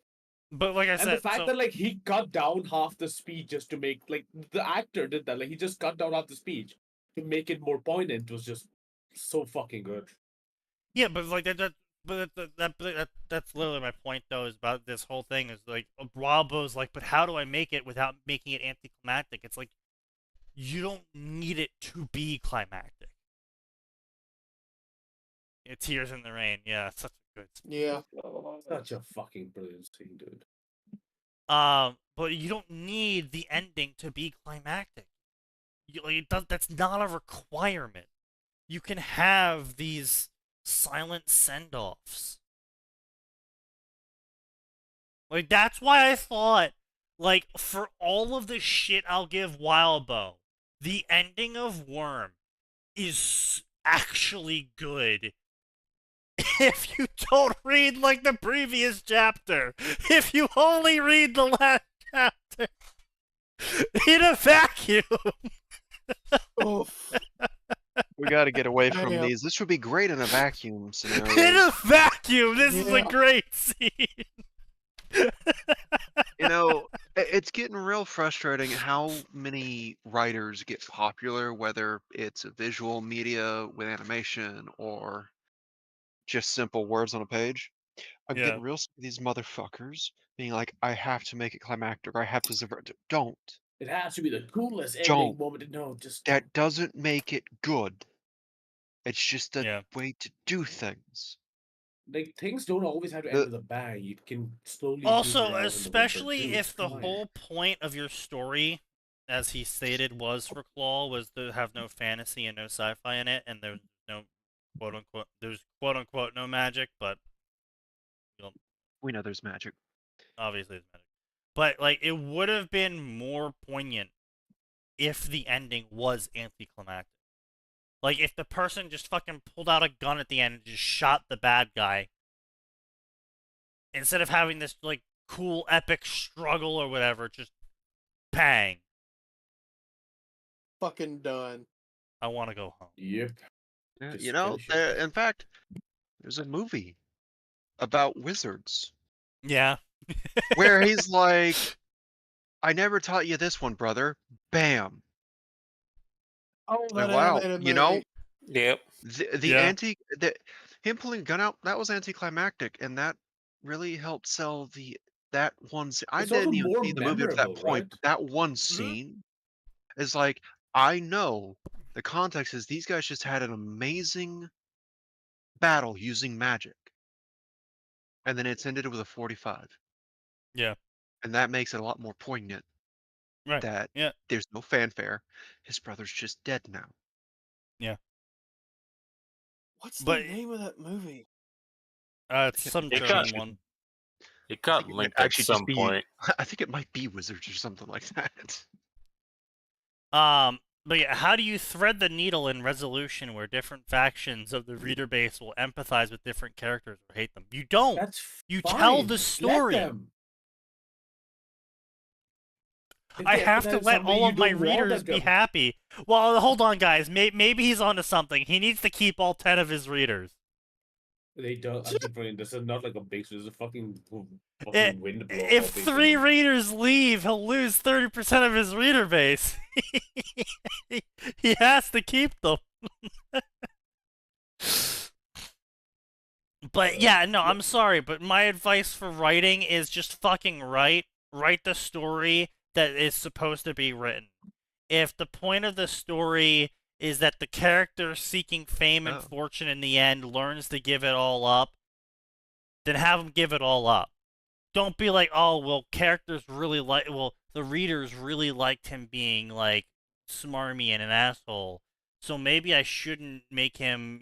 But like I said, and the fact that he cut down half the speech just to make the actor did that, he just cut down half the speech to make it more poignant was just so fucking good. Yeah, but that's literally my point, though, is about this whole thing. Is Robo's but how do I make it without making it anticlimactic? It's you don't need it to be climactic. Yeah, Tears in the Rain, yeah, such a good scene. Yeah. Such a fucking brilliant scene, dude. But you don't need the ending to be climactic. That's not a requirement. You can have these silent send-offs. That's why I thought, for all of the shit I'll give Wildbow, the ending of Worm is actually good if you don't read like the previous chapter. If you only read the last chapter in a vacuum. We got to get away from these. This would be great in a vacuum scenario. In a vacuum, this is a great scene. You know, it's getting real frustrating how many writers get popular, whether it's a visual media with animation or just simple words on a page. I'm Yeah. getting real sick of these motherfuckers being like, I have to make it climactic, or I have to subvert it. Don't. It has to be the coolest ending Don't. moment. No, just That doesn't make it good. It's just a way to do things. like things don't always have to end with a bang. You can slowly. Also, especially if the whole point of your story, as he stated, was for Claw, was to have no fantasy and no sci-fi in it, and there's no quote unquote no magic, but we know there's magic. Obviously, there's magic. But like, it would have been more poignant if the ending was anticlimactic. Like, if the person just fucking pulled out a gun at the end and just shot the bad guy, instead of having this, like, cool, epic struggle or whatever, just bang. Fucking done. I want to go home. Yep. Yeah, you know, in fact, there's a movie about wizards. Yeah. Where he's like, I never taught you this one, brother. Bam. Oh, like, wow, you know? Yep. Him pulling a gun out, that was anticlimactic, and that really helped sell that one scene. I didn't even see the movie at that point, but that one scene is like, I know the context is these guys just had an amazing battle using magic. And then it's ended with a 45. Yeah. And that makes it a lot more poignant. Right. That there's no fanfare. His brother's just dead now. Yeah. What's the name of that movie? It's some German one. It got linked at some point. I think it might be Wizards or something like that. But yeah, how do you thread the needle in resolution where different factions of the reader base will empathize with different characters or hate them? You don't. You tell the story. I have to let all of my readers be happy. Well, hold on, guys. Maybe he's onto something. He needs to keep all 10 of his readers. They don't. I'm just brilliant. This is not like a base. This is a fucking wind blow. If 3 readers leave, he'll lose 30% of his reader base. He has to keep them. But yeah, no, I'm sorry, but my advice for writing is just fucking write the story that is supposed to be written. If the point of the story is that the character seeking fame and fortune in the end learns to give it all up, then have him give it all up. Don't be like, oh, well, the readers really liked him being, like, smarmy and an asshole, so maybe I shouldn't make him,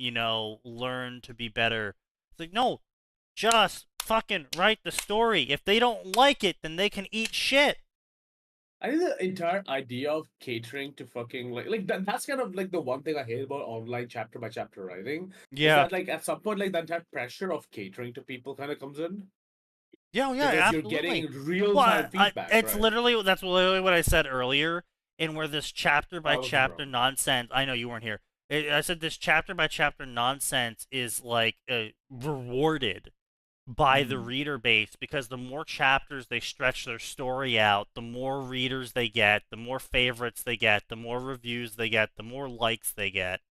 learn to be better. It's like, no, just fucking write the story. If they don't like it, then they can eat shit. I think the entire idea of catering to fucking that's kind of like the one thing I hate about online chapter by chapter writing. Yeah. Is that, like, at some point, like, the entire pressure of catering to people kind of comes in. Yeah, because absolutely. You're getting real-time feedback. That's literally what I said earlier, in where this chapter by chapter nonsense. I know you weren't here. I said this chapter by chapter nonsense is like rewarded by the reader base, because the more chapters they stretch their story out, the more readers they get, the more favorites they get, the more reviews they get, the more likes they get.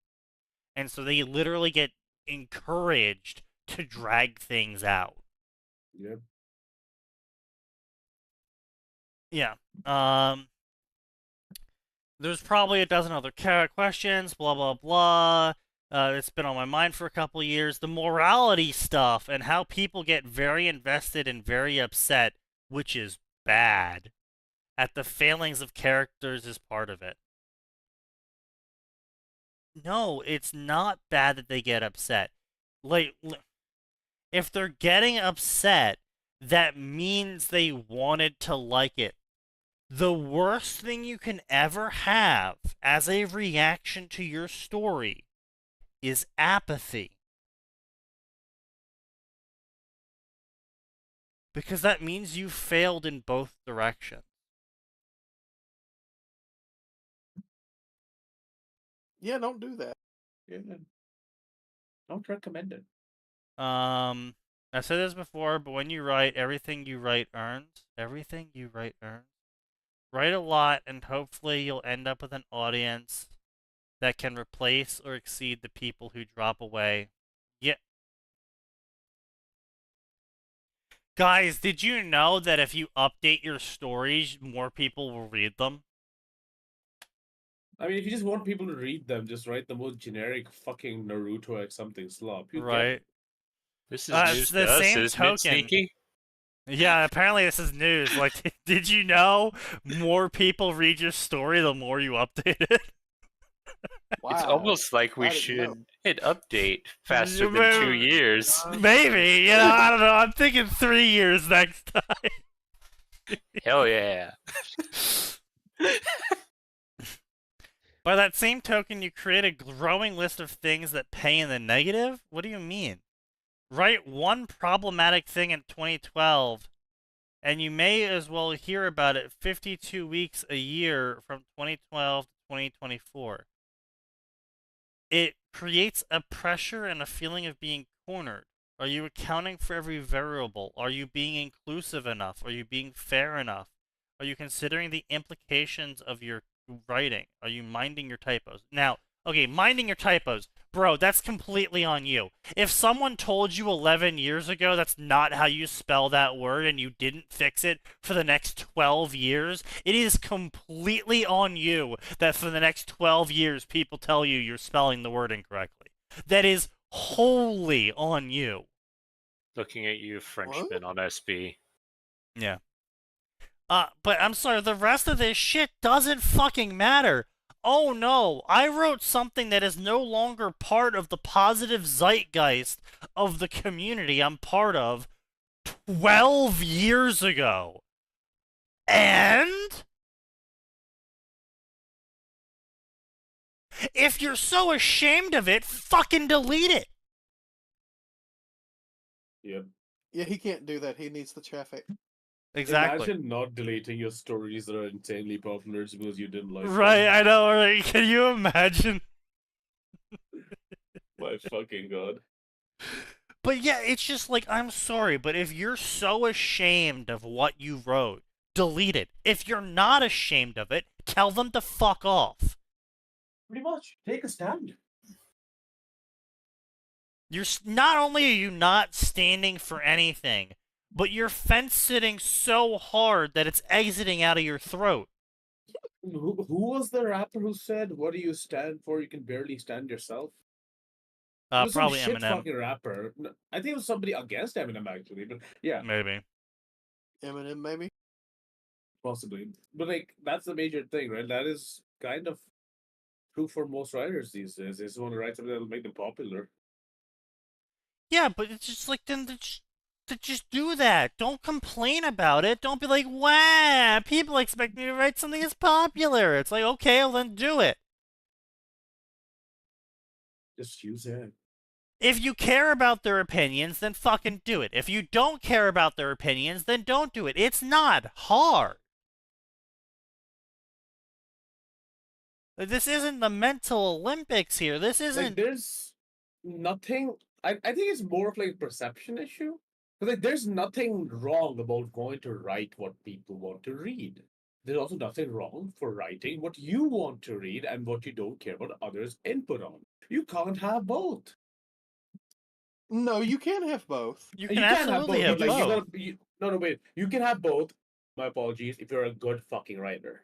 And so they literally get encouraged to drag things out. Yep. Yeah. There's probably a dozen other questions, blah, blah, blah. It's been on my mind for a couple years. The morality stuff and how people get very invested and very upset, which is bad, at the failings of characters is part of it. No, it's not bad that they get upset. Like, if they're getting upset, that means they wanted to like it. The worst thing you can ever have as a reaction to your story is apathy. Because that means you failed in both directions. Yeah, don't do that. Yeah. Don't recommend it. I said this before, but when you write, everything you write earns. Everything you write earns. Write a lot, and hopefully you'll end up with an audience that can replace or exceed the people who drop away. Yeah. Guys, did you know that if you update your stories, more people will read them? I mean, if you just want people to read them, just write the most generic fucking Naruto X something slop. Right. This is news to us, isn't it, Sneaky? Yeah, apparently this is news. Like, did you know more people read your story the more you update it? Wow. It's almost like we should hit update faster than 2 years. Maybe, you know, I don't know. I'm thinking 3 years next time. Hell yeah. By that same token, you create a growing list of things that pay in the negative? What do you mean? Write one problematic thing in 2012, and you may as well hear about it 52 weeks a year from 2012 to 2024. It creates a pressure and a feeling of being cornered. Are you accounting for every variable? Are you being inclusive enough? Are you being fair enough? Are you considering the implications of your writing? Are you minding your typos? Now, okay, minding your typos. Bro, that's completely on you. If someone told you 11 years ago that's not how you spell that word and you didn't fix it for the next 12 years, it is completely on you that for the next 12 years people tell you you're spelling the word incorrectly. That is wholly on you. Looking at you, Frenchman on SB. Yeah. But I'm sorry, the rest of this shit doesn't fucking matter. Oh no, I wrote something that is no longer part of the positive zeitgeist of the community I'm part of 12 years ago. And if you're so ashamed of it, fucking delete it. Yep. Yeah, he can't do that. He needs the traffic. Exactly. Imagine not deleting your stories that are insanely popular just because you didn't like Right, them. I know, right? Can you imagine? My fucking god. But yeah, it's just like, I'm sorry, but if you're so ashamed of what you wrote, delete it. If you're not ashamed of it, tell them to fuck off. Pretty much. Take a stand. You're not only are you not standing for anything, but you're fence-sitting so hard that it's exiting out of your throat. Who was the rapper who said, "What do you stand for? You can barely stand yourself"? Probably some Eminem. Shit fucking rapper. I think it was somebody against Eminem actually, but yeah, maybe. Eminem, maybe. Possibly, but like that's the major thing, right? That is kind of true for most writers these days. They just want to write something that'll make them popular. Yeah, but it's just like then just do that. Don't complain about it. Don't be like, wow, people expect me to write something that's popular. It's like, okay, well then do it. Just use it. If you care about their opinions, then fucking do it. If you don't care about their opinions, then don't do it. It's not hard. This isn't the mental Olympics here. This isn't... Like, there's nothing... I think it's more of like a perception issue. Because like, there's nothing wrong about going to write what people want to read. There's also nothing wrong for writing what you want to read and what you don't care about others' input on. You can't have both. No, you can have both. You can absolutely have both. No, wait. You can have both. My apologies. If you're a good fucking writer.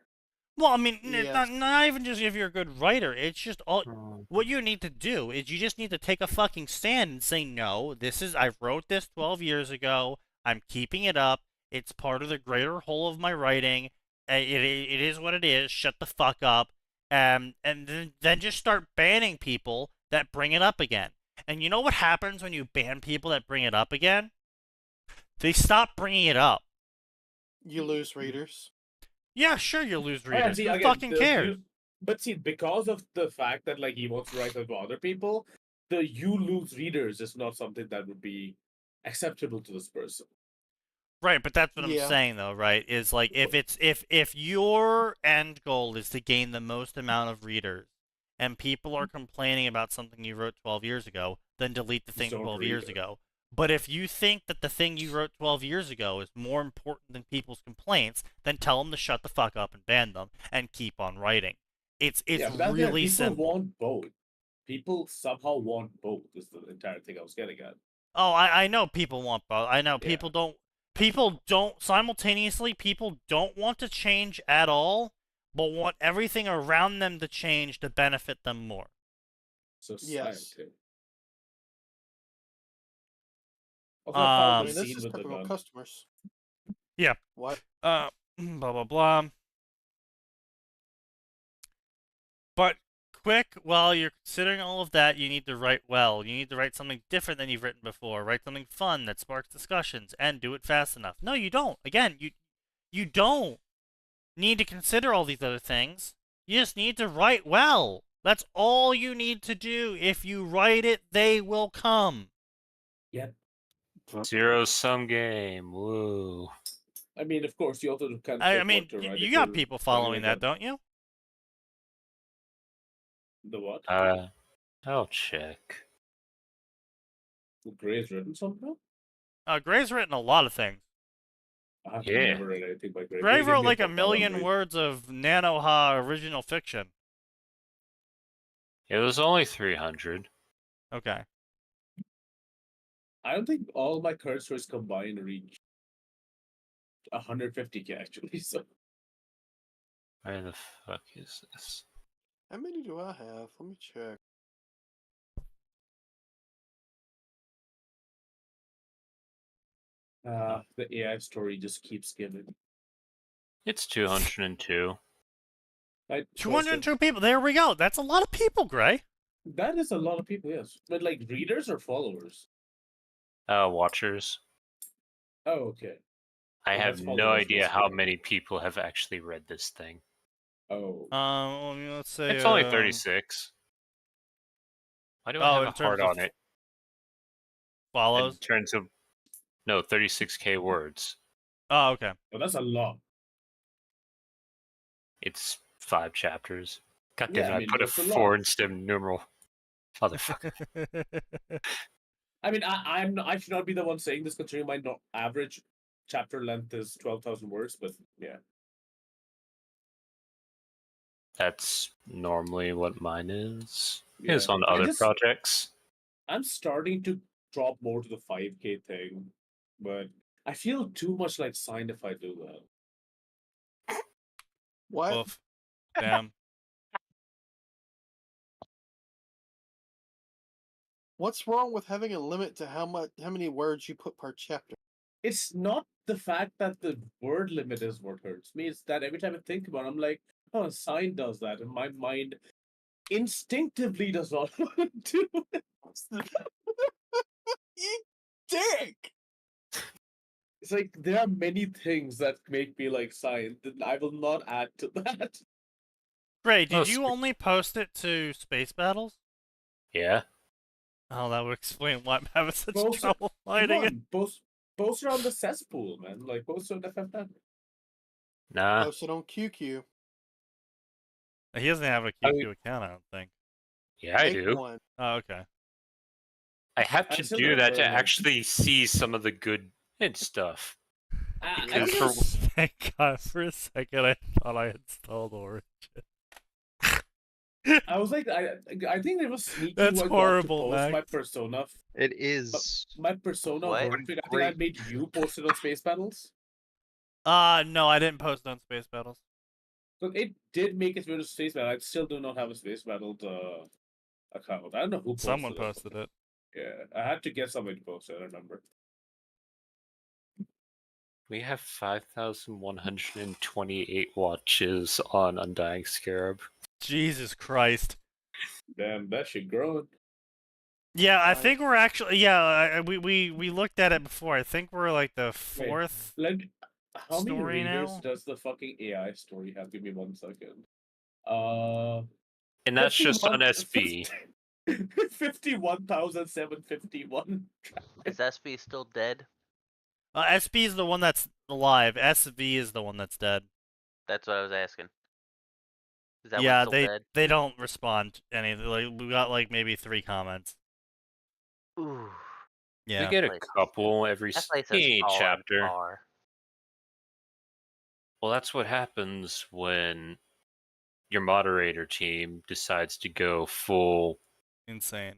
Well, I mean, not even just if you're a good writer. It's just all. What you need to do is you just need to take a fucking stand and say, no, I wrote this 12 years ago. I'm keeping it up. It's part of the greater whole of my writing. It is what it is. Shut the fuck up. And then just start banning people that bring it up again. And you know what happens when you ban people that bring it up again? They stop bringing it up. You lose readers. Yeah, sure, you lose readers. Who fucking cares? But see, because of the fact that like he wants to write with other people, the you lose readers is not something that would be acceptable to this person. Right, but that's what I'm saying though, right? Is like if your end goal is to gain the most amount of readers and people are complaining about something you wrote 12 years ago, then delete the thing 12 years ago. But if you think that the thing you wrote 12 years ago is more important than people's complaints, then tell them to shut the fuck up and ban them and keep on writing. It's really simple. People want both. People somehow want both is the entire thing I was getting at. Oh, I know people want both. I know people don't simultaneously, people don't want to change at all, but want everything around them to change to benefit them more. So yes. Also, this is typical customers. Yeah. What? Blah blah blah. But quick, while you're considering all of that, you need to write well. You need to write something different than you've written before. Write something fun that sparks discussions, and do it fast enough. No, you don't. Again, you don't need to consider all these other things. You just need to write well. That's all you need to do. If you write it, they will come. Yep. Zero-sum game. Woo. I mean, of course, you also kind of. I mean, you got people following that, don't you? The what? I'll check. Gray's written something? Gray's written a lot of things. I've never read anything by Gray. Gray wrote like 1 million words of Nanoha original fiction. It was only 300. Okay. I don't think all my current stories combined reach 150k actually. So where the fuck is this? How many do I have? Let me check. The AI story just keeps giving. It's 202. 202 people. There we go. That's a lot of people, Gray. That is a lot of people, yes. But like readers or followers? Watchers. Oh, okay. I have no idea how many people have actually read this thing. Oh. Let's say it's only 36. Why do I have a heart on it? Follows? In terms of 36k words. Oh, okay. Well, that's a lot. It's 5 chapters. God damn Yeah, it, I mean, I put a that's a 4 lot. instead of numeral. Motherfucker. I mean, I should not be the one saying this, considering my average chapter length is 12,000 words, but yeah. That's normally what mine is. Yeah. It's on other projects. I'm starting to drop more to the 5k thing, but I feel too much like signed if I do that. What? Oof. Damn. What's wrong with having a limit to how many words you put per chapter? It's not the fact that the word limit is what hurts me. It's that every time I think about it, I'm like, oh, a sign does that, and my mind instinctively does not want to do it. You dick! It's like there are many things that make me like sign that I will not add to that. Gray, did you only post it to Space Battles? Yeah. Oh, that would explain why I'm having such trouble finding it. Post it on the cesspool, man. Like, post it on FFN. Nah. Post it on QQ. He doesn't have a QQ account, I don't think. Yeah, I do. One. Oh, okay. I have to do that to actually see some of the good stuff. Thank God, for a second I thought I installed Origin. I was like, I think it was sneaky. That's horrible, Max. Max. My persona. It is. My persona. I think I made you post it on Space Battles. No, I didn't post it on Space Battles. So it did make its way to Space Battle. I still do not have a Space Battle account. I don't know who posted Someone posted it. Yeah, I had to get somebody to post it, I remember. We have 5,128 watches on Undying Scarab. Jesus Christ. Damn, that shit growing. Yeah, I think we're actually. Yeah, we looked at it before. I think we're like the 4th. Wait, how many story readers now? does the fucking AI story have? Give me 1 second. And that's just on SB. 51,751. Is SB still dead? SB is the one that's alive. SV is the one that's dead. That's what I was asking. Is that one Yeah, still dead? they don't respond any. Like we got like maybe 3 comments. Ooh. Yeah. We get a Place- couple every That place has fallen chapter. far. Well, that's what happens when your moderator team decides to go full Insane.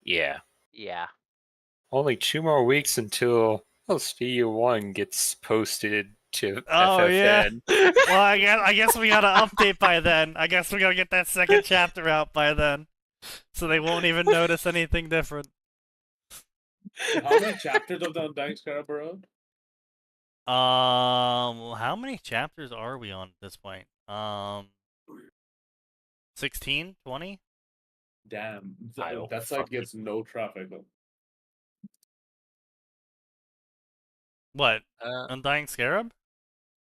Yeah. Yeah. Only 2 more weeks until SPU1 gets posted to Oh yeah. FFN. Well, I guess we gotta update by then. I guess we gotta get that second chapter out by then, so they won't even notice anything different. How many chapters of the Undying Scarab are out? How many chapters are we on at this point? 16, 20? Damn, I don't that site fucking- gets no traffic though. What? Undying Scarab?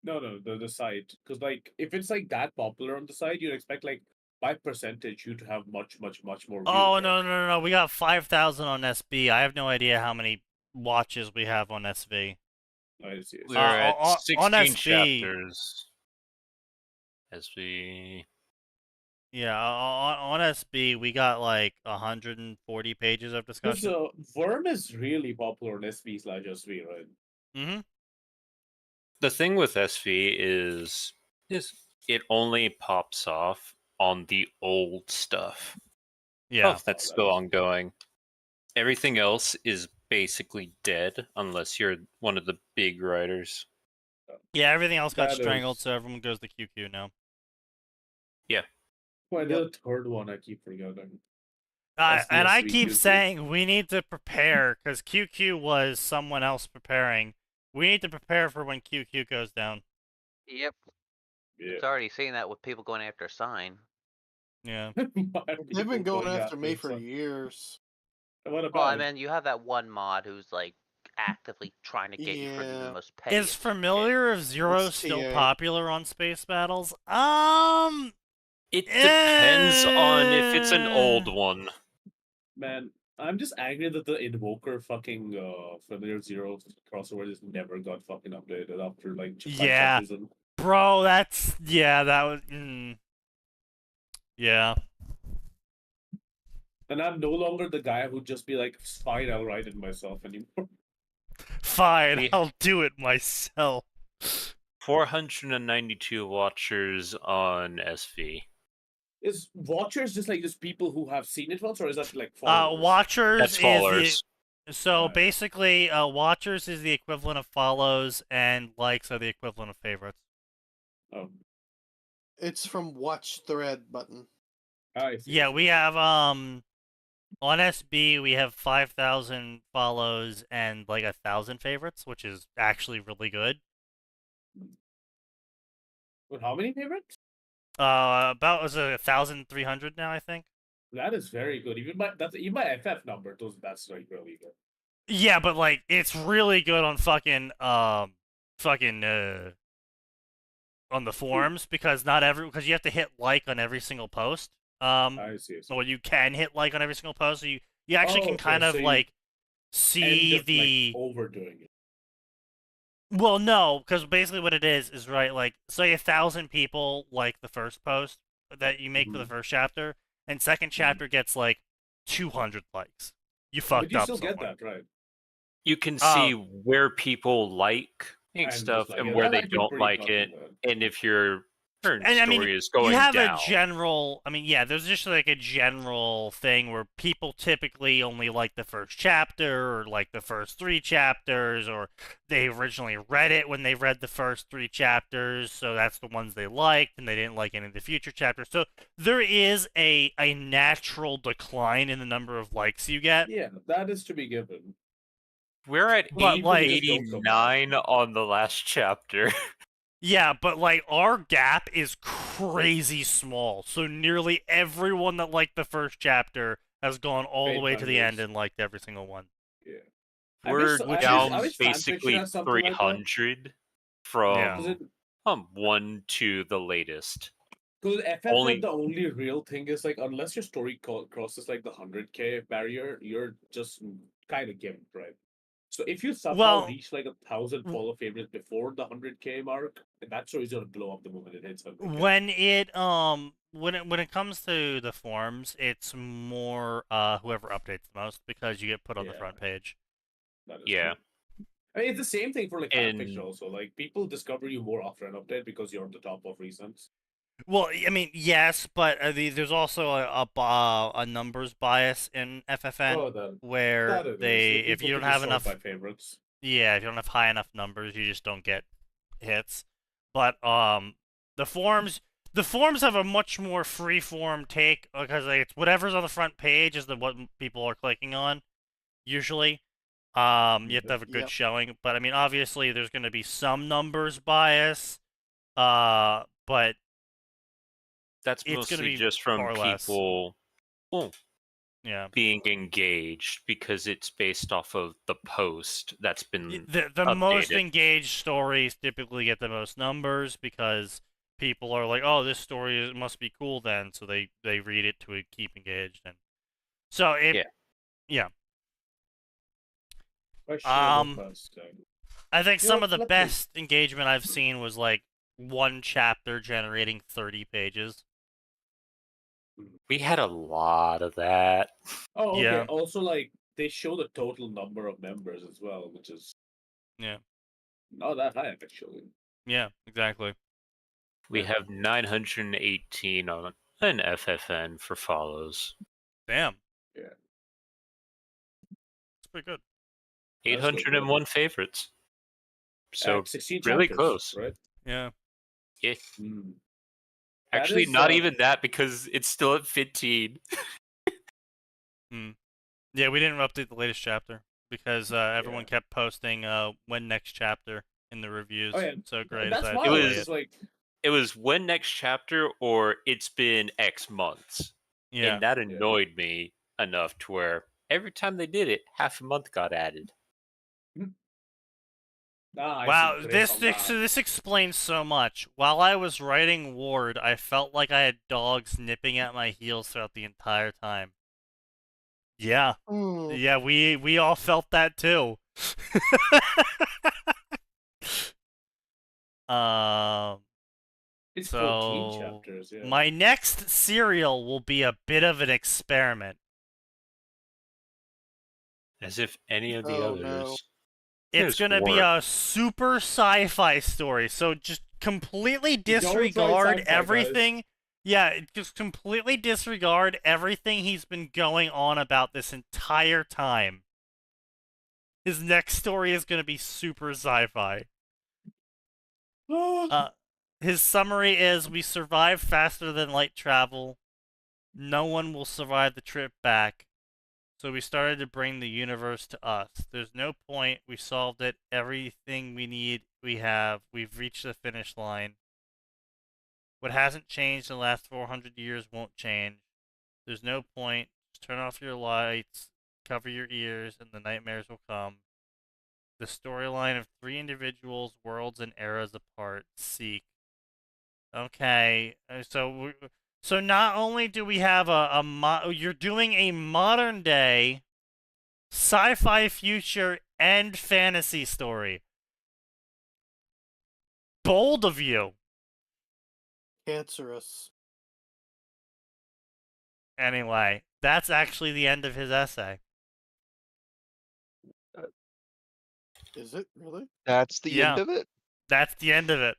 No, the site, because like if it's like that popular on the site, you'd expect like by percentage you to have much more views. Oh right? no! We got 5,000 on SB. I have no idea how many watches we have on SV. I see. We're at on 16 SB. chapters. SB. Yeah, on SB we got like 140 pages of discussion. So Worm is really popular on SV/SV, right? Mm-hmm. The thing with SV is it only pops off on the old stuff. Yeah. Oh, that's still ongoing. Everything else is basically dead unless you're one of the big writers. Yeah, everything else got That strangled, is- so everyone goes to QQ now. Yeah. Well, the third one I keep forgetting. And I SDSV keep QQ. saying we need to prepare because QQ was someone else preparing. We need to prepare for when QQ goes down. Yep. Yeah. It's already saying that with people going after Sign. Yeah. They've been going after me for years. What about Well, I it? mean, you have that one mod who's like actively trying to get you for the Yeah. most petty. Is Familiar of Zero It's still TA. popular on space battles? It depends on if it's an old one. Man, I'm just angry that the Invoker fucking Familiar Zero crossover just never got fucking updated after like Yeah. season. Bro, that was. Yeah. And I'm no longer the guy who'd just be like, fine, I'll write it myself anymore. Fine, Yeah. I'll do it myself. 492 watchers on SV. Is watchers just like just people who have seen it once, or is that like followers? Watchers That's is followers. so Right. basically, watchers is the equivalent of follows, and likes are the equivalent of favorites. Oh, It's from watch thread button. I see. Yeah, we have on SB we have 5,000 follows and like 1,000 favorites, which is actually really good. But how many favorites? About was it 1,300 now, I think. That is very good. Even my FF number, that's like really good. Yeah, but like it's really good on fucking on the forums because because you have to hit like on every single post. I see. So you can hit like on every single post, so you actually can okay, kind of so you like see End up, the like, overdoing it. well, no, because basically what it is right, like say 1,000 people like the first post that you make for the Mhm. first chapter, and second chapter gets like 200 likes. You fucked But you up. still get someone. that, right? You can Oh. see where people like And stuff dislike and it. where I they like it don't pretty like fucking it, good. and if your current And I mean, story is going you have down. a general. I mean, yeah, there's just like a general thing where people typically only like the first chapter or like the first 3 chapters, or they originally read it when they read the first 3 chapters, so that's the ones they liked, and they didn't like any of the future chapters. So there is a natural decline in the number of likes you get. Yeah, that is to be given. We're at But, like- 89 on the last chapter. Yeah, but like our gap is crazy small. So nearly everyone that liked the first chapter has gone all the way to the end and liked every single one. Yeah. We're I down wish basically Fanfiction has something like that. 300 from Yeah. 'Cause it- 1 to the latest. Because Only- the only real thing is like unless your story crosses like the 100K barrier, you're just kind of gimped, right? So if you somehow reach like 1,000 follow favorites before the 100K mark, that story's gonna blow up the moment it hits 100K. When it comes to the forums, it's more whoever updates the most because you get put on the front page. Yeah. True. I mean, it's the same thing for like fanfiction also. Like people discover you more after an update because you're on the top of recents. Well, I mean, yes, but there's also a numbers bias in FFN where if you don't have enough favorites. Yeah, if you don't have high enough numbers, you just don't get hits. But the forums have a much more free form take because like, it's whatever's on the front page is what people are clicking on. Usually, you have to have a good showing. But I mean, obviously, there's going to be some numbers bias. But that's mostly just from people being engaged because it's based off of the post that's been the most engaged stories typically get the most numbers because people are like, oh, this story must be cool then, so they read it to keep engaged. And so I think some of the best engagement I've seen was like one chapter generating 30 pages. We had a lot of that. Oh, okay. Yeah. Also, like, they show the total number of members as well, which is not that high, actually. Yeah, exactly. We have 918 on an FFN for follows. Damn. Yeah. That's pretty good. 801 favorites. So, really chapters, close. Right? Yeah. Yeah. Actually, not even that because it's still at 15. Yeah, we didn't update the latest chapter because everyone kept posting when next chapter in the reviews. Oh, yeah. So great. That's why it was when next chapter or it's been X months. Yeah. And that annoyed me enough to where every time they did it, half a month got added. Wow, this explains so much. While I was writing Ward, I felt like I had dogs nipping at my heels throughout the entire time. Yeah. Yeah, we all felt that too. It's 14 chapters, yeah. My next serial will be a bit of an experiment. As if any of the others. No. It's going to be a super sci-fi story, so just completely disregard everything. Guys. Yeah, just completely disregard everything he's been going on about this entire time. His next story is going to be super sci-fi. His summary is, we survived faster than light travel. No one will survive the trip back. So we started to bring the universe to us. There's no point. We solved it. Everything we need, we have. We've reached the finish line. What hasn't changed in the last 400 years won't change. There's no point. Just turn off your lights, cover your ears, and the nightmares will come. The storyline of 3 individuals, worlds, and eras apart. Seek. Okay, so not only do we have you're doing a modern day sci-fi future and fantasy story. Bold of you. Cancerous. Anyway, that's actually the end of his essay. Is it really? That's the end of it? That's the end of it.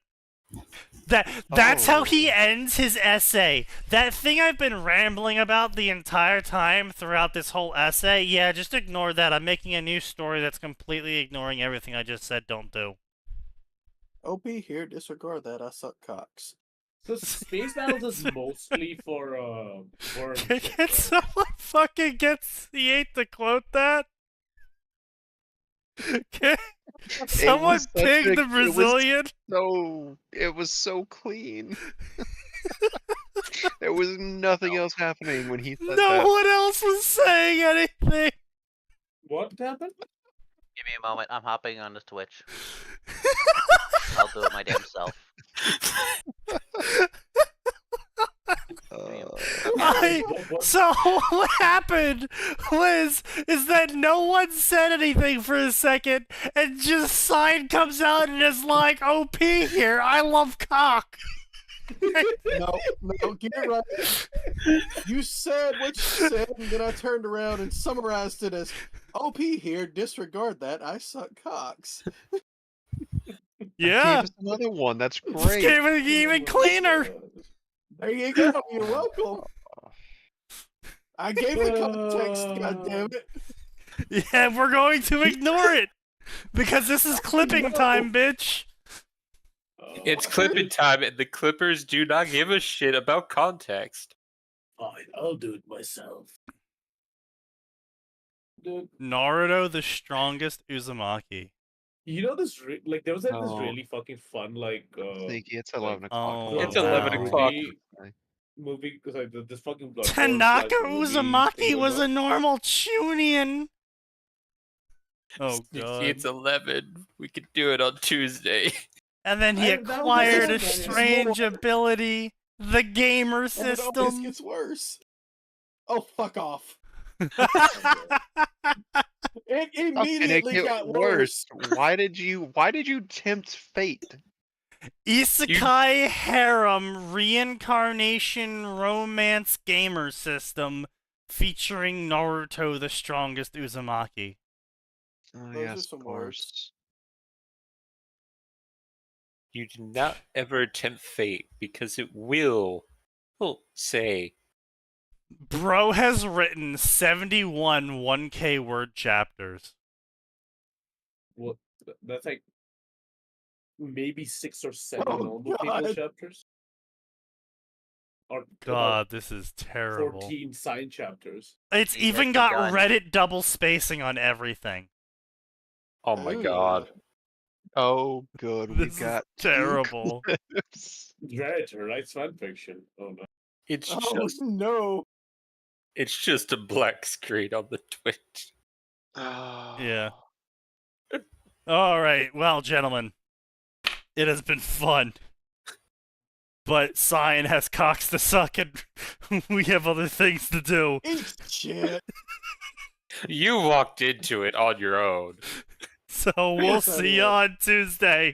That's how he ends his essay. That thing I've been rambling about the entire time throughout this whole essay, yeah, just ignore that. I'm making a new story that's completely ignoring everything I just said don't do. OP here, disregard that. I suck cocks. So Space Battles is mostly for Can someone fucking get C8 to quote that? Someone ping the Brazilian. It was so clean. There was nothing else happening when he said that. No one else was saying anything. What happened? Give me a moment. I'm hopping on this Twitch. I'll do it my damn self. Wait, so what happened is that no one said anything for a second, and just Sign comes out and is like, OP here, I love cock. No, get it right. You said what you said, and then I turned around and summarized it as OP here, disregard that, I suck cocks. Yeah. Gave us another one. That's Just great. gave it even cleaner. There you go. You're welcome. I gave the context, goddammit. Yeah, we're going to ignore it because this is clipping time, bitch. It's clipping time, and the Clippers do not give a shit about context. Fine, I'll do it myself. Dude, Naruto, the strongest Uzumaki. you know this? There was this really fucking fun Sneaky, it's 11 o'clock. Oh, It's 11 o'clock. Movie because this fucking blood Tanaka Uzumaki was a normal Chunian. Oh god. It's 11. We could do it on Tuesday. And then he acquired a strange ability, the gamer And it always system. gets worse. Oh, fuck off. It immediately got worse. Why did you tempt fate? Isekai Harem Reincarnation Romance Gamer System featuring Naruto, the strongest Uzumaki. Oh, Those are yes, some of course. You do not ever tempt fate because it will say. Bro has written 71 1K word chapters. What? That's like maybe 6 or 7 Oh, normal God. people chapters. Or God, this is about terrible. 14 sign chapters. It's even got Reddit double spacing on everything. Oh my god. Oh, good. We This got is terrible. Reddit writes fanfiction. Oh no. It's Oh, just no. it's just a black screen on the Twitch. Yeah. All right. Well, gentlemen, it has been fun. But Cyan has cocks to suck, and we have other things to do. Eat shit. You walked into it on your own. So we'll see you on Tuesday.